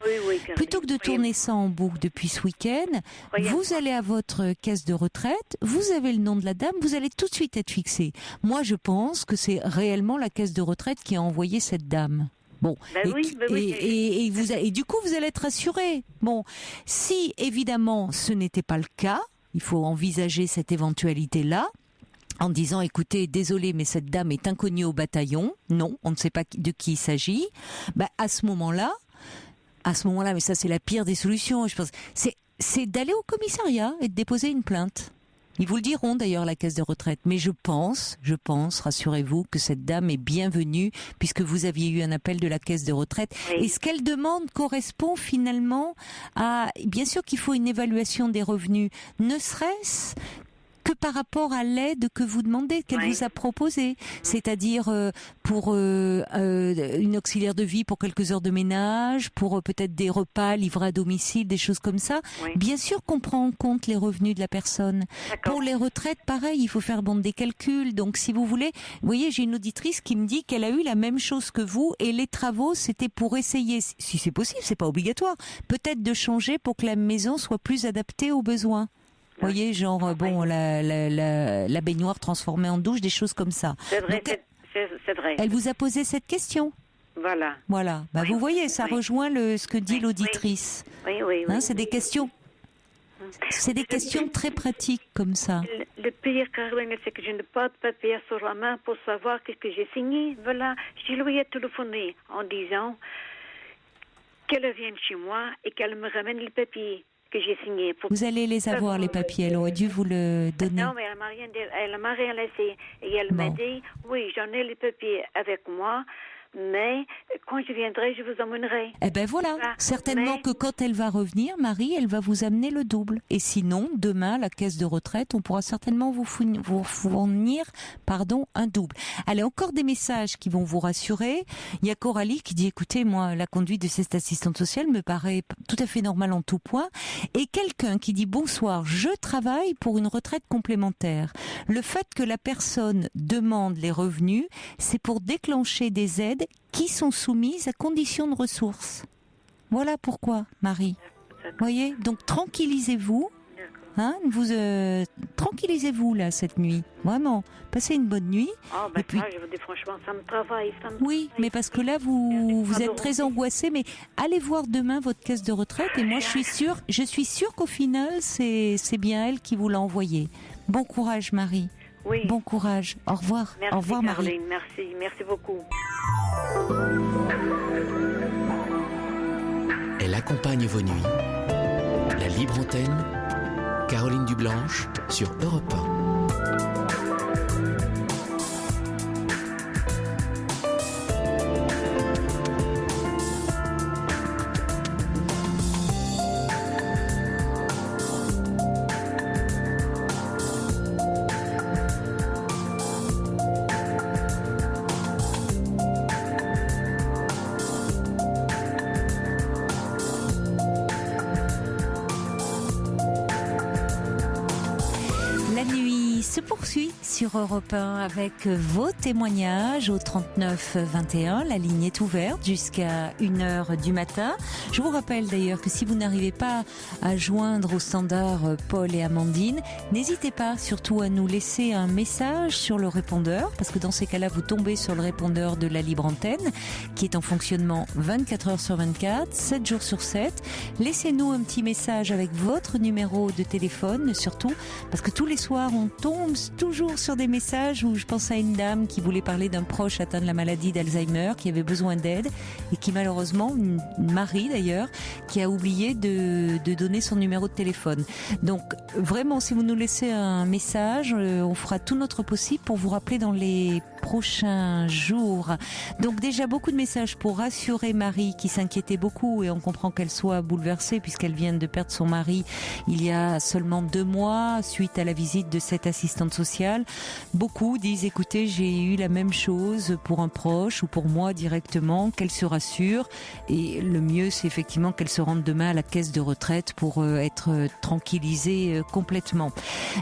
plutôt que de tourner ça en boucle depuis ce week-end, vous allez à votre caisse de retraite, vous avez le nom de la dame, vous allez tout de suite être fixé. Moi, je pense que c'est réellement la caisse de retraite qui a envoyé cette dame. Bon, et du coup, vous allez être rassuré. Bon, si évidemment ce n'était pas le cas, il faut envisager cette éventualité-là, en disant, écoutez, désolé, mais cette dame est inconnue au bataillon. Non, on ne sait pas de qui il s'agit. Bah, à ce moment-là, mais ça c'est la pire des solutions, je pense. C'est d'aller au commissariat et de déposer une plainte. Ils vous le diront d'ailleurs, la caisse de retraite. Mais je pense, rassurez-vous, que cette dame est bienvenue puisque vous aviez eu un appel de la caisse de retraite. Oui. Et ce qu'elle demande correspond finalement à... Bien sûr qu'il faut une évaluation des revenus, ne serait-ce que par rapport à l'aide que vous demandez, qu'elle vous a proposée. C'est-à-dire pour une auxiliaire de vie pour quelques heures de ménage, pour peut-être des repas livrés à domicile, des choses comme ça. Oui. Bien sûr qu'on prend en compte les revenus de la personne. Pour les retraites, pareil, il faut faire des calculs. Donc si vous voulez, vous voyez, j'ai une auditrice qui me dit qu'elle a eu la même chose que vous et les travaux, c'était pour essayer, si c'est possible, c'est pas obligatoire, peut-être de changer pour que la maison soit plus adaptée aux besoins. Vous voyez, genre, la baignoire transformée en douche, des choses comme ça. C'est vrai, donc, c'est vrai. Elle vous a posé cette question. Voilà. Bah, vous voyez, ça rejoint ce que dit l'auditrice. Oui. C'est des questions. C'est des questions très pratiques comme ça. Le pire, Caroline, c'est que je n'ai pas de papier sur la main pour savoir ce que j'ai signé. Voilà, je lui ai téléphoné en disant qu'elle vienne chez moi et qu'elle me ramène les papiers que j'ai signé. Vous allez les avoir, les papiers. Elle aurait dû vous le donner. Non, mais elle m'a rien laissé. Et elle m'a dit, oui, j'en ai les papiers avec moi, mais quand je viendrai, je vous emmènerai. Eh ben voilà, certainement que quand elle va revenir, Marie, elle va vous amener le double. Et sinon, demain, à la caisse de retraite, on pourra certainement vous fournir un double. Allez, encore des messages qui vont vous rassurer. Il y a Coralie qui dit, écoutez, moi, la conduite de cette assistante sociale me paraît tout à fait normale en tout point. Et quelqu'un qui dit, bonsoir, je travaille pour une retraite complémentaire. Le fait que la personne demande les revenus, c'est pour déclencher des aides qui sont soumises à conditions de ressources. Voilà pourquoi, Marie. Vous voyez, donc tranquillisez-vous. Tranquillisez-vous là cette nuit. Vraiment, passez une bonne nuit. Et puis... je vous dis franchement, ça me travaille. Oui, mais parce que là vous êtes très angoissée. Mais allez voir demain votre caisse de retraite et moi je suis sûre qu'au final c'est bien elle qui vous l'a envoyé. Bon courage, Marie. Oui. Bon courage. Au revoir. Merci, au revoir, Caroline. Marie. Merci beaucoup. Elle accompagne vos nuits. La libre antenne, Caroline Dublanche sur Europe 1. Poursuit sur Europe 1 avec vos témoignages au 39 21. La ligne est ouverte jusqu'à 1h du matin. Je vous rappelle d'ailleurs que si vous n'arrivez pas à joindre au standard Paul et Amandine, n'hésitez pas surtout à nous laisser un message sur le répondeur, parce que dans ces cas-là, vous tombez sur le répondeur de la libre antenne qui est en fonctionnement 24 heures sur 24, 7 jours sur 7. Laissez-nous un petit message avec votre numéro de téléphone surtout, parce que tous les soirs, on tombe toujours sur des messages où je pense à une dame qui voulait parler d'un proche atteint de la maladie d'Alzheimer, qui avait besoin d'aide et qui malheureusement, une Marie d'ailleurs, qui a oublié de donner son numéro de téléphone. Donc vraiment, si vous nous laissez un message, on fera tout notre possible pour vous rappeler dans les prochains jours. Donc déjà beaucoup de messages pour rassurer Marie qui s'inquiétait beaucoup, et on comprend qu'elle soit bouleversée puisqu'elle vient de perdre son mari il y a seulement 2 mois suite à la visite de cette assistante sociale. Beaucoup disent, écoutez, j'ai eu la même chose pour un proche ou pour moi directement, qu'elle se rassure, et le mieux c'est effectivement qu'elle se rende demain à la caisse de retraite pour être tranquillisée complètement.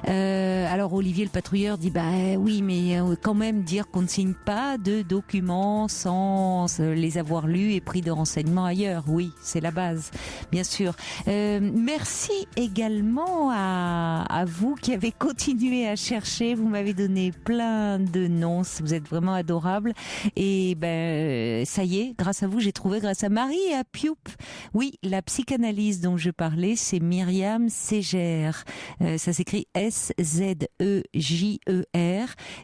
Alors Olivier le patrouilleur dit, oui, mais quand même dire qu'on ne signe pas de documents sans les avoir lus et pris de renseignements ailleurs. Oui, c'est la base, bien sûr. Merci également à vous qui avez continué à à chercher. Vous m'avez donné plein de noms. Vous êtes vraiment adorable. Et ça y est, grâce à vous, j'ai trouvé, grâce à Marie et à Pioup. Oui, la psychanalyse dont je parlais, c'est Myriam Ségère. Ça s'écrit S-Z-E-J-E-R.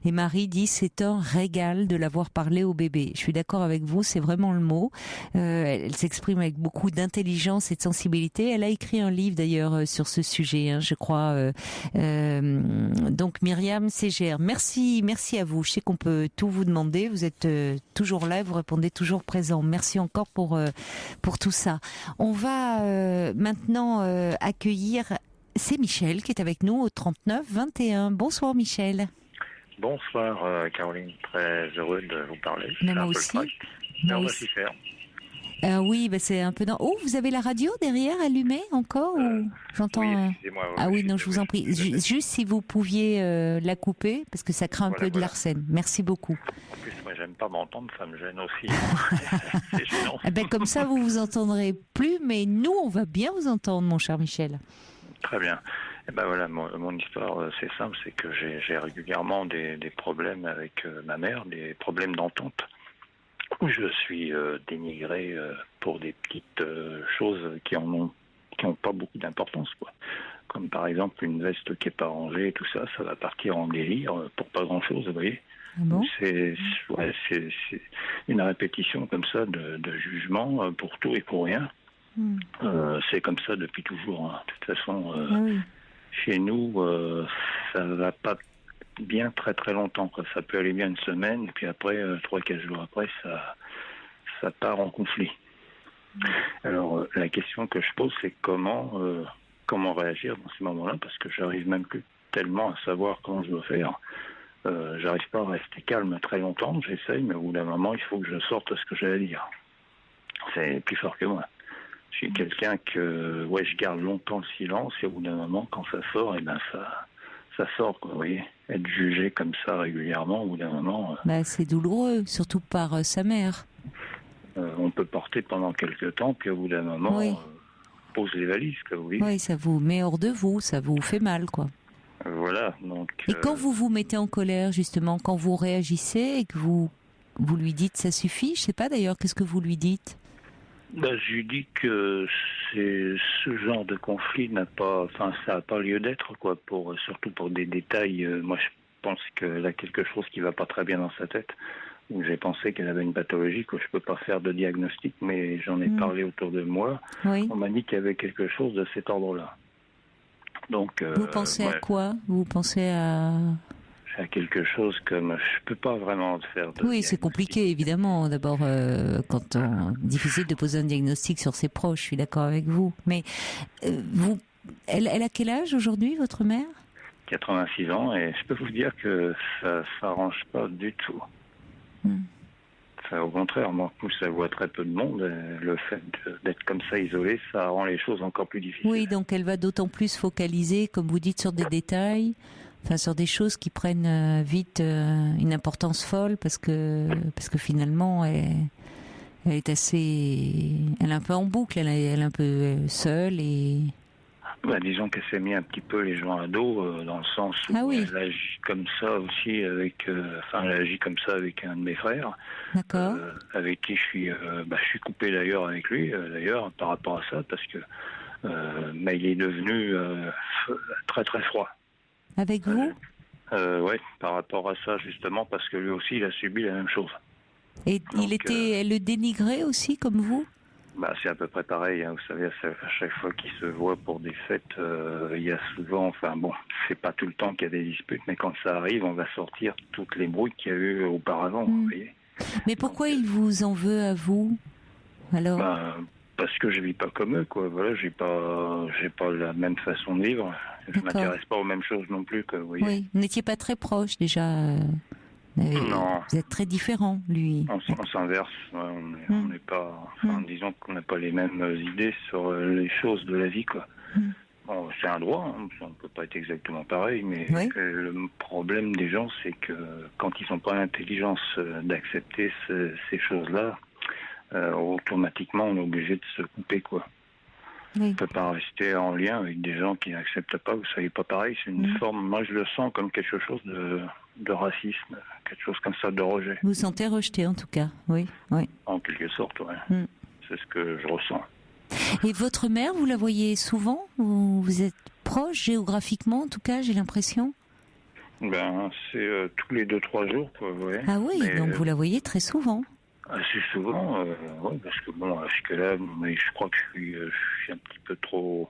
Et Marie dit, c'est un régal de l'avoir parlé au bébé. Je suis d'accord avec vous, c'est vraiment le mot. Elle s'exprime avec beaucoup d'intelligence et de sensibilité. Elle a écrit un livre d'ailleurs sur ce sujet, je crois. Donc Myriam Ségère, merci à vous. Je sais qu'on peut tout vous demander. Vous êtes toujours là, vous répondez toujours présent. Merci encore pour tout ça. On va maintenant accueillir. C'est Michel qui est avec nous au 39 21. Bonsoir Michel. Bonsoir Caroline, très heureux de vous parler. Mais moi aussi. On va s'y faire. Oui, c'est un peu... Oh, vous avez la radio derrière allumée encore ou... J'entends... Oui, excusez-moi. Oui, non, je vous en prie. Juste si vous pouviez la couper, parce que ça craint un peu de l'arsène. Merci beaucoup. En plus, moi, j'aime pas m'entendre, ça me gêne aussi. C'est gênant. Comme ça, vous vous entendrez plus, mais nous, on va bien vous entendre, mon cher Michel. Très bien. Voilà, mon histoire, c'est simple, c'est que j'ai régulièrement des problèmes avec ma mère, des problèmes d'entente. Je suis dénigré pour des petites choses qui ont pas beaucoup d'importance, quoi. Comme par exemple une veste qui est pas rangée, tout ça, ça va partir en délire pour pas grand-chose, vous voyez. Ah bon ? C'est une répétition comme ça de jugement pour tout et pour rien. C'est comme ça depuis toujours. Hein. De toute façon, chez nous, ça va pas bien très très longtemps, quoi. Ça peut aller bien une semaine, et puis après, 3-4 jours après, ça part en conflit. Alors, la question que je pose, c'est comment réagir dans ces moments-là, parce que j'arrive même plus tellement à savoir comment je dois faire. J'arrive pas à rester calme très longtemps, j'essaye, mais au bout d'un moment, il faut que je sorte ce que j'ai à dire. C'est plus fort que moi. Je suis quelqu'un que, je garde longtemps le silence, et au bout d'un moment, quand ça sort, ça sort, quoi, vous voyez. Être jugé comme ça régulièrement, au bout d'un moment... c'est douloureux, surtout par sa mère. On peut porter pendant quelques temps, puis au bout d'un moment, on pose les valises, quoi, vous voyez. Oui, ça vous met hors de vous, ça vous fait mal, quoi. Voilà, donc... Et quand vous vous mettez en colère, justement, quand vous réagissez et que vous lui dites « ça suffit », je sais pas d'ailleurs, qu'est-ce que vous lui dites ? Je lui dis que ce genre de conflit ça n'a pas lieu d'être, quoi, surtout pour des détails. Moi, je pense qu'elle a quelque chose qui va pas très bien dans sa tête. Où j'ai pensé qu'elle avait une pathologie, que je peux pas faire de diagnostic, mais j'en ai parlé autour de moi. Oui. On m'a dit qu'il y avait quelque chose de cet ordre-là. Donc, vous pensez à quoi ? Vous pensez à quelque chose comme... Je peux pas vraiment faire de diagnostic. C'est compliqué, évidemment. D'abord, difficile de poser un diagnostic sur ses proches, je suis d'accord avec vous. Mais elle a quel âge aujourd'hui, votre mère ? 86 ans, et je peux vous dire que ça s'arrange pas du tout. Au contraire, moi, ça voit très peu de monde. Le fait d'être comme ça isolé, ça rend les choses encore plus difficiles. Oui, donc elle va d'autant plus focaliser, comme vous dites, sur des détails, sur des choses qui prennent vite une importance folle, parce que finalement, elle est un peu en boucle, elle est un peu seule et... disons qu'elle s'est mis un petit peu les gens à dos, dans le sens où elle agit comme ça aussi elle agit comme ça avec un de mes frères. D'accord. Avec qui je suis coupé d'ailleurs avec lui, par rapport à ça, parce que il est devenu très très froid. Avec vous ? Oui, par rapport à ça, justement, parce que lui aussi, il a subi la même chose. Et elle le dénigrait aussi, comme vous ? C'est à peu près pareil, hein. Vous savez, à chaque fois qu'ils se voient pour des fêtes, il y a souvent, c'est pas tout le temps qu'il y a des disputes, mais quand ça arrive, on va sortir toutes les brouilles qu'il y a eu auparavant, vous voyez. Mais pourquoi il vous en veut à vous, alors ? Parce que je vis pas comme eux, quoi. Voilà, j'ai pas la même façon de vivre. Je m'intéresse pas aux mêmes choses non plus, que vous voyez. Oui, vous n'étiez pas très proches déjà. Non. Vous êtes très différents, lui. On s'inverse. On n'est pas... disons qu'on n'a pas les mêmes idées sur les choses de la vie, quoi. Bon, c'est un droit, hein. On ne peut pas être exactement pareil, mais le problème des gens, c'est que quand ils n'ont pas l'intelligence d'accepter ces choses-là, automatiquement, on est obligé de se couper, quoi. On ne peut pas rester en lien avec des gens qui n'acceptent pas, vous savez pas pareil. C'est une forme, moi je le sens comme quelque chose de racisme, quelque chose comme ça, de rejet. Vous vous sentez rejeté en tout cas, oui. En quelque sorte, oui. C'est ce que je ressens. Et votre mère, vous la voyez souvent? Vous êtes proche géographiquement en tout cas, j'ai l'impression? C'est tous les 2-3 jours, quoi, ouais. Ah oui, donc vous la voyez très souvent? Assez souvent, oui, parce que bon, jusque-là, mais je crois que je suis un petit peu trop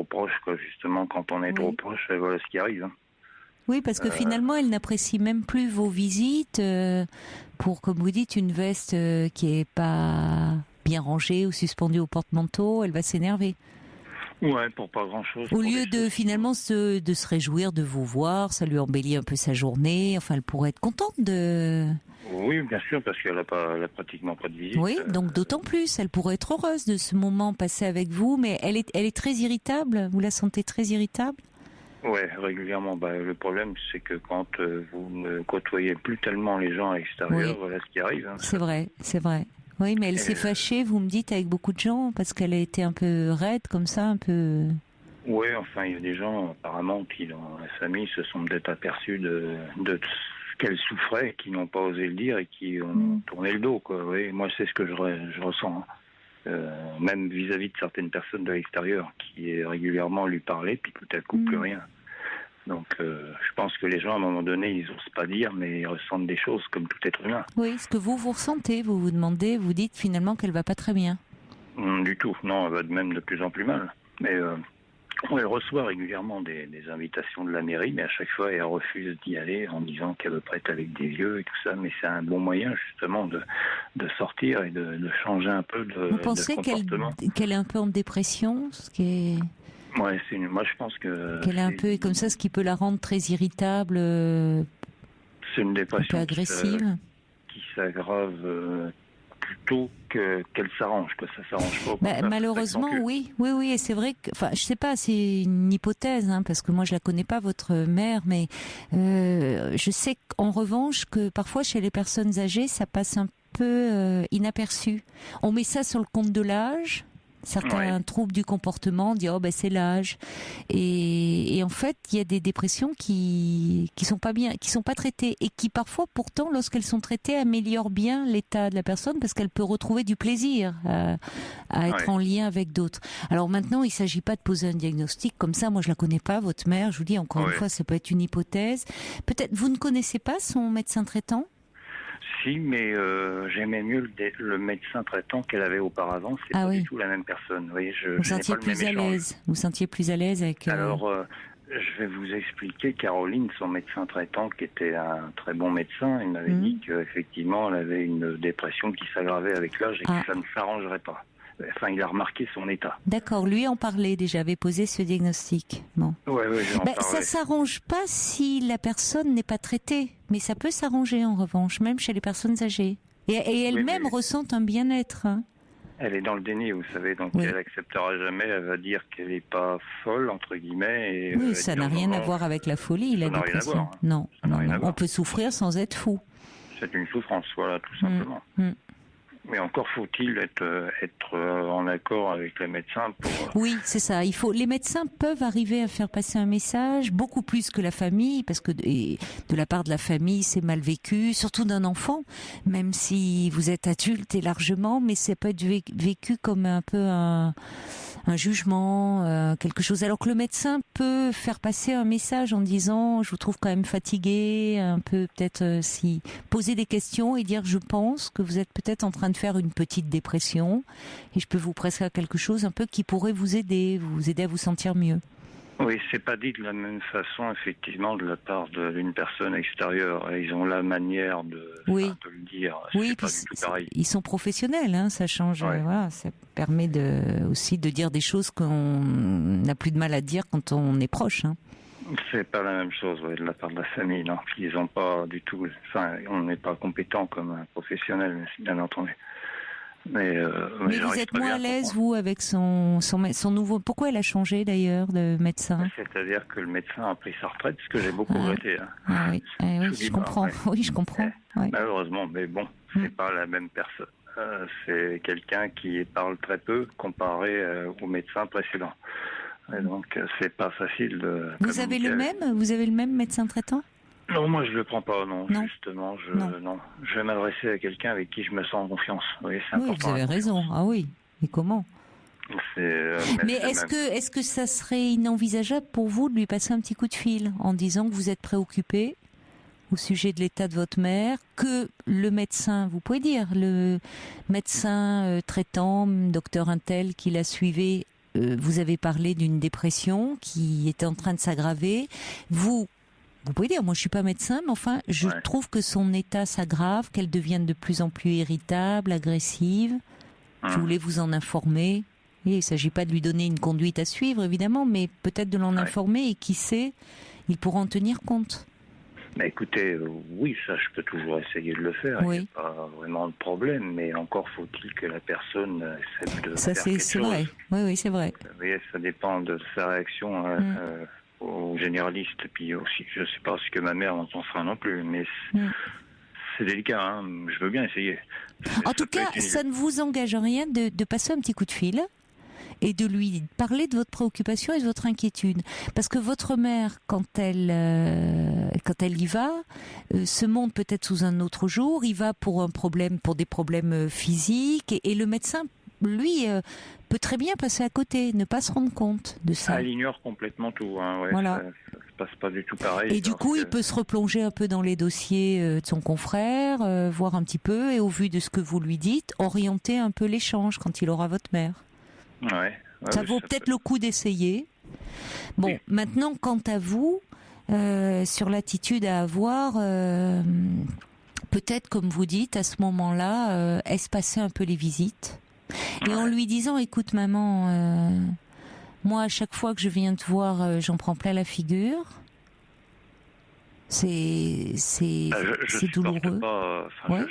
proche, quoi, justement, quand on est trop proche, voilà ce qui arrive. Hein. Oui, parce que finalement, elle n'apprécie même plus vos visites pour, comme vous dites, une veste qui est pas bien rangée ou suspendue au porte-manteau, elle va s'énerver. Ouais, pour pas grand-chose. Au lieu de finalement de se réjouir de vous voir, ça lui embellit un peu sa journée, enfin, elle pourrait être contente de... Oui, bien sûr, parce qu'elle a pratiquement pas de visite. Oui, donc d'autant plus, elle pourrait être heureuse de ce moment passé avec vous, mais elle est très irritable, vous la sentez très irritable? Oui, régulièrement. Le problème, c'est que quand vous ne côtoyez plus tellement les gens à l'extérieur, voilà ce qui arrive. Hein. C'est vrai. Oui, mais elle s'est fâchée, vous me dites, avec beaucoup de gens, parce qu'elle a été un peu raide, comme ça, un peu... Oui, enfin, il y a des gens, apparemment, qui, dans la famille, se sont peut-être aperçus de ce qu'elle souffrait, qui n'ont pas osé le dire et qui ont tourné le dos, quoi. Oui, moi, c'est ce que je ressens. Hein. Même vis-à-vis de certaines personnes de l'extérieur, qui régulièrement lui parlaient, puis tout à coup, plus rien. Donc, je pense que les gens, à un moment donné, ils n'osent pas dire, mais ils ressentent des choses comme tout être humain. Oui, ce que vous ressentez, vous vous demandez, vous dites finalement qu'elle va pas très bien. Du tout, non, elle va même de plus en plus mal. Mais elle reçoit régulièrement des invitations de la mairie, mais à chaque fois, elle refuse d'y aller en disant qu'elle veut pas être avec des vieux et tout ça. Mais c'est un bon moyen, justement, de sortir et de changer un peu de comportement. Vous pensez qu'elle est un peu en dépression, ce qui est... Ouais, moi je pense que... Qu'elle est un peu comme ça, ce qui peut la rendre très irritable, c'est une dépression un peu agressive. Qui s'aggrave plutôt qu'elle s'arrange, que ça s'arrange pas. Malheureusement, oui, et c'est vrai que, enfin, je sais pas, c'est une hypothèse, hein, parce que moi je la connais pas, votre mère, mais je sais qu'en revanche que parfois chez les personnes âgées, ça passe un peu inaperçu. On met ça sur le compte de l'âge. Certains troubles du comportement, dire c'est l'âge, et en fait il y a des dépressions qui sont pas bien, qui sont pas traitées et qui parfois pourtant lorsqu'elles sont traitées améliorent bien l'état de la personne parce qu'elle peut retrouver du plaisir à être en lien avec d'autres. Alors maintenant il s'agit pas de poser un diagnostic comme ça, moi je la connais pas votre mère, je vous dis encore une fois ça peut être une hypothèse. Peut-être vous ne connaissez pas son médecin traitant? Si, mais j'aimais mieux le médecin traitant qu'elle avait auparavant. C'est pas du tout la même personne. Vous voyez, je sentiez pas le même échange. Vous sentiez plus à l'aise avec... Alors, je vais vous expliquer. Caroline, son médecin traitant, qui était un très bon médecin, il m'avait dit qu'effectivement, elle avait une dépression qui s'aggravait avec l'âge et que ça ne s'arrangerait pas. Enfin, il a remarqué son état. D'accord, lui en parlait déjà, avait posé ce diagnostic. Bon. Oui, j'en parlais. Ça s'arrange pas si la personne n'est pas traitée, mais ça peut s'arranger en revanche, même chez les personnes âgées. Et elle-même ressent un bien-être. Hein. Elle est dans le déni, vous savez, donc elle acceptera jamais, elle va dire qu'elle n'est pas folle, entre guillemets. Et ça n'a rien à voir avec la folie, la dépression. Non, on peut souffrir sans être fou. C'est une souffrance, voilà, tout simplement. Mais encore faut-il être en accord avec les médecins pour... Oui, c'est ça. Les médecins peuvent arriver à faire passer un message beaucoup plus que la famille, parce que de la part de la famille, c'est mal vécu, surtout d'un enfant, même si vous êtes adulte et largement, mais ça peut être vécu comme un peu un jugement, quelque chose. Alors que le médecin peut faire passer un message en disant, je vous trouve quand même fatigué, un peu peut-être poser des questions et dire, je pense que vous êtes peut-être en train de faire une petite dépression et je peux vous prescrire quelque chose un peu qui pourrait vous aider à vous sentir mieux. Oui, c'est pas dit de la même façon, effectivement, de la part d'une personne extérieure. Ils ont la manière de le dire. Oui, pas du tout pareil. Ils sont professionnels, hein, ça change. Voilà, ça permet aussi de dire des choses qu'on n'a plus de mal à dire quand on est proche. Hein. C'est pas la même chose, de la part de la famille, non. Ils ont pas du tout. Enfin, on n'est pas compétent comme un professionnel, bien entendu. Mais vous êtes moins à l'aise, vous, avec son nouveau... Pourquoi elle a changé, d'ailleurs, de médecin? C'est-à-dire que le médecin a pris sa retraite, ce que j'ai beaucoup regretté. Hein. Oui, je comprends. Oui, je comprends. Malheureusement, mais bon, c'est pas la même personne. c'est quelqu'un qui parle très peu comparé au médecin précédent. Et donc, c'est pas facile de... Vous avez le même médecin traitant ? Non, moi je le prends pas, non. Justement, je vais m'adresser à quelqu'un avec qui je me sens en confiance. Oui, c'est important. Oui, vous avez raison. Ah oui, mais comment ? Mais est-ce que ça serait inenvisageable pour vous de lui passer un petit coup de fil en disant que vous êtes préoccupé au sujet de l'état de votre mère, que le médecin, vous pouvez dire, le médecin traitant, docteur Intel, qui la suivait, vous avez parlé d'une dépression qui était en train de s'aggraver. Vous pouvez dire, moi je suis pas médecin, mais enfin, je trouve que son état s'aggrave, qu'elle devient de plus en plus irritable, agressive. Je voulais vous en informer. Et il ne s'agit pas de lui donner une conduite à suivre, évidemment, mais peut-être de l'en informer et qui sait, il pourra en tenir compte. Bah écoutez, oui, ça je peux toujours essayer de le faire, il n'y a pas vraiment de problème, mais encore faut-il que la personne accepte de faire quelque chose. Ça c'est vrai, oui, c'est vrai. Vous voyez, ça dépend de sa réaction au généraliste, puis aussi, je ne sais pas ce que ma mère en pensera non plus, mais c'est délicat, hein. Je veux bien essayer. En tout cas, ça ne vous engage en rien de passer un petit coup de fil et de lui parler de votre préoccupation et de votre inquiétude. Parce que votre mère, quand elle y va, se montre peut-être sous un autre jour, il va pour des problèmes physiques, et le médecin, lui, peut très bien passer à côté, ne pas se rendre compte de ça. Elle ignore complètement tout, hein, voilà. Ça se passe pas du tout pareil. Et du coup, il peut se replonger un peu dans les dossiers de son confrère, voir un petit peu, et au vu de ce que vous lui dites, orienter un peu l'échange quand il aura votre mère. Ça vaut peut-être le coup d'essayer. Bon, maintenant, quant à vous, sur l'attitude à avoir, peut-être, comme vous dites, à ce moment-là, espacer un peu les visites. Et en lui disant, écoute maman, moi à chaque fois que je viens te voir, j'en prends plein la figure. C'est douloureux.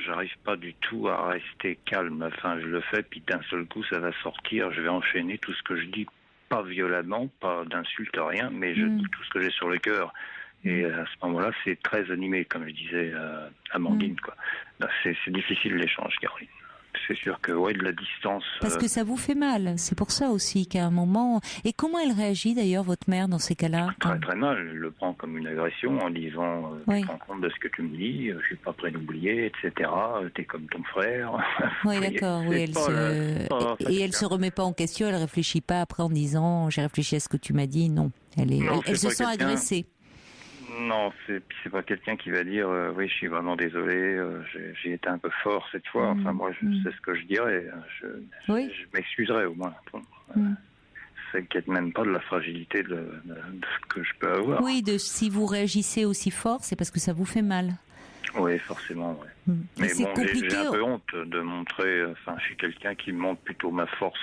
J'arrive pas du tout à rester calme. Enfin, je le fais, puis d'un seul coup, ça va sortir. Je vais enchaîner tout ce que je dis, pas violemment, pas d'insulte, rien, mais je dis tout ce que j'ai sur le cœur. Et à ce moment-là, c'est très animé, comme je disais à Amandine, quoi. C'est difficile l'échange, Caroline. C'est sûr que de la distance. Parce que ça vous fait mal. C'est pour ça aussi qu'à un moment. Et comment elle réagit d'ailleurs, votre mère, dans ces cas-là ? Très très mal. Elle le prend comme une agression en disant tu te rends compte de ce que tu me dis, je suis pas prêt d'oublier, etc. T'es comme ton frère. Oui, d'accord. Oui, elle se remet pas en question. Elle réfléchit pas après en disant j'ai réfléchi à ce que tu m'as dit. Non. Elle se sent agressée. Non, c'est pas quelqu'un qui va dire oui, je suis vraiment désolé, j'ai été un peu fort cette fois. Enfin, moi, c'est ce que je dirais. Je m'excuserai au moins. C'est peut-être même pas de la fragilité de ce que je peux avoir. Oui, si vous réagissez aussi fort, c'est parce que ça vous fait mal. Oui, forcément. Ouais. Mais bon, j'ai un peu honte de montrer. Enfin, je suis quelqu'un qui montre plutôt ma force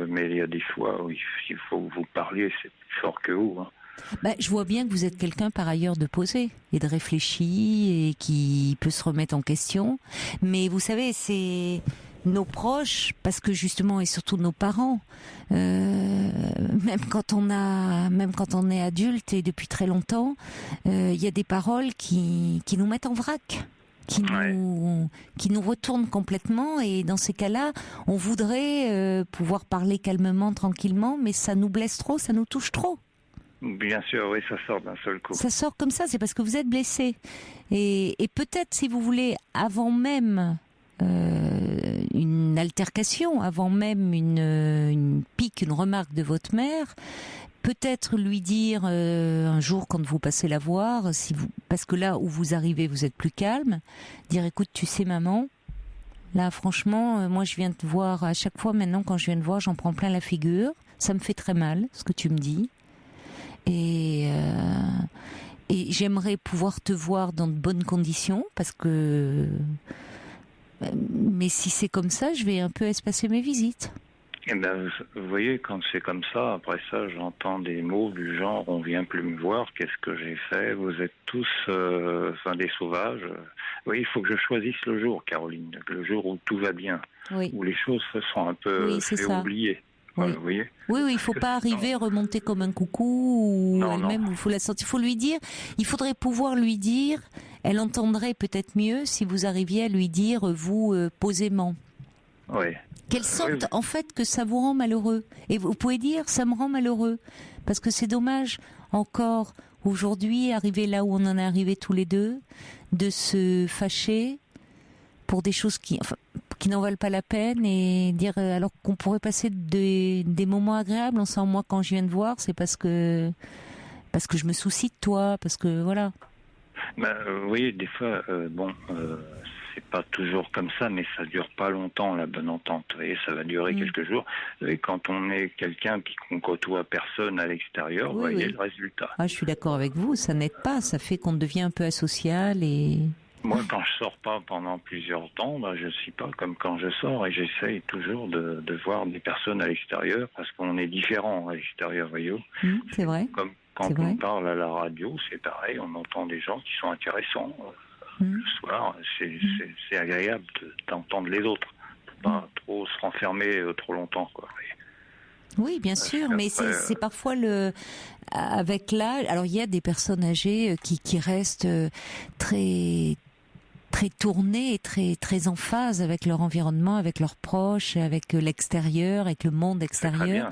mais il y a des fois où il faut que vous parliez, c'est plus fort que vous. Hein. Je vois bien que vous êtes quelqu'un par ailleurs de posé et de réfléchi et qui peut se remettre en question. Mais vous savez, c'est nos proches, parce que justement, et surtout nos parents, même quand on est adulte et depuis très longtemps, il y a des paroles qui nous mettent en vrac. Qui nous retournent complètement, et dans ces cas-là, on voudrait pouvoir parler calmement, tranquillement, mais ça nous blesse trop, ça nous touche trop. Bien sûr, oui, ça sort d'un seul coup. Ça sort comme ça, c'est parce que vous êtes blessé. Et peut-être, si vous voulez, avant même une altercation, avant même une pique, une remarque de votre mère, peut-être lui dire un jour quand vous passez la voir, parce que là où vous arrivez, vous êtes plus calme, dire écoute, tu sais maman, là franchement, moi je viens te voir, à chaque fois maintenant quand je viens te voir, j'en prends plein la figure, ça me fait très mal ce que tu me dis. Et j'aimerais pouvoir te voir dans de bonnes conditions, parce que mais si c'est comme ça, je vais un peu espacer mes visites. Eh ben, vous voyez, quand c'est comme ça, après ça, j'entends des mots du genre on vient plus me voir, qu'est-ce que j'ai fait, vous êtes tous des sauvages. Oui, il faut que je choisisse le jour, Caroline, le jour où tout va bien, où les choses se sont un peu fait oublier. Oui. Vous voyez ? Oui, il faut pas arriver à remonter comme un coucou, ou elle-même, il faut la sentir. Il faut lui dire, il faudrait pouvoir lui dire, elle entendrait peut-être mieux si vous arriviez à lui dire, vous, posément. Oui. Qu'elles sentent en fait que ça vous rend malheureux. Et vous pouvez dire, ça me rend malheureux. Parce que c'est dommage, encore aujourd'hui, arriver là où on en est arrivé tous les deux, de se fâcher pour des choses qui n'en valent pas la peine, et dire, alors qu'on pourrait passer des moments agréables ensemble. Moi, quand je viens de voir, c'est parce que je me soucie de toi, parce que voilà. Oui, des fois, c'est pas toujours comme ça, mais ça dure pas longtemps, la bonne entente. Vous voyez, ça va durer quelques jours. Et quand on est quelqu'un qu'on côtoie personne à l'extérieur, vous voyez le résultat. Ah, je suis d'accord avec vous, ça n'aide pas, ça fait qu'on devient un peu asocial et... Moi, quand je sors pas pendant plusieurs temps, je suis pas comme quand je sors, et j'essaye toujours de voir des personnes à l'extérieur, parce qu'on est différents à l'extérieur, voyez-vous. C'est vrai. Comme quand on parle à la radio, c'est pareil, on entend des gens qui sont intéressants. Le soir, c'est agréable d'entendre les autres, pas trop se renfermer trop longtemps, quoi. Oui, bien sûr, mais c'est parfois avec l'âge. Alors il y a des personnes âgées qui restent très tournées et très en phase avec leur environnement, avec leurs proches, avec l'extérieur, avec le monde extérieur.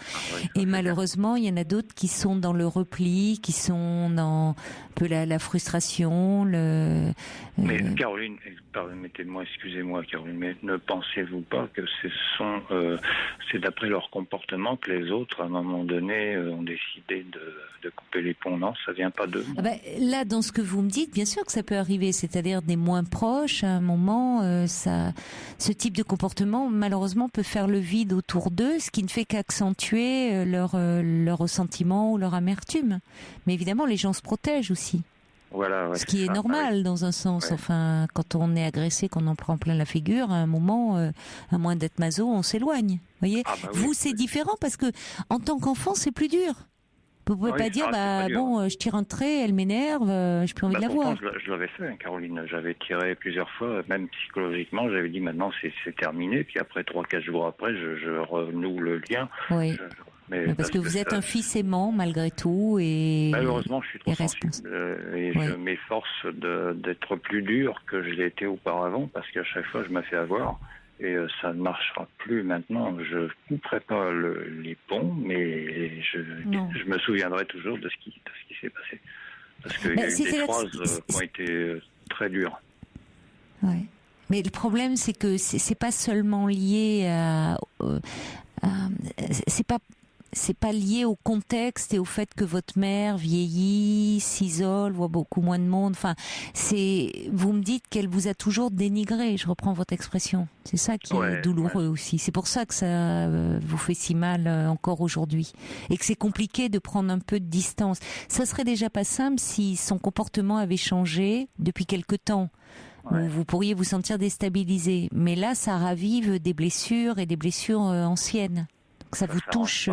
Et malheureusement, il y en a d'autres qui sont dans le repli, qui sont dans un peu la frustration. Mais Caroline, excusez-moi Caroline, mais ne pensez-vous pas que c'est d'après leur comportement que les autres, à un moment donné, ont décidé de couper les ponts? Non, ça vient pas d'eux. Là, dans ce que vous me dites, bien sûr que ça peut arriver, c'est-à-dire des moins proches, à un moment, ce type de comportement, malheureusement, peut faire le vide autour d'eux, ce qui ne fait qu'accentuer leur ressentiment ou leur amertume. Mais évidemment, les gens se protègent aussi. Voilà, ce qui est normal dans un sens. Ouais. Enfin, quand on est agressé, qu'on en prend plein la figure, à un moment, à moins d'être maso, on s'éloigne. Voyez, vous, c'est différent parce que en tant qu'enfant, c'est plus dur. Vous pouvez pas dire, je tire un trait, elle m'énerve, j'ai plus envie de la voir. Je l'avais fait, Caroline. J'avais tiré plusieurs fois, même psychologiquement. J'avais dit maintenant c'est terminé. Puis après 3-4 jours après, je renoue le lien. Oui. Mais parce que vous êtes un fils aimant malgré tout et malheureusement je suis trop sensible et je m'efforce d'être plus dur que je l'ai été auparavant, parce qu'à chaque fois je me fais avoir et ça ne marchera plus maintenant. Je couperai pas les ponts, mais je me souviendrai toujours de ce qui s'est passé, parce qu'il y a eu des phrases qui ont été très dures. Ouais. Mais le problème, c'est que c'est pas seulement lié c'est pas lié au contexte et au fait que votre mère vieillit, s'isole, voit beaucoup moins de monde. Enfin, vous me dites qu'elle vous a toujours dénigré. Je reprends votre expression. C'est ça qui est douloureux aussi. C'est pour ça que ça vous fait si mal encore aujourd'hui, et que c'est compliqué de prendre un peu de distance. Ça serait déjà pas simple si son comportement avait changé depuis quelque temps. Vous pourriez vous sentir déstabilisé. Mais là, ça ravive des blessures et des blessures anciennes. Ça vous touche,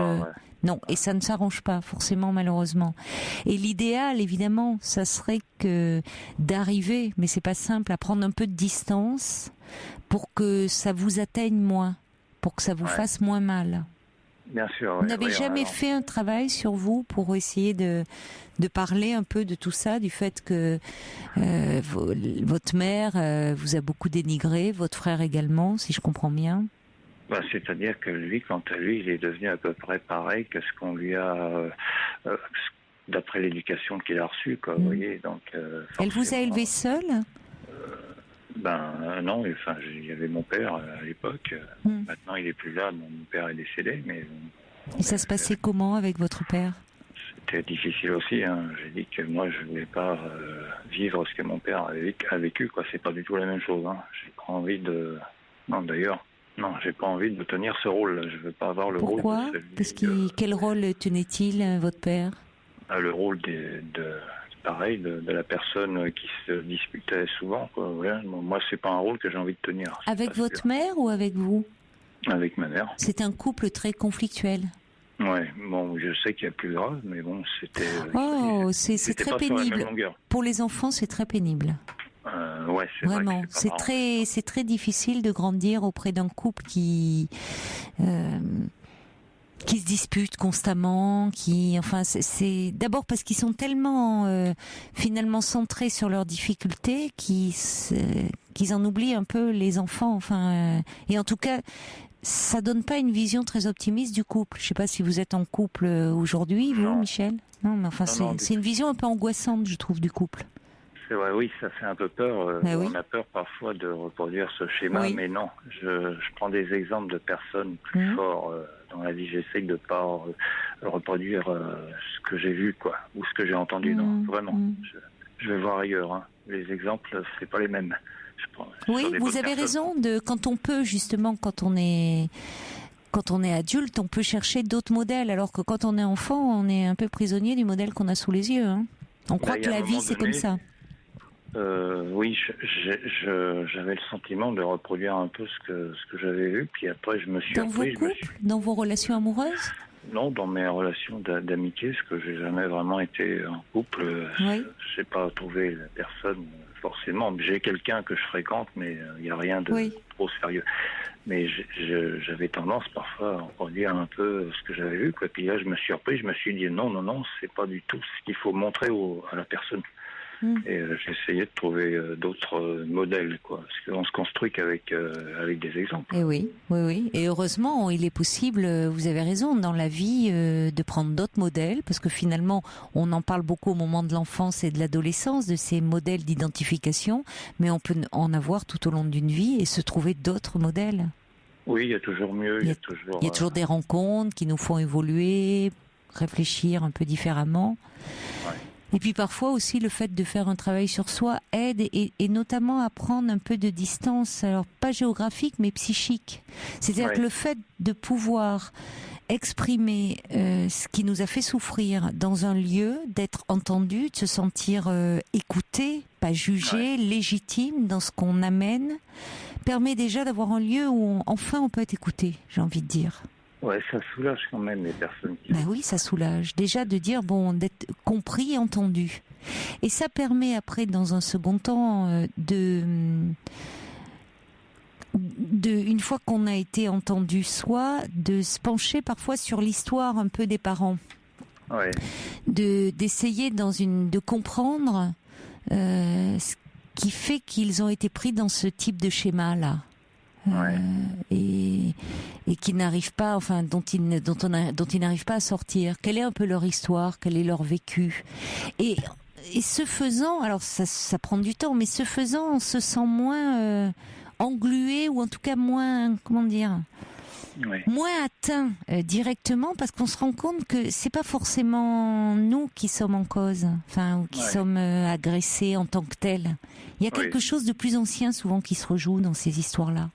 non, et ça ne s'arrange pas forcément, malheureusement. Et l'idéal, évidemment, ça serait que d'arriver, mais c'est pas simple, à prendre un peu de distance pour que ça vous atteigne moins, pour que ça vous fasse moins mal. Bien sûr. Vous n'avez jamais fait un travail sur vous pour essayer de parler un peu de tout ça, du fait que votre mère vous a beaucoup dénigré, votre frère également, si je comprends bien. C'est-à-dire que lui, quant à lui, il est devenu à peu près pareil que ce qu'on lui a, d'après l'éducation qu'il a reçue, quoi. Vous voyez, donc. Elle vous a élevé seule ? Non, enfin, il y avait mon père à l'époque. Maintenant, il est plus là. Mon père est décédé, mais. Et ça se passait comment avec votre père ? C'était difficile aussi. Hein. J'ai dit que moi, je voulais pas vivre ce que mon père a vécu, quoi. C'est pas du tout la même chose. Hein. J'ai pas envie de. Non, d'ailleurs. Non, j'ai pas envie de tenir ce rôle. Je veux pas avoir le rôle. Pourquoi ? Quel rôle tenait-il, votre père ? Le rôle de la personne qui se disputait souvent, quoi. Ouais. Moi, c'est pas un rôle que j'ai envie de tenir. Avec votre mère ou avec vous ? Avec ma mère. C'est un couple très conflictuel. Ouais, bon, je sais qu'il y a plus grave, mais bon, c'était. C'est très pénible. Pour les enfants, c'est très pénible. C'est vraiment, vrai c'est très difficile de grandir auprès d'un couple qui qui se disputent constamment, c'est d'abord parce qu'ils sont tellement finalement centrés sur leurs difficultés qu'ils en oublient un peu les enfants. Et en tout cas, ça donne pas une vision très optimiste du couple. Je sais pas si vous êtes en couple aujourd'hui, vous, Michel. Non, mais c'est une vision un peu angoissante, je trouve, du couple. C'est vrai, oui, ça fait un peu peur. On a peur parfois de reproduire ce schéma, mais non. Je prends des exemples de personnes plus forts dans la vie. J'essaye de pas reproduire ce que j'ai vu, quoi, ou ce que j'ai entendu. Non, vraiment. Je vais voir ailleurs. Hein. Les exemples, c'est pas les mêmes. Oui, vous avez raison. Quand on peut, justement, quand on est adulte, on peut chercher d'autres modèles, alors que quand on est enfant, on est un peu prisonnier du modèle qu'on a sous les yeux. Hein. On croit que la vie, c'est comme ça. Oui, j'avais le sentiment de reproduire un peu ce que j'avais vu, puis après je me suis appris. Dans vos relations amoureuses? Non, dans mes relations d'amitié, parce que j'ai jamais vraiment été en couple. Oui. Je n'ai pas trouvé la personne forcément. J'ai quelqu'un que je fréquente, mais il n'y a rien de trop sérieux. Mais j'avais tendance parfois à reproduire un peu ce que j'avais vu, quoi. Puis là, je me suis surpris, je me suis dit non, c'est pas du tout ce qu'il faut montrer à la personne. Et j'ai essayé de trouver d'autres modèles, quoi, parce qu'on se construit qu'avec des exemples. Et oui. Et heureusement, il est possible, vous avez raison, dans la vie, de prendre d'autres modèles, parce que finalement, on en parle beaucoup au moment de l'enfance et de l'adolescence, de ces modèles d'identification, mais on peut en avoir tout au long d'une vie et se trouver d'autres modèles. Oui, il y a toujours mieux. Il y a toujours des rencontres qui nous font évoluer, réfléchir un peu différemment. Ouais. Et puis parfois aussi le fait de faire un travail sur soi aide et notamment à prendre un peu de distance, alors pas géographique mais psychique. C'est-à-dire que le fait de pouvoir exprimer ce qui nous a fait souffrir dans un lieu, d'être entendu, de se sentir écouté, pas jugé, légitime dans ce qu'on amène, permet déjà d'avoir un lieu où enfin on peut être écouté, j'ai envie de dire. Ouais, ça soulage quand même les personnes qui... oui, ça soulage. Déjà de dire, d'être compris et entendu. Et ça permet après, dans un second temps, une fois qu'on a été entendu soi, de se pencher parfois sur l'histoire un peu des parents. Ouais. D'essayer de comprendre ce qui fait qu'ils ont été pris dans ce type de schéma-là. Et qui n'arrivent pas, dont ils n'arrivent pas à sortir. Quelle est un peu leur histoire, quel est leur vécu. Et ce faisant, alors ça prend du temps, mais ce faisant, on se sent moins englué ou en tout cas moins, moins atteint directement, parce qu'on se rend compte que c'est pas forcément nous qui sommes en cause, ou qui sommes agressés en tant que tels. Il y a quelque chose de plus ancien souvent qui se rejoue dans ces histoires-là.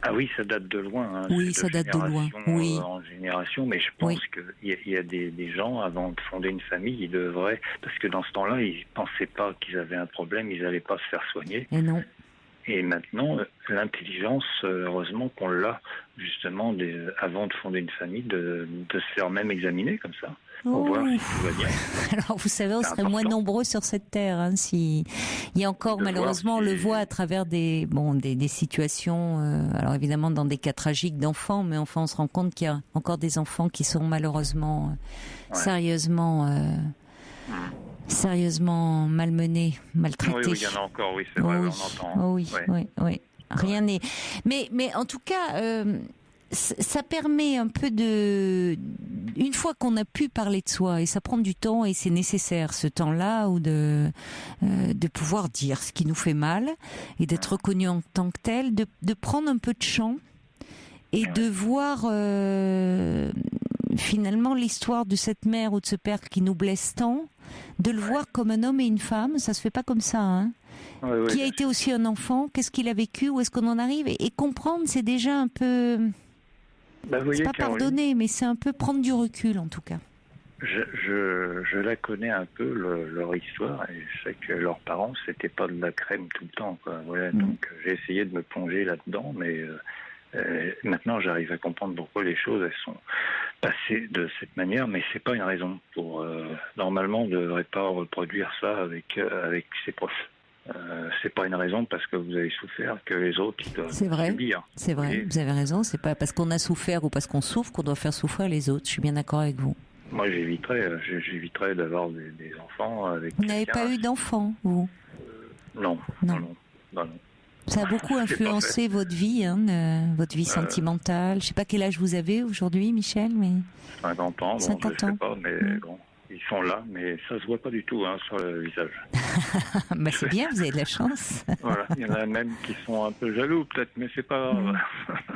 Ah oui, ça date de loin. Hein. Oui, ça date de loin. Oui. En génération, mais je pense qu'il y a des gens, avant de fonder une famille, ils devraient... Parce que dans ce temps-là, ils ne pensaient pas qu'ils avaient un problème, ils n'allaient pas se faire soigner. Et non. Et maintenant, l'intelligence, heureusement qu'on l'a, justement, avant de fonder une famille, de se faire même examiner comme ça. Pour voir si tout va bien. Alors, vous savez, on serait moins nombreux sur cette terre, si il y a encore, malheureusement, on le voit à travers des situations, alors évidemment dans des cas tragiques d'enfants, mais enfin on se rend compte qu'il y a encore des enfants qui sont malheureusement, sérieusement malmenés, maltraités. Oui, il y en a encore, oui, c'est vrai, on entend. Oui. Rien n'est... Mais en tout cas... ça permet un peu une fois qu'on a pu parler de soi, et ça prend du temps et c'est nécessaire ce temps-là, ou de pouvoir dire ce qui nous fait mal et d'être reconnu en tant que tel, de prendre un peu de champ et de voir finalement l'histoire de cette mère ou de ce père qui nous blesse tant, de le voir comme un homme et une femme. Ça se fait pas comme ça, hein. Qui a été aussi un enfant, qu'est-ce qu'il a vécu, où est-ce qu'on en arrive, et comprendre, c'est déjà un peu... c'est pas pardonner, mais c'est un peu prendre du recul, en tout cas. Je la connais un peu, leur histoire, et je sais que leurs parents, c'était pas de la crème tout le temps, quoi. Voilà, donc j'ai essayé de me plonger là-dedans, mais maintenant j'arrive à comprendre pourquoi les choses elles sont passées de cette manière, mais c'est pas une raison pour... normalement, on ne devrait pas reproduire ça avec ses proches. c'est pas une raison parce que vous avez souffert que les autres ils doivent subir. C'est vrai, vous avez raison. C'est pas parce qu'on a souffert ou parce qu'on souffre qu'on doit faire souffrir les autres. Je suis bien d'accord avec vous. Moi, j'éviterais d'avoir des enfants avec. Vous n'avez pas eu d'enfants, vous? Non. Ça a beaucoup influencé votre vie, votre vie sentimentale. Je sais pas quel âge vous avez aujourd'hui, Michel, mais 50 ans. 50 je sais pas, mais bon. Ils sont là, mais ça se voit pas du tout sur le visage. C'est bien, vous avez de la chance. Voilà, il y en a même qui sont un peu jaloux peut-être, mais c'est pas grave.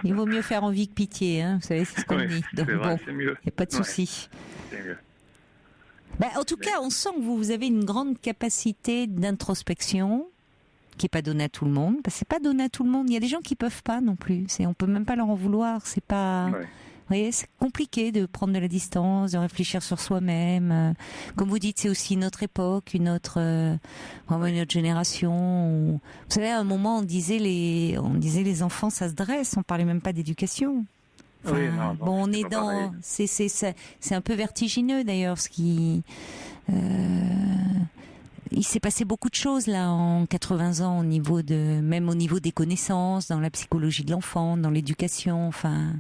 Il vaut mieux faire envie que pitié, vous savez, c'est ce qu'on dit. Donc vrai, c'est mieux. Il n'y a pas de souci. C'est mieux. En tout cas, on sent que vous avez une grande capacité d'introspection qui n'est pas donnée à tout le monde. C'est pas donné à tout le monde. Il y a des gens qui peuvent pas non plus. On peut même pas leur en vouloir. C'est pas. Ouais. Vous voyez, c'est compliqué de prendre de la distance, de réfléchir sur soi-même. Comme vous dites, c'est aussi une autre époque, une autre génération. Vous savez, à un moment, on disait les enfants, ça se dresse. On parlait même pas d'éducation. Enfin, oui, non, on est dans, c'est un peu vertigineux d'ailleurs, ce qui. Il s'est passé beaucoup de choses là en 80 ans même au niveau des connaissances, dans la psychologie de l'enfant, dans l'éducation. Enfin.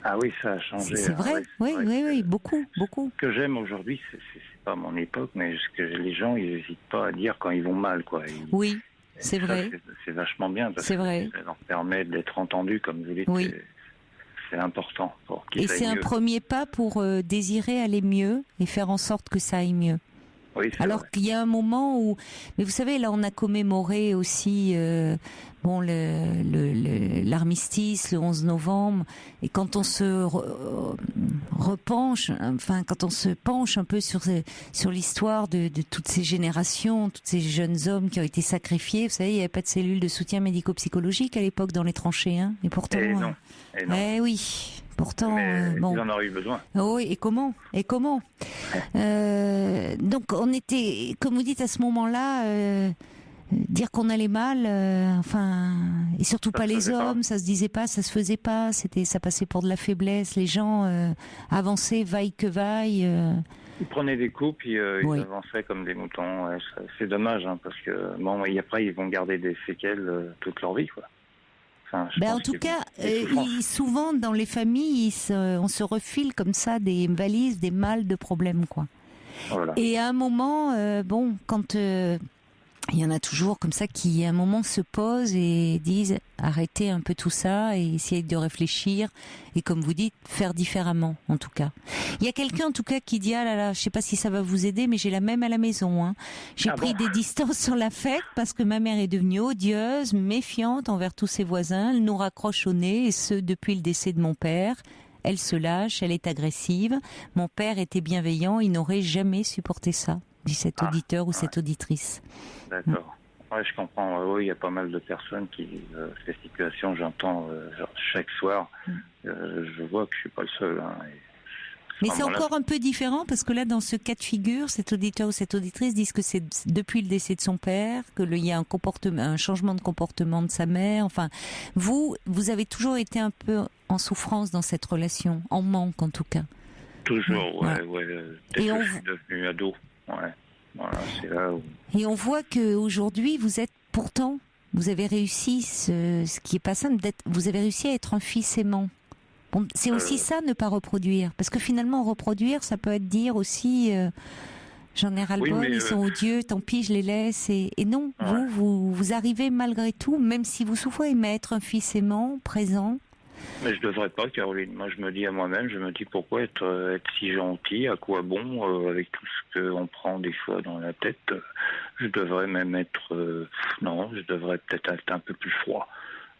Ah oui, ça a changé. C'est vrai, oui, beaucoup. Ce que j'aime aujourd'hui, c'est pas mon époque, mais ce que les gens, ils n'hésitent pas à dire quand ils vont mal, quoi. Oui, c'est vrai. C'est vachement bien parce que ça leur permet d'être entendus, comme vous dites. Oui. C'est important pour qu'ils aillent mieux. Et c'est un premier pas pour désirer aller mieux et faire en sorte que ça aille mieux. Oui, alors qu'il y a un moment où, mais vous savez, là on a commémoré aussi l'armistice le 11 novembre, et quand on se quand on se penche un peu sur l'histoire de toutes ces générations, tous ces jeunes hommes qui ont été sacrifiés, vous savez, il n'y avait pas de cellules de soutien médico-psychologique à l'époque dans les tranchées, et pourtant. Et non. Oui. Pourtant, ils en auraient eu besoin. Oui, et comment donc, on était, comme vous dites, à ce moment-là, dire qu'on allait mal, et surtout ça pas les hommes, ça se disait pas, ça se faisait pas, ça passait pour de la faiblesse. Les gens avançaient vaille que vaille. Ils prenaient des coups, puis ils avançaient comme des moutons. Ouais, c'est dommage, parce que et après, ils vont garder des séquelles toute leur vie, quoi. En tout cas, souvent dans les familles, on se refile comme ça des valises, des malles de problèmes, quoi. Voilà. Et à un moment, quand il y en a toujours comme ça qui, à un moment, se posent et disent arrêtez un peu tout ça et essayez de réfléchir et, comme vous dites, faire différemment, en tout cas. Il y a quelqu'un, en tout cas, qui dit ah là là, je sais pas si ça va vous aider, mais j'ai la même à la maison. J'ai pris des distances sur l'affect parce que ma mère est devenue odieuse, méfiante envers tous ses voisins. Elle nous raccroche au nez, et ce depuis le décès de mon père. Elle se lâche, elle est agressive. Mon père était bienveillant, il n'aurait jamais supporté ça, dit cet auditeur ou cette auditrice. D'accord. Ouais, je comprends. Oui, il y a pas mal de personnes qui vivent ces situations. J'entends chaque soir. Je vois que je suis pas le seul. Mais c'est encore un peu différent parce que là, dans ce cas de figure, cet auditeur ou cette auditrice disent que c'est depuis le décès de son père, qu'il y a un changement de comportement de sa mère. Enfin, vous avez toujours été un peu en souffrance dans cette relation, en manque en tout cas. Toujours, ouais. Dès que je suis devenu ado, Voilà, c'est là où... Et on voit qu'aujourd'hui, vous avez réussi ce qui est pas simple, vous avez réussi à être un fils aimant. Bon, c'est aussi ça, ne pas reproduire. Parce que finalement, reproduire, ça peut être dire aussi j'en ai ras-le-bol, ils sont odieux, tant pis, je les laisse. Et non, vous arrivez malgré tout, même si vous souffrez, mais être un fils aimant, présent. Mais je devrais pas, Caroline. Moi, je me dis à moi-même, pourquoi être si gentil, à quoi bon, avec tout ce qu'on prend des fois dans la tête. Je devrais même être... non, je devrais peut-être être un peu plus froid.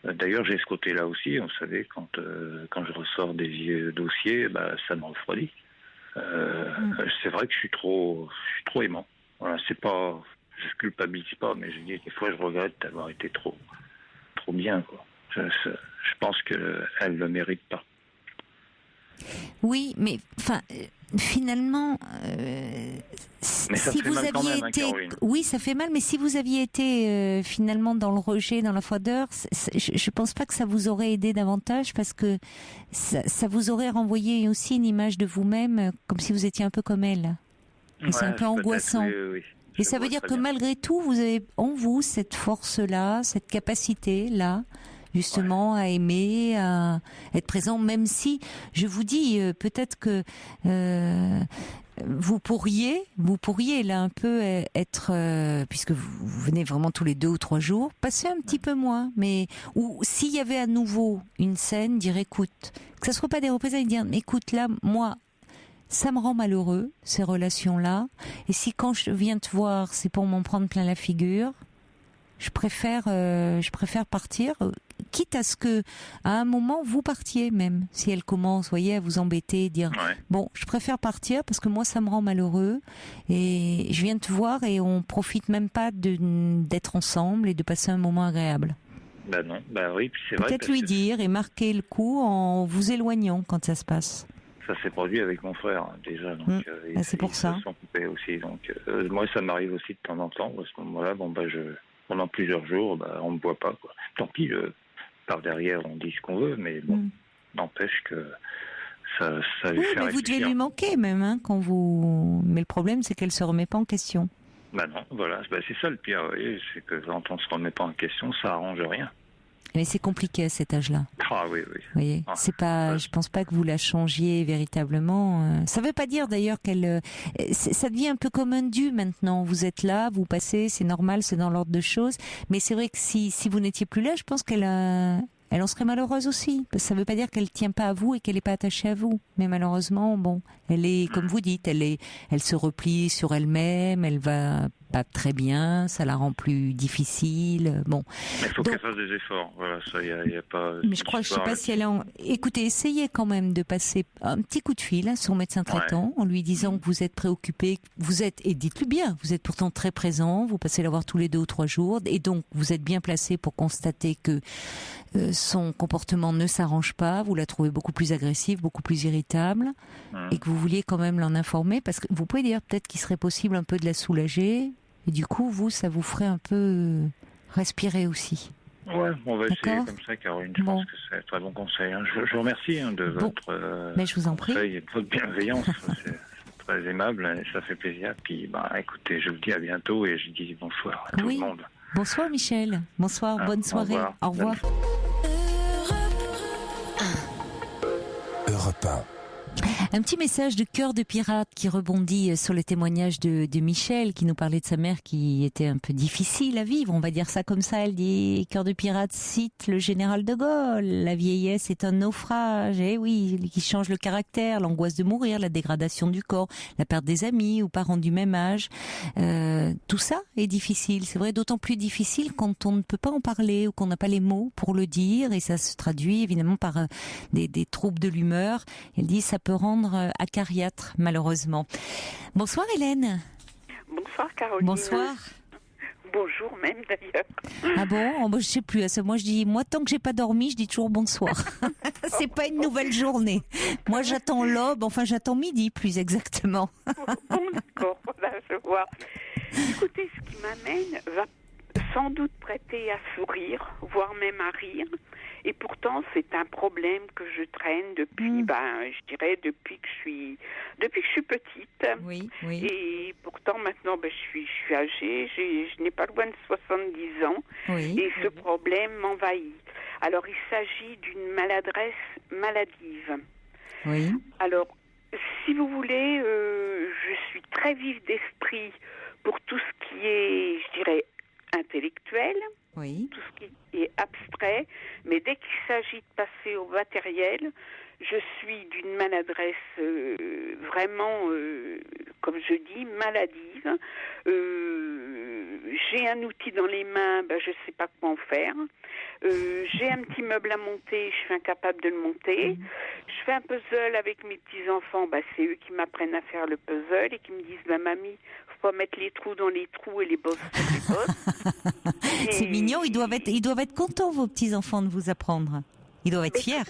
D'ailleurs, j'ai ce côté-là aussi. Vous savez, quand je ressors des vieux dossiers, ça me refroidit. C'est vrai que je suis trop aimant. Voilà, c'est pas... Je culpabilise pas, mais je dis des fois, je regrette d'avoir été trop bien, quoi. Je pense qu'elle ne le mérite pas. Oui, mais finalement, si vous aviez été, oui, ça fait mal, mais si vous aviez été finalement dans le rejet, dans la froideur, je pense pas que ça vous aurait aidé davantage parce que ça vous aurait renvoyé aussi une image de vous-même comme si vous étiez un peu comme elle. C'est un peu angoissant. Oui. Et ça veut dire que malgré tout, vous avez en vous cette force-là, cette capacité-là, justement, à aimer, à être présent, même si, je vous dis, peut-être que vous pourriez là un peu être, puisque vous venez vraiment tous les 2 ou 3 jours, passer un petit peu moins, mais ou s'il y avait à nouveau une scène, dire écoute, que ça ne soit pas des représailles, dire écoute là, moi, ça me rend malheureux ces relations-là, et si quand je viens te voir, c'est pour m'en prendre plein la figure, je préfère partir, quitte à ce que, à un moment, vous partiez même. Si elle commence, voyez, à vous embêter, dire bon, je préfère partir parce que moi, ça me rend malheureux et je viens te voir et on profite même pas d'être ensemble et de passer un moment agréable. Non, oui, puis c'est vrai. Peut-être lui dire et marquer le coup en vous éloignant quand ça se passe. Ça s'est produit avec mon frère déjà, donc c'est pour ça. Ils se sont coupés aussi, donc moi, ça m'arrive aussi de temps en temps. À ce moment-là, pendant plusieurs jours, on me voit pas, quoi. Tant pis, par derrière, on dit ce qu'on veut, mais bon, n'empêche que ça lui fait réfléchir. Mais vous devez lui manquer même, quand vous. Mais le problème, c'est qu'elle se remet pas en question. Non, voilà, c'est ça le pire, oui, c'est que quand on se remet pas en question, ça arrange rien. Mais c'est compliqué à cet âge-là. Ah oui. Vous voyez, c'est pas. Je pense pas que vous la changiez véritablement. Ça veut pas dire d'ailleurs qu'elle. Ça devient un peu comme un dû maintenant. Vous êtes là, vous passez, c'est normal, c'est dans l'ordre de choses. Mais c'est vrai que si vous n'étiez plus là, je pense qu'elle en serait malheureuse aussi. Parce que ça veut pas dire qu'elle tient pas à vous et qu'elle est pas attachée à vous. Mais malheureusement, elle est, comme vous dites, elle se replie sur elle-même. Elle va pas très bien, ça la rend plus difficile. Bon. Il faut qu'elle fasse des efforts. Voilà, ça, y a pas. Mais je sais pas si elle est. Écoutez, essayez quand même de passer un petit coup de fil à son médecin traitant en lui disant que vous êtes préoccupé, et dites-lui bien, vous êtes pourtant très présent, vous passez la voir tous les 2 ou 3 jours, et donc vous êtes bien placé pour constater que son comportement ne s'arrange pas, vous la trouvez beaucoup plus agressive, beaucoup plus irritable, et que vous vouliez quand même l'en informer, parce que vous pouvez dire peut-être qu'il serait possible un peu de la soulager. Et du coup, ça vous ferait un peu respirer aussi. Ouais, on va essayer comme ça, Caroline. Je pense que c'est un très bon conseil. Je vous remercie de votre Mais je vous en prie. conseil et de votre bienveillance. C'est très aimable et ça fait plaisir. Puis, écoutez, je vous dis à bientôt et je dis bonsoir à tout le monde. Bonsoir Michel. Bonsoir, bonne soirée. Au revoir. Europe 1. Un petit message de Cœur de Pirate qui rebondit sur le témoignage de Michel qui nous parlait de sa mère qui était un peu difficile à vivre, on va dire ça comme ça. Elle dit, Cœur de Pirate cite le général de Gaulle, la vieillesse est un naufrage, qui change le caractère, l'angoisse de mourir, la dégradation du corps, la perte des amis ou parents du même âge. Tout ça est difficile, c'est vrai, d'autant plus difficile quand on ne peut pas en parler ou qu'on n'a pas les mots pour le dire, et ça se traduit évidemment par des troubles de l'humeur. Elle dit, ça peut rendre acariâtre, malheureusement. Bonsoir Hélène. Bonsoir Caroline. Bonsoir. Bonjour même d'ailleurs. Ah bon, je sais plus. Moi je dis, tant que j'ai pas dormi, je dis toujours bonsoir. C'est pas une nouvelle journée. Moi j'attends l'aube, j'attends midi plus exactement. Bon d'accord, voilà, je vois. Écoutez, ce qui m'amène va sans doute prêter à sourire, voire même à rire. Et pourtant, c'est un problème que je traîne depuis, je dirais, depuis que je suis petite. Oui. Et pourtant, maintenant, je suis âgée, je n'ai pas loin de 70 ans. Oui. Et ce problème m'envahit. Alors, il s'agit d'une maladresse maladive. Oui. Alors, si vous voulez, je suis très vive d'esprit pour tout ce qui est, je dirais, intellectuel. Oui. Tout ce qui est abstrait, mais dès qu'il s'agit de passer au matériel, je suis d'une maladresse vraiment, comme je dis, maladive. J'ai un outil dans les mains, je ne sais pas quoi en faire. J'ai un petit meuble à monter, je suis incapable de le monter. Je fais un puzzle avec mes petits-enfants, c'est eux qui m'apprennent à faire le puzzle et qui me disent, mamie, faut pas mettre les trous dans les trous et les bosses dans les bosses. C'est mignon, ils doivent être contents, vos petits-enfants, de vous apprendre. Ils doivent être fiers.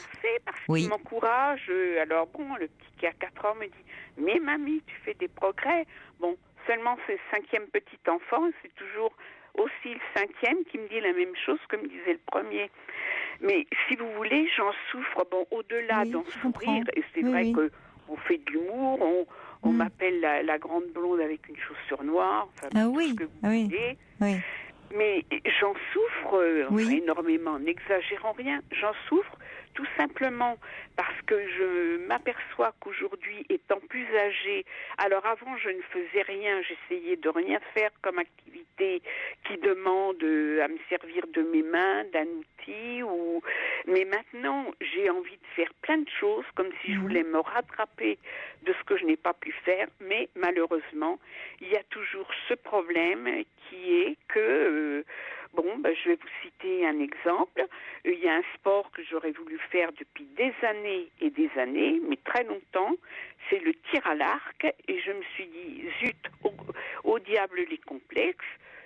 Parce qu'ils m'encouragent. Alors le petit qui a 4 ans me dit, mais mamie, tu fais des progrès. Bon, seulement c'est le 5e petit enfant, c'est toujours aussi le 5e qui me dit la même chose que me disait le premier. Mais si vous voulez, j'en souffre. Au-delà d'en sourire, et c'est vrai qu'on fait de l'humour, On m'appelle la grande blonde avec une chaussure noire. Enfin, ce que vous voulez. Oui. Mais j'en souffre énormément, n'exagérons rien. J'en souffre tout simplement parce que je m'aperçois qu'aujourd'hui, étant plus âgée, alors avant je ne faisais rien, j'essayais de rien faire comme activité qui demande à me servir de mes mains, d'un outil, mais maintenant j'ai envie de faire plein de choses comme si je voulais me rattraper de ce que je n'ai pas pu faire, mais malheureusement, il y a toujours ce problème qui est que... je vais vous citer un exemple. Il y a un sport que j'aurais voulu faire depuis des années et des années, mais très longtemps, c'est le tir à l'arc. Et je me suis dit, zut, au diable les complexes,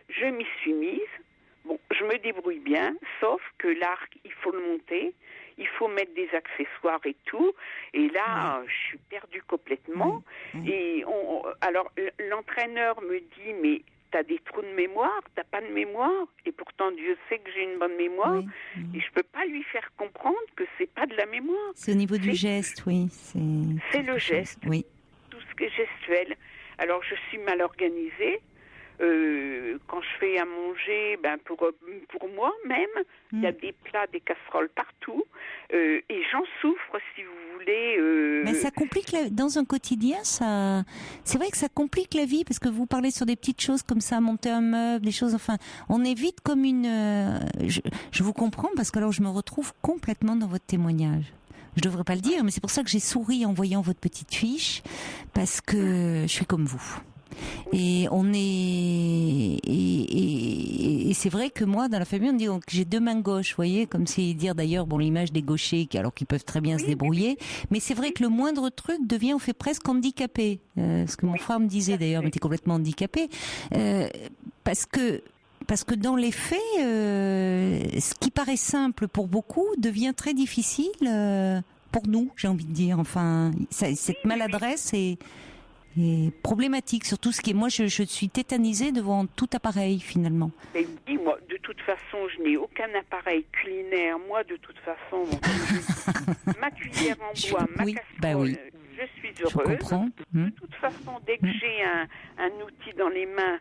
je m'y suis mise. Bon, je me débrouille bien, sauf que l'arc, il faut le monter, il faut mettre des accessoires et tout. Et là, je suis perdue complètement. Et alors, l'entraîneur me dit, mais... t'as des trous de mémoire, t'as pas de mémoire, et pourtant Dieu sait que j'ai une bonne mémoire, et je peux pas lui faire comprendre que c'est pas de la mémoire. C'est au niveau du geste, oui. C'est le geste, tout ce qui est gestuel. Alors je suis mal organisée. Quand je fais à manger, pour moi même, il y a des plats, des casseroles partout, et j'en souffre, si vous voulez. Mais ça complique dans un quotidien, ça. C'est vrai que ça complique la vie parce que vous parlez sur des petites choses comme ça, monter un meuble, des choses. Enfin, on est vite comme une. Je vous comprends parce que alors je me retrouve complètement dans votre témoignage. Je devrais pas le dire, mais c'est pour ça que j'ai souri en voyant votre petite fiche parce que je suis comme vous. Et on est et c'est vrai que moi dans la famille on dit que j'ai deux mains gauches, vous voyez, comme si dire d'ailleurs l'image des gauchers alors qu'ils peuvent très bien se débrouiller, mais c'est vrai que le moindre truc on fait presque handicapé. Ce que mon frère me disait d'ailleurs, mais était complètement handicapé parce que dans les faits, ce qui paraît simple pour beaucoup devient très difficile pour nous, j'ai envie de dire. Enfin, cette maladresse est problématique, surtout ce qui est... Moi, je suis tétanisée devant tout appareil, finalement. Mais oui, moi, de toute façon, je n'ai aucun appareil culinaire. Moi, de toute façon, ma cuillère en bois, ma casserole, je suis heureuse. Je comprends. De toute façon, dès que j'ai un outil dans les mains,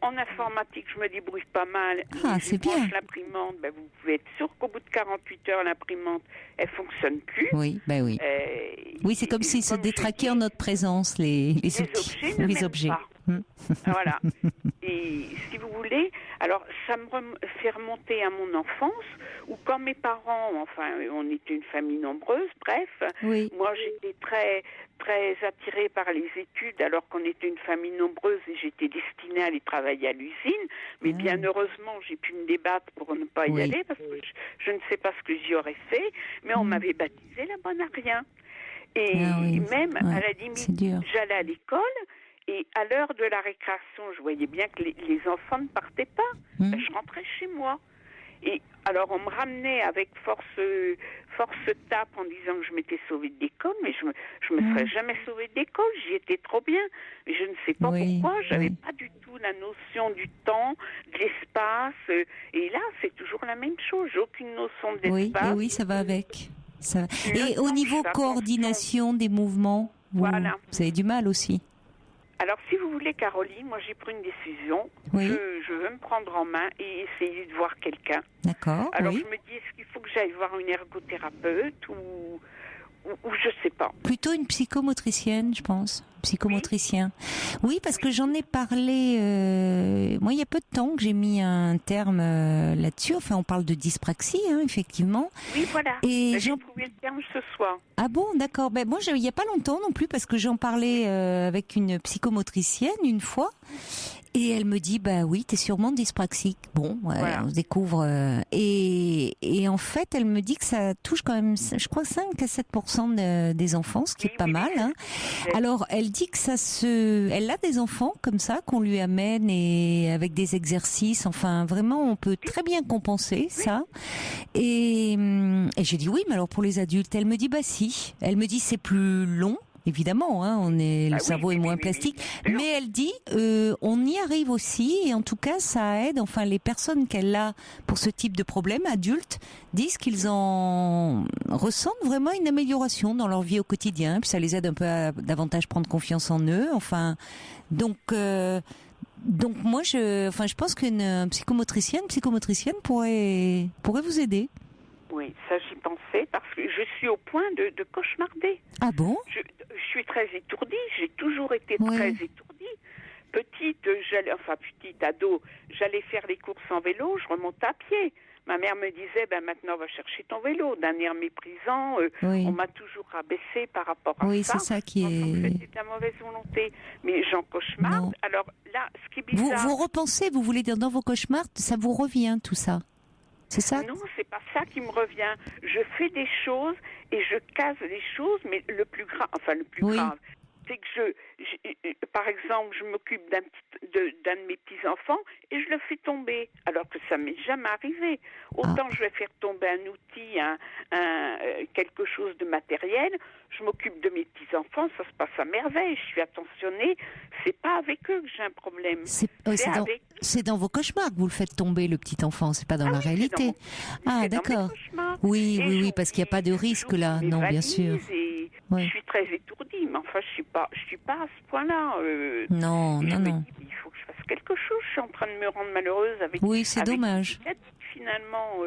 en informatique, je me débrouille pas mal. C'est bien. L'imprimante, vous pouvez être sûr qu'au bout de 48 heures, l'imprimante, elle fonctionne plus. Oui, oui. Oui, c'est comme s'ils se détraquaient en notre présence, les objets. Voilà. Et si vous voulez, alors ça me fait remonter à mon enfance, où quand mes parents, on était une famille nombreuse, bref, moi j'étais très très attirée par les études alors qu'on était une famille nombreuse et j'étais destinée à aller travailler à l'usine, mais bien heureusement j'ai pu me débattre pour ne pas y aller parce que je ne sais pas ce que j'y aurais fait, mais on m'avait baptisée la bonne à rien. Et même à la limite, j'allais à l'école. Et à l'heure de la récréation, je voyais bien que les enfants ne partaient pas. Je rentrais chez moi. Et alors, on me ramenait avec force tape en disant que je m'étais sauvée de l'école, mais je me serais jamais sauvée de l'école. J'y étais trop bien. Mais je ne sais pas pourquoi. J'avais pas du tout la notion du temps, de l'espace. Et là, c'est toujours la même chose. J'ai aucune notion de l'espace. Oui, ça va avec. Ça... Et au niveau coordination des mouvements, vous avez du mal aussi. Alors, si vous voulez, Caroline, moi j'ai pris une décision. Je veux me prendre en main et essayer de voir quelqu'un. D'accord. Alors, je me dis, est-ce qu'il faut que j'aille voir une ergothérapeute ou je sais pas. Plutôt une psychomotricienne, je pense. Psychomotricien. Oui, parce que j'en ai parlé, moi, il y a peu de temps que j'ai mis un terme là-dessus. Enfin, on parle de dyspraxie, effectivement. Oui, voilà. Et j'ai trouvé le terme ce soir. Ah bon, d'accord. Moi, il y a pas longtemps non plus, parce que j'en parlais avec une psychomotricienne une fois. Et elle me dit, oui, t'es sûrement dyspraxique. Bon, on se découvre. Et en fait, elle me dit que ça touche quand même, je crois, 5 à 7% des enfants, ce qui est pas mal. Alors, elle dit que elle a des enfants comme ça qu'on lui amène et avec des exercices. Enfin, vraiment, on peut très bien compenser ça. Et j'ai dit oui, mais alors pour les adultes, elle me dit si. Elle me dit c'est plus long. évidemment, hein, le cerveau est moins plastique, mais elle dit, on y arrive aussi, et en tout cas, ça aide, enfin, les personnes qu'elle a pour ce type de problème, adultes, disent qu'ils en ressentent vraiment une amélioration dans leur vie au quotidien, puis ça les aide un peu à davantage prendre confiance en eux, enfin, donc moi, je pense qu'une psychomotricienne pourrait vous aider. Oui, ça j'y pensais parce que je suis au point de cauchemarder. Ah bon? Je suis très étourdie, j'ai toujours été très étourdie. Petite ado, j'allais faire les courses en vélo, je remontais à pied. Ma mère me disait, maintenant on va chercher ton vélo. D'un air méprisant, on m'a toujours rabaissé par rapport à ça. Oui, c'est ça qui est... C'était de la mauvaise volonté. Mais j'en cauchemarde. Non. Alors là, ce qui est bizarre... Vous repensez, vous voulez dire dans vos cauchemars, ça vous revient tout ça? C'est ça? Non, c'est pas ça qui me revient. Je fais des choses et je casse des choses, mais le plus grave, c'est que par exemple, je m'occupe d'un de mes petits-enfants et je le fais tomber, alors que ça m'est jamais arrivé. Autant je vais faire tomber un outil, quelque chose de matériel, je m'occupe de mes petits-enfants, ça se passe à merveille, je suis attentionnée, c'est pas avec eux que j'ai un problème. C'est dans vos cauchemars que vous le faites tomber, le petit enfant, c'est pas dans la réalité. D'accord. Oui, parce qu'il n'y a pas de risque là, non, bien sûr. Je suis très étourdie, mais enfin, je suis pas à ce point-là. Non. Il faut que je fasse quelque chose. Je suis en train de me rendre malheureuse avec. Oui, c'est dommage. Finalement.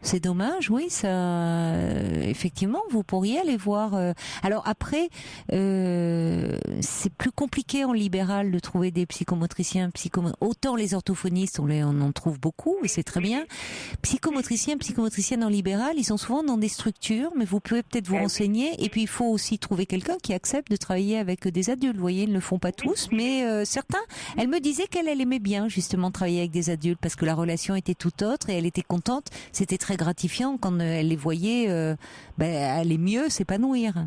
C'est dommage, oui, ça. Effectivement, vous pourriez aller voir. Alors après, c'est plus compliqué en libéral de trouver des psychomotriciens, autant les orthophonistes, on en trouve beaucoup et c'est très bien. Psychomotriciens, psychomotriciennes en libéral, ils sont souvent dans des structures, mais vous pouvez peut-être vous renseigner. Et puis il faut aussi trouver quelqu'un qui accepte de travailler avec des adultes. Vous voyez, ils ne le font pas tous, mais certains. Elle me disait qu'elle aimait bien justement travailler avec des adultes parce que la relation était tout autre et elle était contente. C'était très gratifiant quand elle les voyait aller mieux s'épanouir.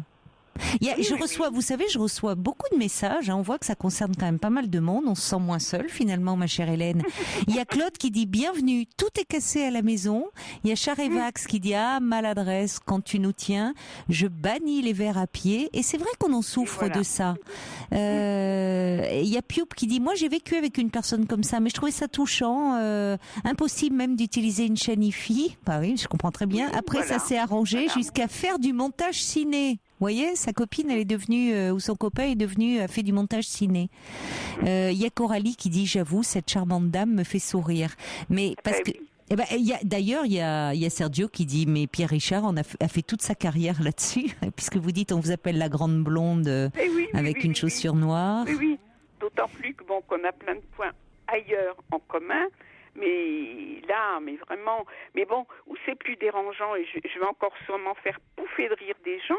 Je reçois beaucoup de messages, on voit que ça concerne quand même pas mal de monde, on se sent moins seul finalement, ma chère Hélène. Il y a Claude qui dit bienvenue, tout est cassé à la maison. Il y a Charivax qui dit maladresse, quand tu nous tiens, je bannis les verres à pied, et c'est vrai qu'on en souffre de ça. Il y a Pioup qui dit moi j'ai vécu avec une personne comme ça, mais je trouvais ça touchant, impossible même d'utiliser une chaîne IFI. Bah oui, je comprends très bien. Après ça s'est arrangé jusqu'à faire du montage ciné. Vous voyez, sa copine, elle est devenue, ou son copain est devenu, a fait du montage ciné. Il y a Coralie qui dit, j'avoue, cette charmante dame me fait sourire. Mais parce que, d'ailleurs, il y a Sergio qui dit, mais Pierre Richard a fait toute sa carrière là-dessus, puisque vous dites, on vous appelle la grande blonde avec une chaussure noire. Oui, d'autant plus que qu'on a plein de points ailleurs en commun. Mais là, vraiment, où c'est plus dérangeant, et je vais encore sûrement faire pouffer de rire des gens,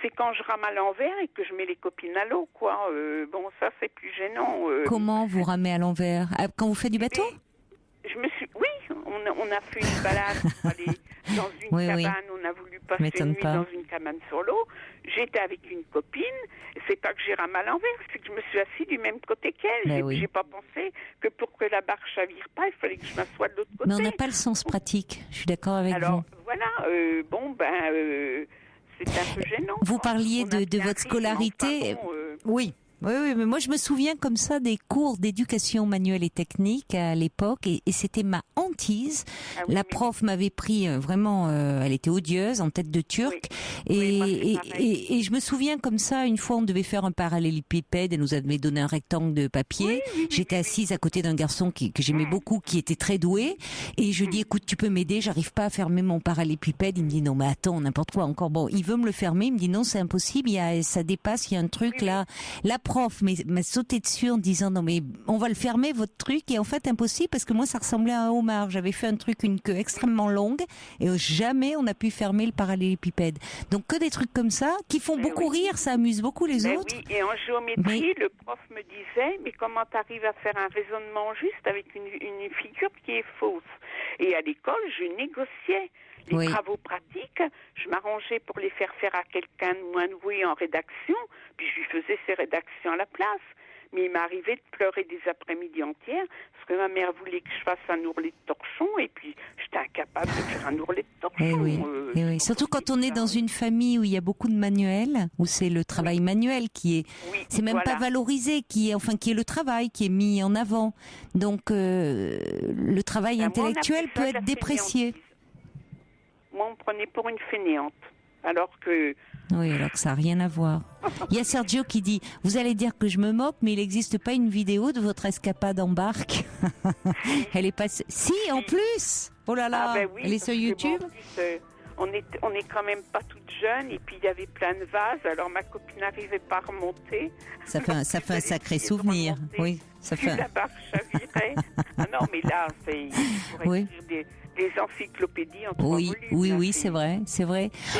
c'est quand je rame à l'envers et que je mets les copines à l'eau, quoi. Ça, c'est plus gênant. Comment vous ramez à l'envers? Quand vous faites du bateau? On a fait une balade pour aller dans une cabane, on a voulu passer une nuit dans une cabane sur l'eau. J'étais avec une copine, c'est pas que j'ai ramé à l'envers, c'est que je me suis assise du même côté qu'elle. J'ai pas pensé que pour que la barre chavire pas, il fallait que je m'assoie de l'autre côté. Mais on n'a pas le sens pratique, je suis d'accord avec vous. Alors, voilà, c'est un peu gênant. Vous parliez de votre scolarité. Oui, mais moi je me souviens comme ça des cours d'éducation manuelle et technique à l'époque, et c'était ma hantise. La prof m'avait pris vraiment, elle était odieuse, en tête de turc, et je me souviens comme ça, une fois on devait faire un parallélépipède, elle nous avait donné un rectangle de papier. J'étais assise à côté d'un garçon que j'aimais beaucoup, qui était très doué, et je dis écoute, tu peux m'aider, j'arrive pas à fermer mon parallélépipède. Il me dit non mais attends, n'importe quoi encore. Bon, il veut me le fermer, il me dit non c'est impossible, ça dépasse, il y a un truc là. La prof m'a sauté dessus en disant non mais on va le fermer votre truc, et en fait impossible parce que moi ça ressemblait à un homard, j'avais fait un truc, une queue extrêmement longue, et jamais on a pu fermer le parallélépipède. Donc que des trucs comme ça qui font beaucoup rire, ça amuse beaucoup les autres. Oui, et en géométrie le prof me disait mais comment t'arrives à faire un raisonnement juste avec une figure qui est fausse? Et à l'école je négociais les travaux pratiques, je m'arrangeais pour les faire à quelqu'un de moins doué en rédaction, puis je lui faisais ses rédactions à la place. Mais il m'est arrivé de pleurer des après-midi entières parce que ma mère voulait que je fasse un ourlet de torchon et puis j'étais incapable de faire un ourlet de torchon. Oui. Surtout quand on est dans une famille où il y a beaucoup de manuels, où c'est le travail manuel qui est, c'est même pas valorisé, qui est le travail qui est mis en avant. Donc le travail intellectuel peut être déprécié. Moi, on me prenait pour une fainéante, alors que... Oui, alors que ça n'a rien à voir. Il y a Sergio qui dit, vous allez dire que je me moque, mais il n'existe pas une vidéo de votre escapade en barque. Elle est pas... Si, en plus. Oh là là, elle est sur YouTube. On est quand même pas toute jeune, et puis il y avait plein de vases, alors ma copine n'arrivait pas à remonter. Ça fait un sacré souvenir. Oui, ça fait... La barque chavirait. Ah non, mais là, il pourrait écrire des encyclopédies en 3 volumes. Oui, c'est vrai. C'est une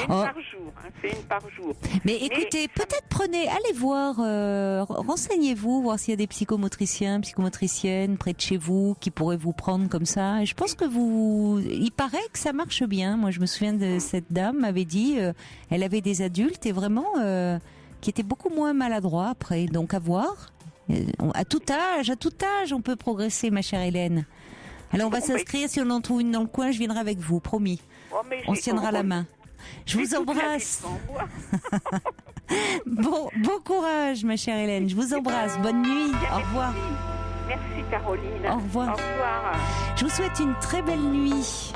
par jour, c'est une par jour. Mais écoutez, peut-être allez voir, renseignez-vous, voir s'il y a des psychomotriciennes près de chez vous qui pourraient vous prendre comme ça. Et je pense que il paraît que ça marche bien. Moi, je me souviens de cette dame m'avait dit, elle avait des adultes et vraiment qui étaient beaucoup moins maladroits après. Donc à voir. À tout âge, on peut progresser, ma chère Hélène. Alors on va s'inscrire, si on en trouve une dans le coin, je viendrai avec vous, promis. On se tiendra la main. Je vous embrasse. Bon courage, ma chère Hélène. Je vous embrasse. Bonne nuit. Au revoir. Merci Caroline. Au revoir. Au revoir. Je vous souhaite une très belle nuit.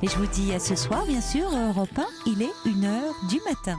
Et je vous dis à ce soir, bien sûr, Europe 1, il est 1h du matin.